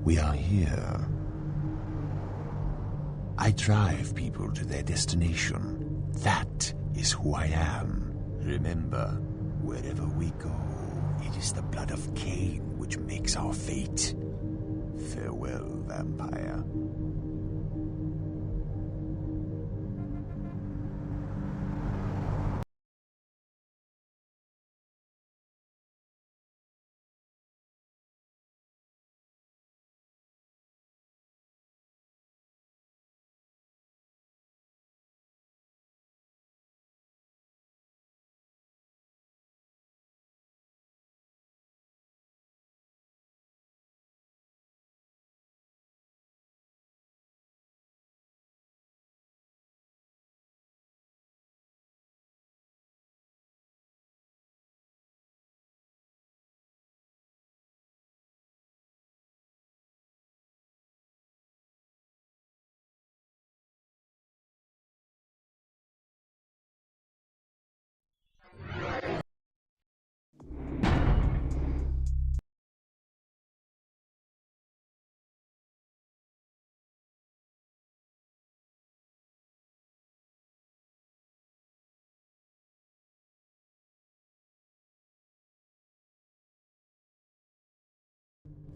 We are here. I drive people to their destination. That is who I am. Remember, wherever we go, it is the blood of Cain which makes our fate. Farewell, vampire.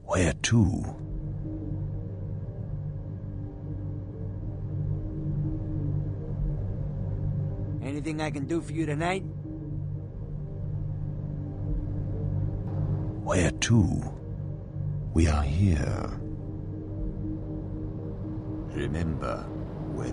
Where to? Anything I can do for you tonight? Where to? We are here. Remember, where...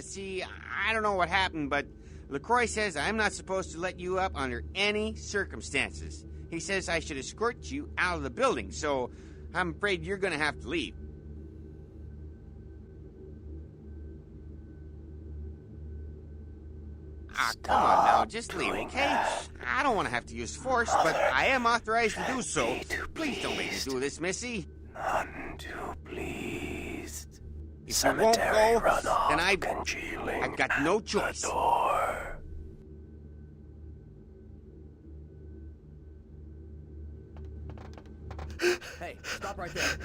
See, I don't know what happened, but LaCroix says I'm not supposed to let you up under any circumstances. He says I should escort you out of the building, so I'm afraid you're gonna have to leave. Come on now, just leave, okay? I don't want to have to use force, but I am authorized to do so. Please don't make me do this, Missy. None too pleased. If you won't go, then I've got no choice. Hey, stop right there.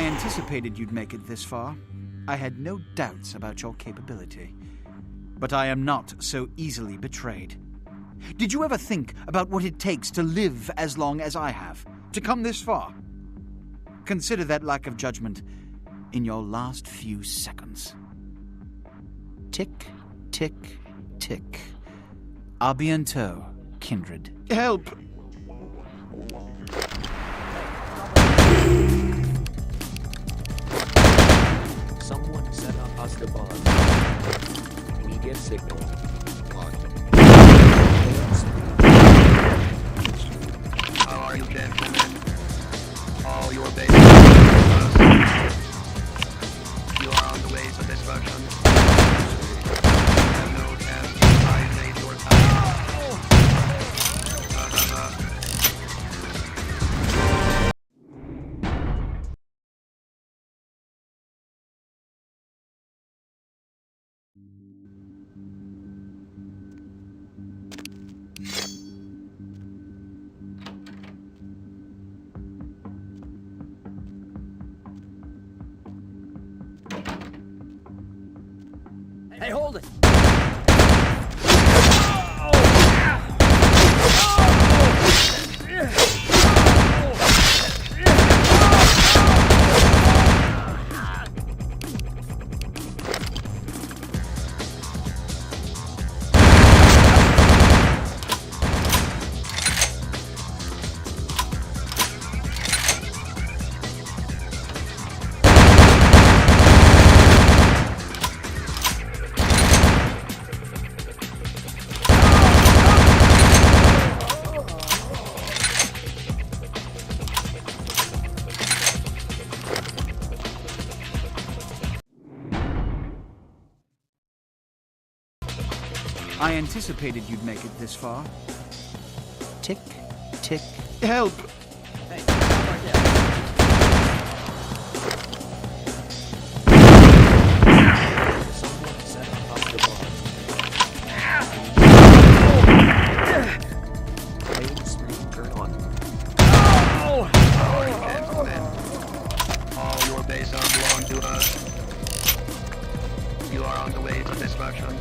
I anticipated you'd make it this far. I had no doubts about your capability. But I am not so easily betrayed. Did you ever think about what it takes to live as long as I have? To come this far? Consider that lack of judgment in your last few seconds. Tick, tick, tick. A bientôt, kindred. Help! Someone set up us the bomb. Immediate signal. How are you, gentlemen? All your bases. You are on the way to destruction. You have no chance to violate your time. Hey, hold it! I anticipated you'd make it this far. Tick, tick. Help! Hey, right there. Someone set up the bomb. Main screen turn on. All your bases belong to us. You are on the way to destruction.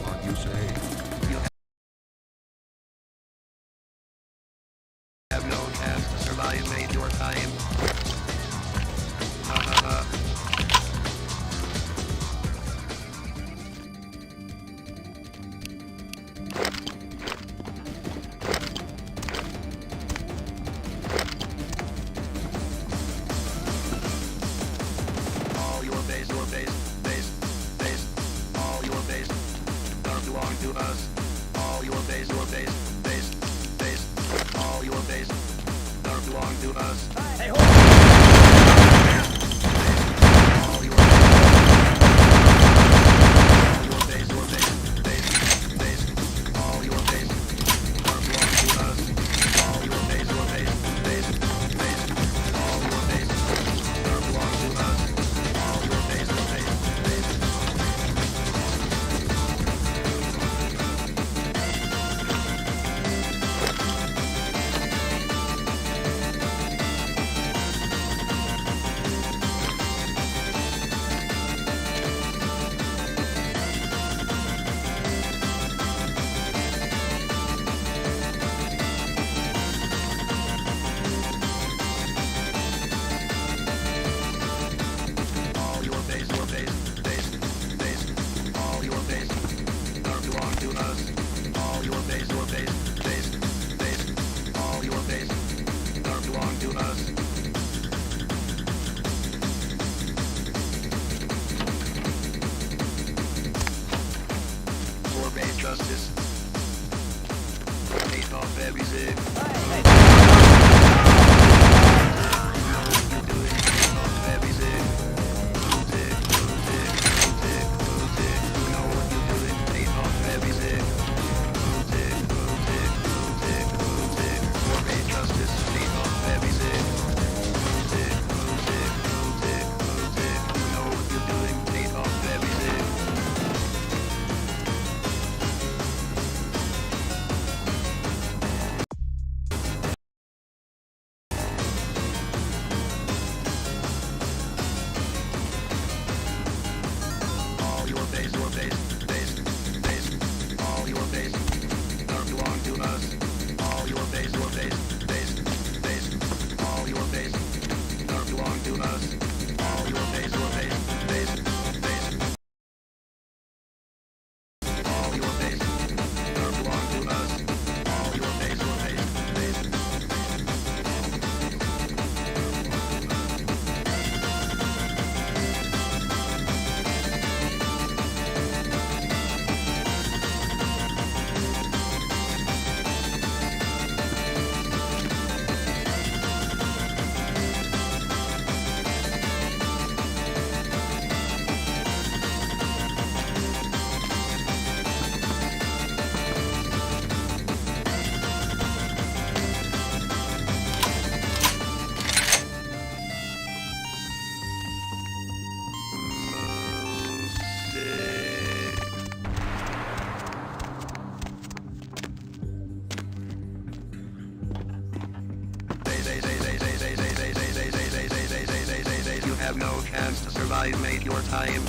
What you say? You have no chance to survive. Made your time. All your base, all your base, don't belong to us. All your base, all your base, don't belong to us. Hey, hold on! All your base, all your base, don't belong to us. All your base, all your base, don't belong to us. All your base, justice. Take off everything. chance to survive, mate. Your time.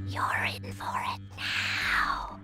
You're in for it now.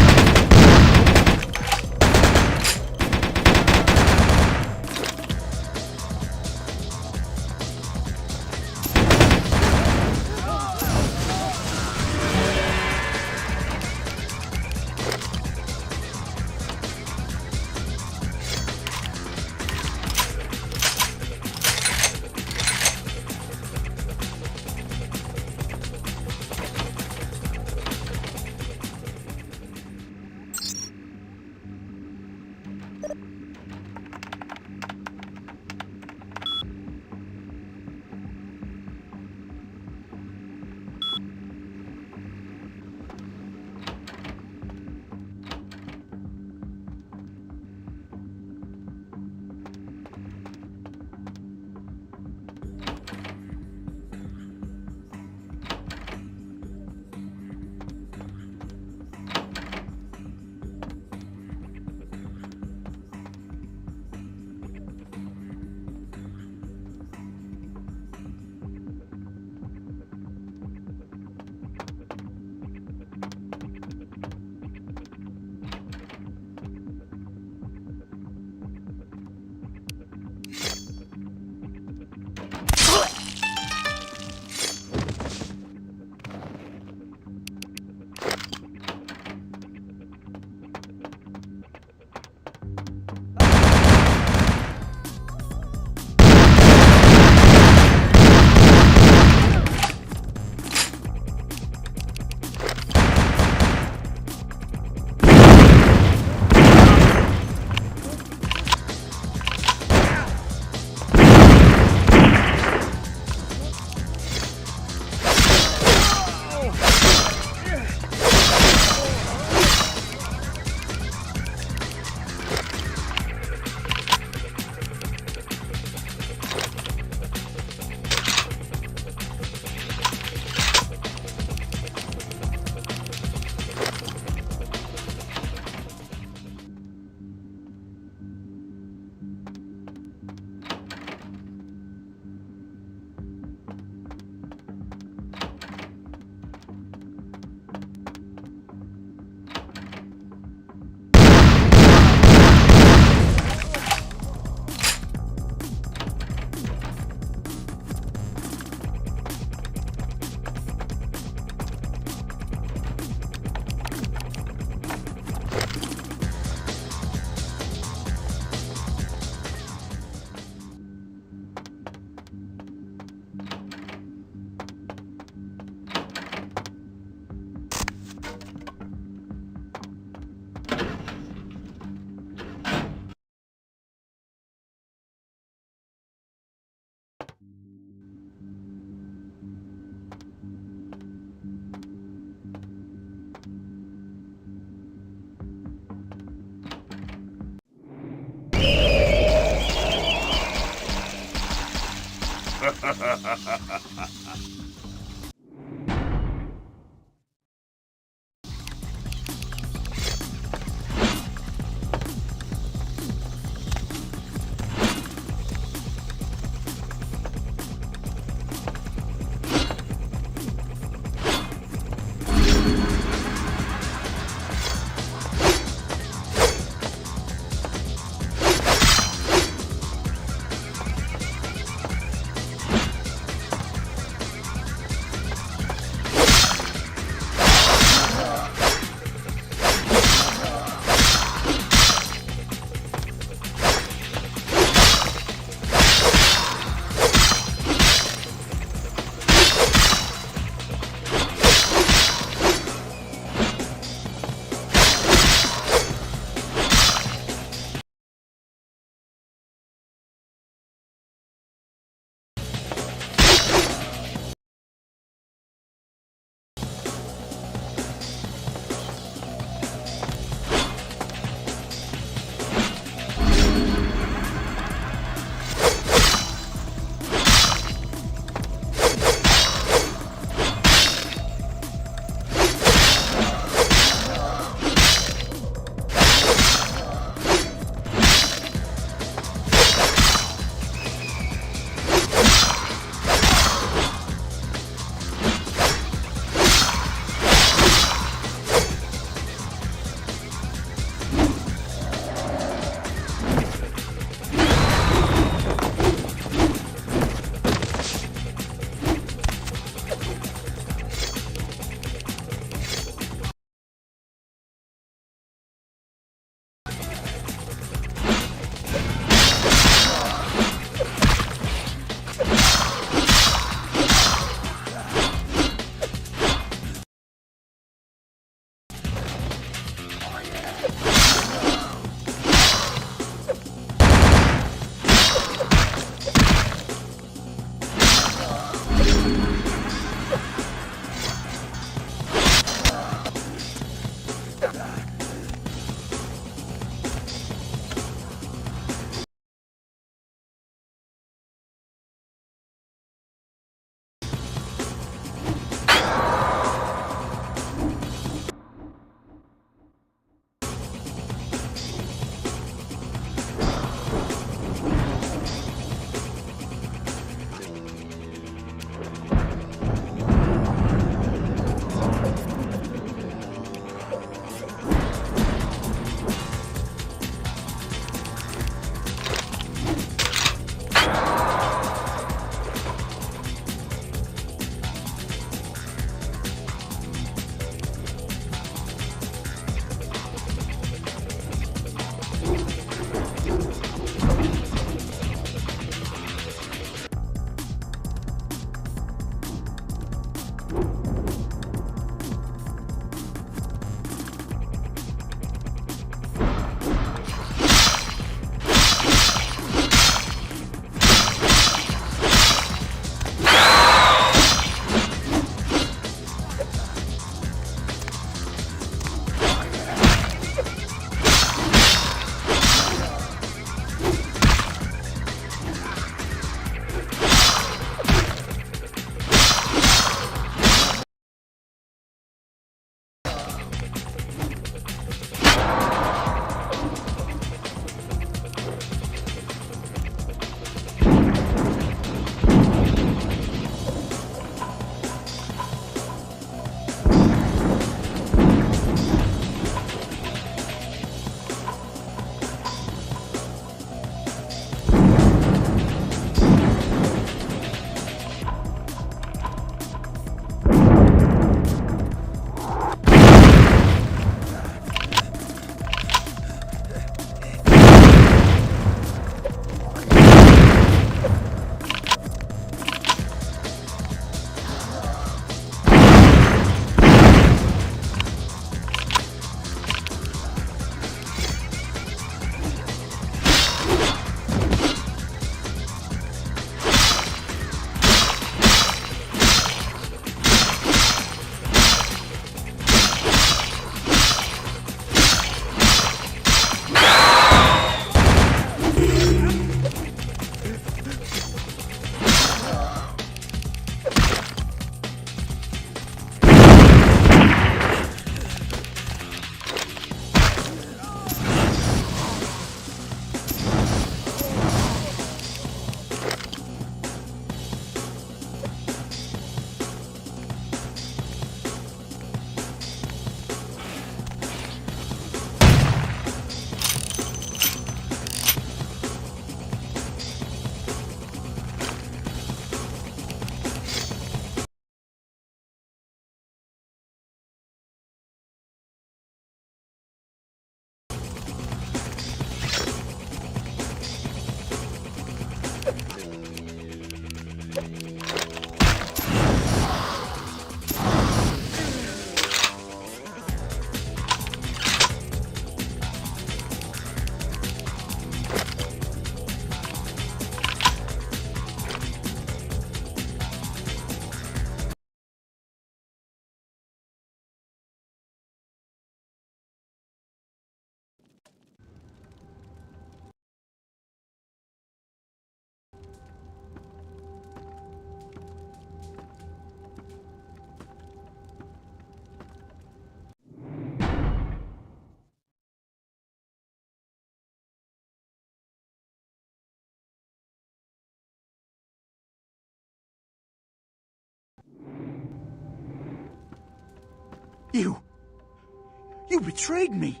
You betrayed me.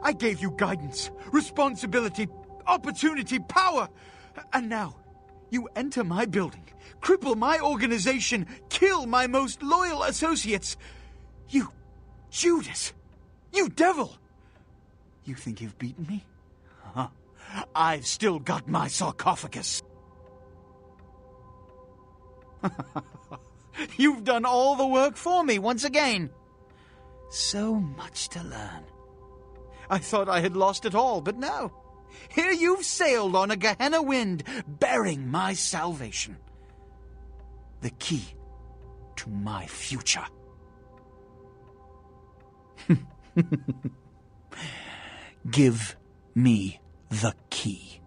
I gave you guidance, responsibility, opportunity, power. And now, you enter my building, cripple my organization, kill my most loyal associates. You, Judas, you devil. You think you've beaten me? Huh. I've still got my sarcophagus. You've done all the work for me once again. So much to learn. I thought I had lost it all, but no. Here you've sailed on a Gehenna wind, bearing my salvation. The key to my future. Give me the key.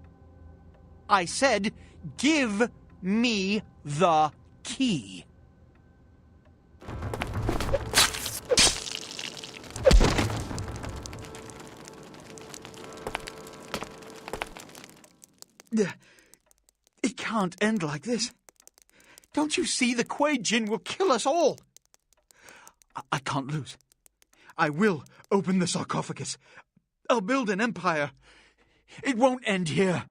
I said, give me the key. It can't end like this. Don't you see the Kuei Jin will kill us all? I can't lose. I will open the sarcophagus. I'll build an empire. It won't end here.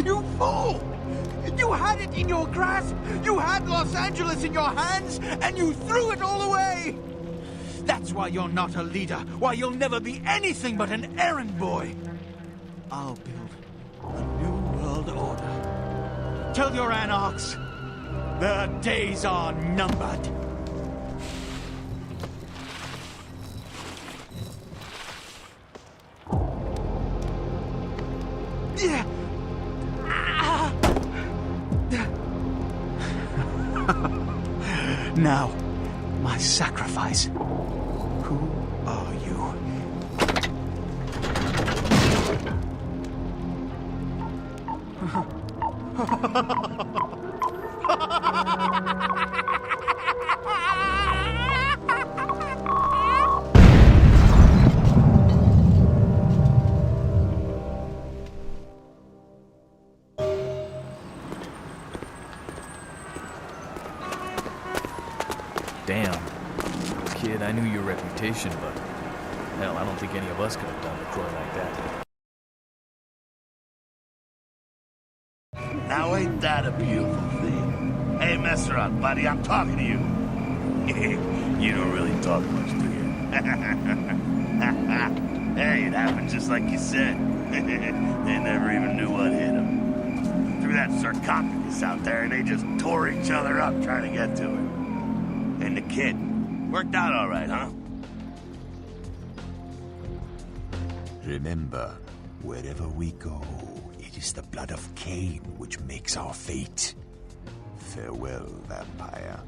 You fool! You had it in your grasp! You had Los Angeles in your hands, and you threw it all away! That's why you're not a leader, why you'll never be anything but an errand boy. I'll build a new world order. Tell your anarchs, their days are numbered. Yeah. Now, my sacrifice. Who are you? Damn. Kid, I knew your reputation, but hell, I don't think any of us could have done LaCroix like that. Now ain't that a beautiful thing? Hey, mess around, buddy, I'm talking to you. You don't really talk much, do you? Hey, it happened just like you said. They never even knew what hit them. Threw that sarcophagus out there and they just tore each other up trying to get to it. And the kid, worked out all right, huh? Remember, wherever we go, it is the blood of Cain which makes our fate. Farewell, vampire.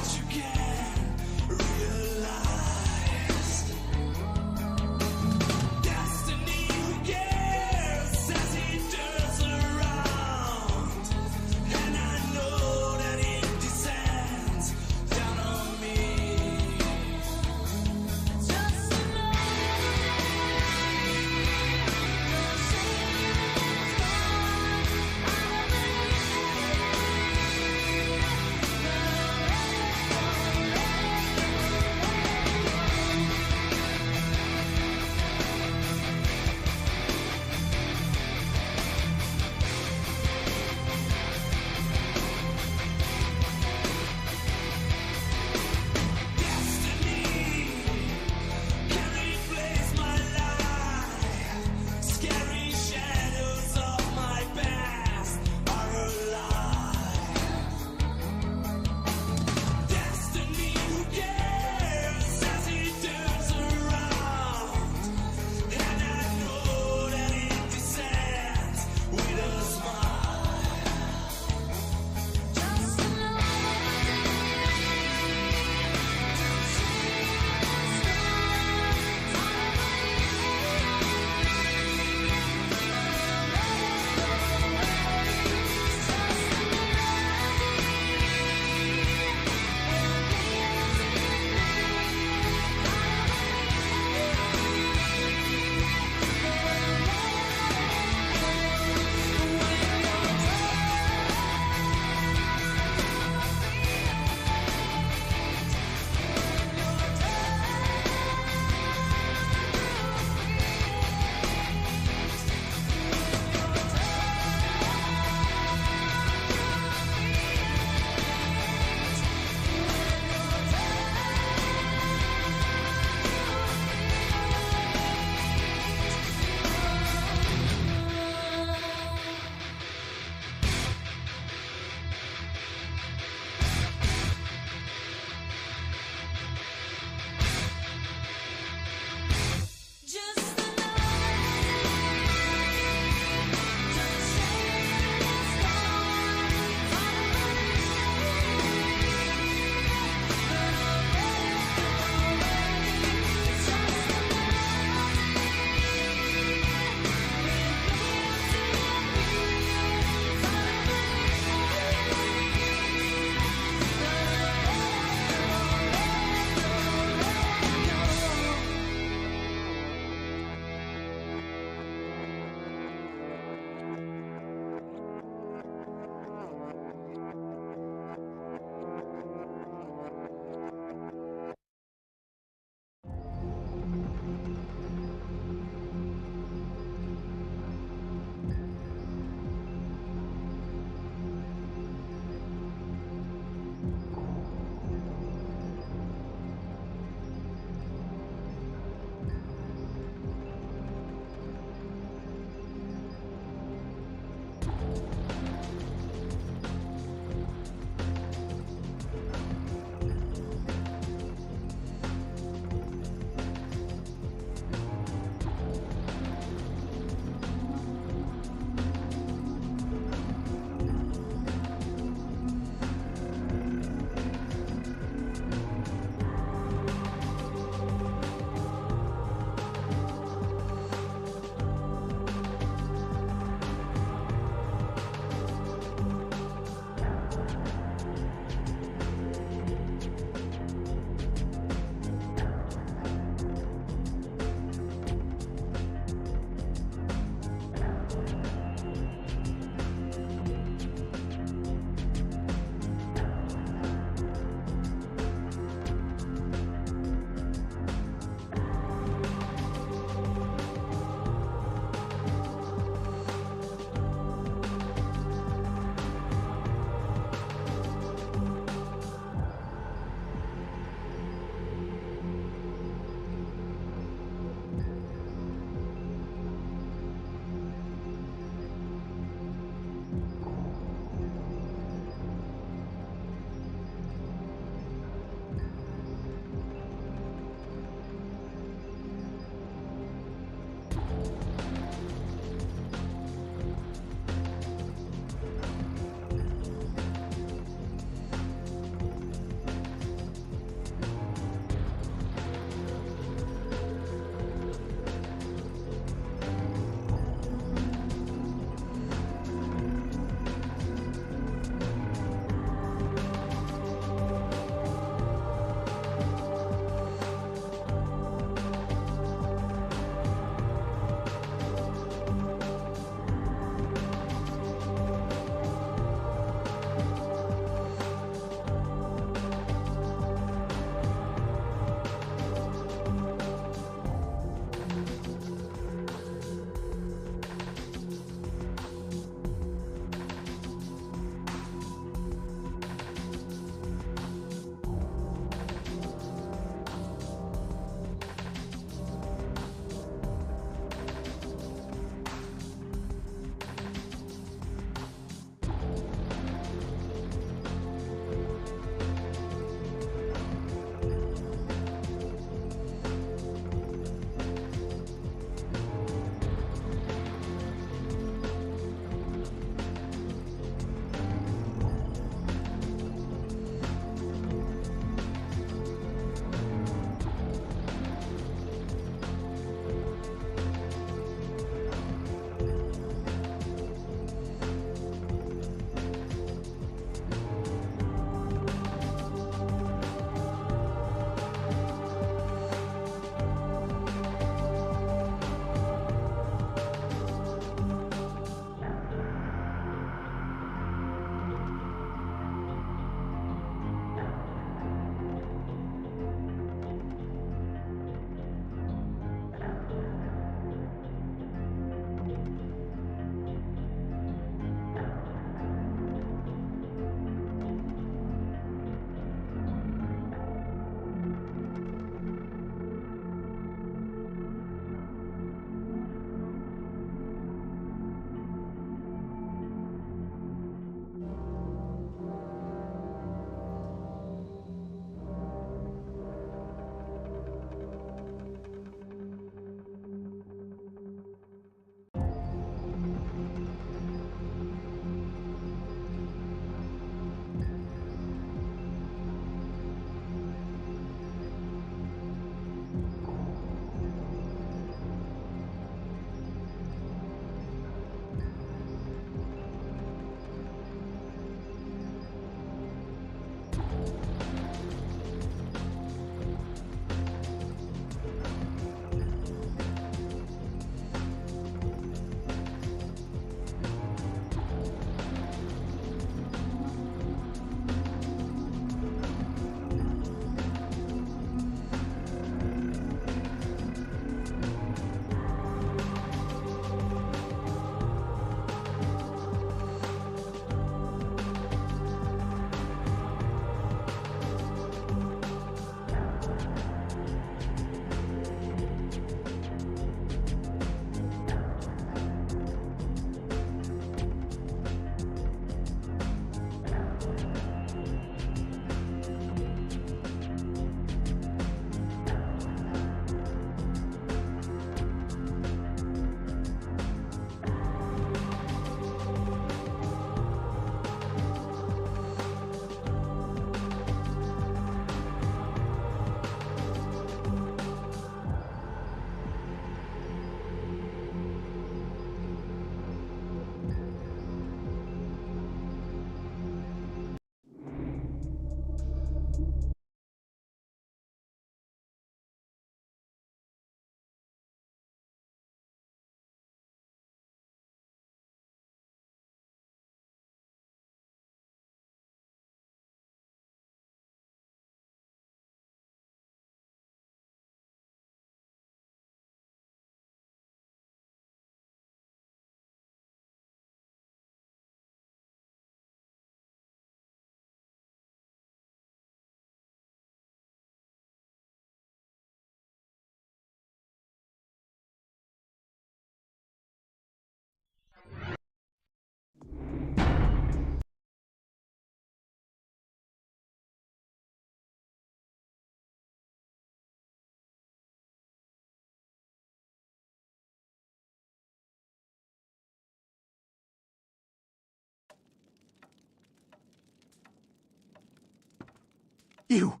You!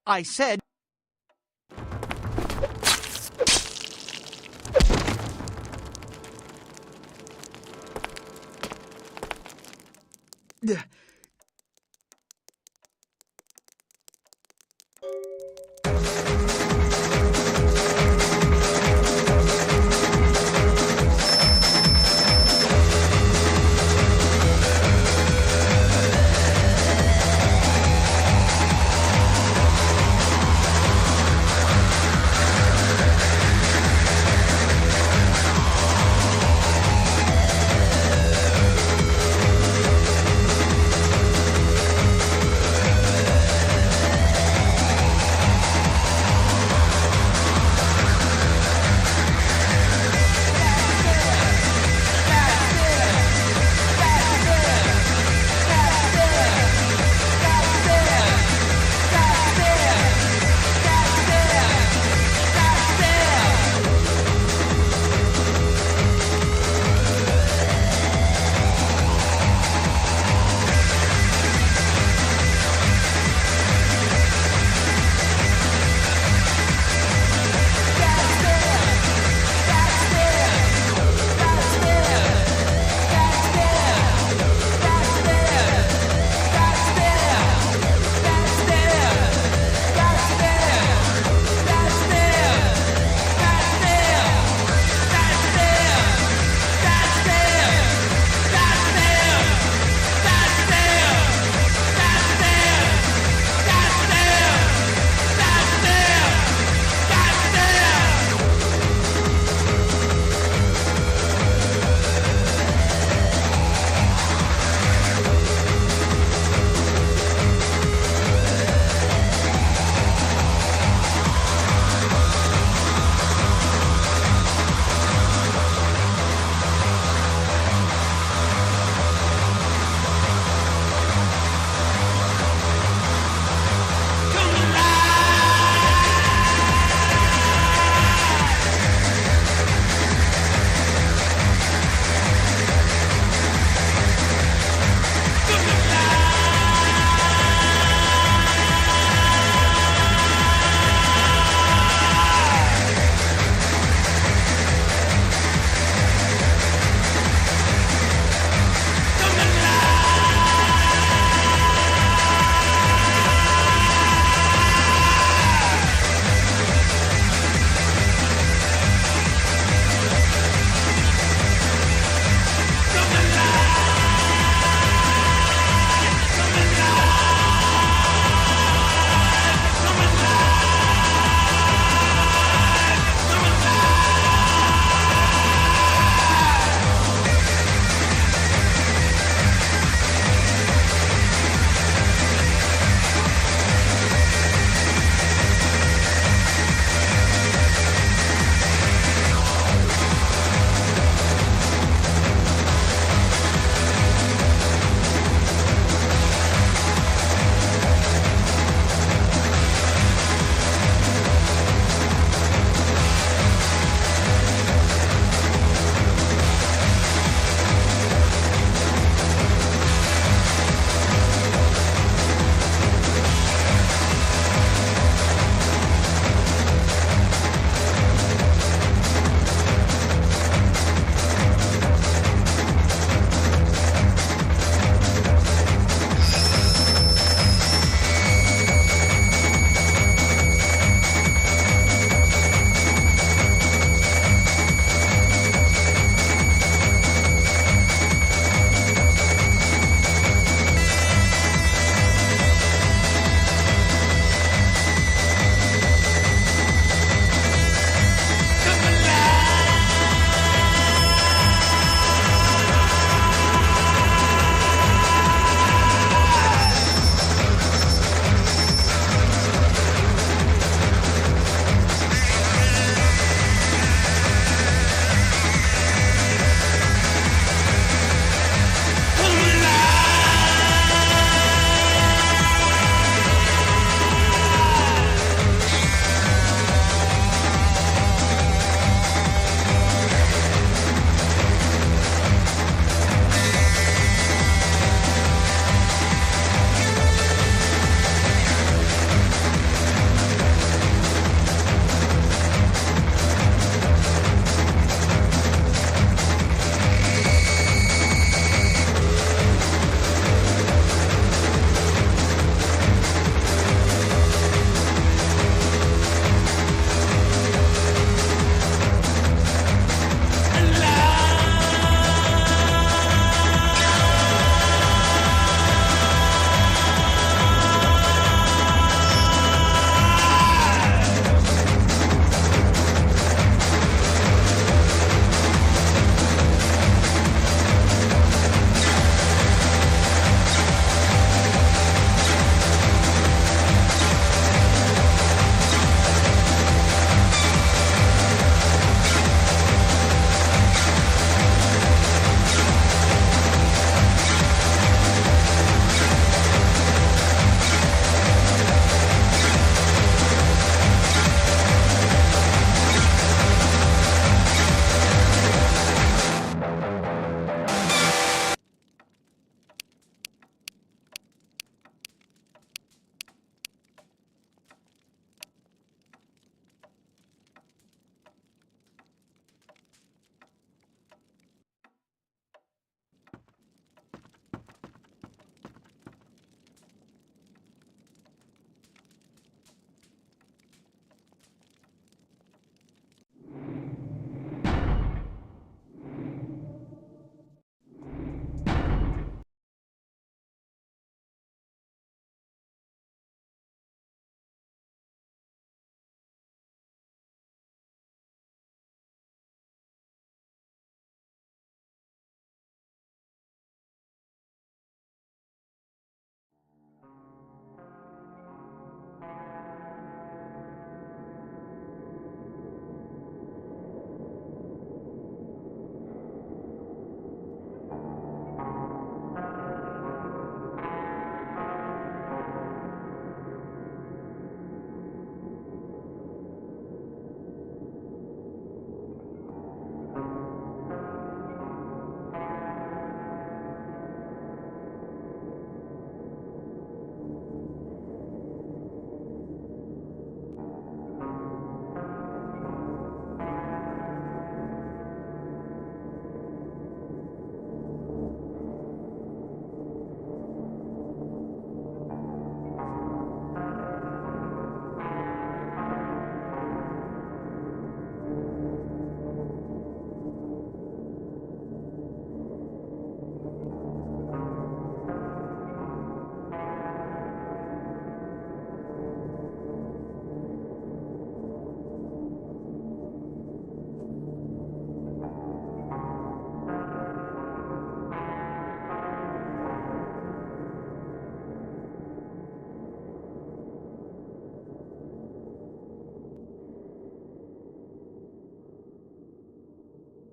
I said...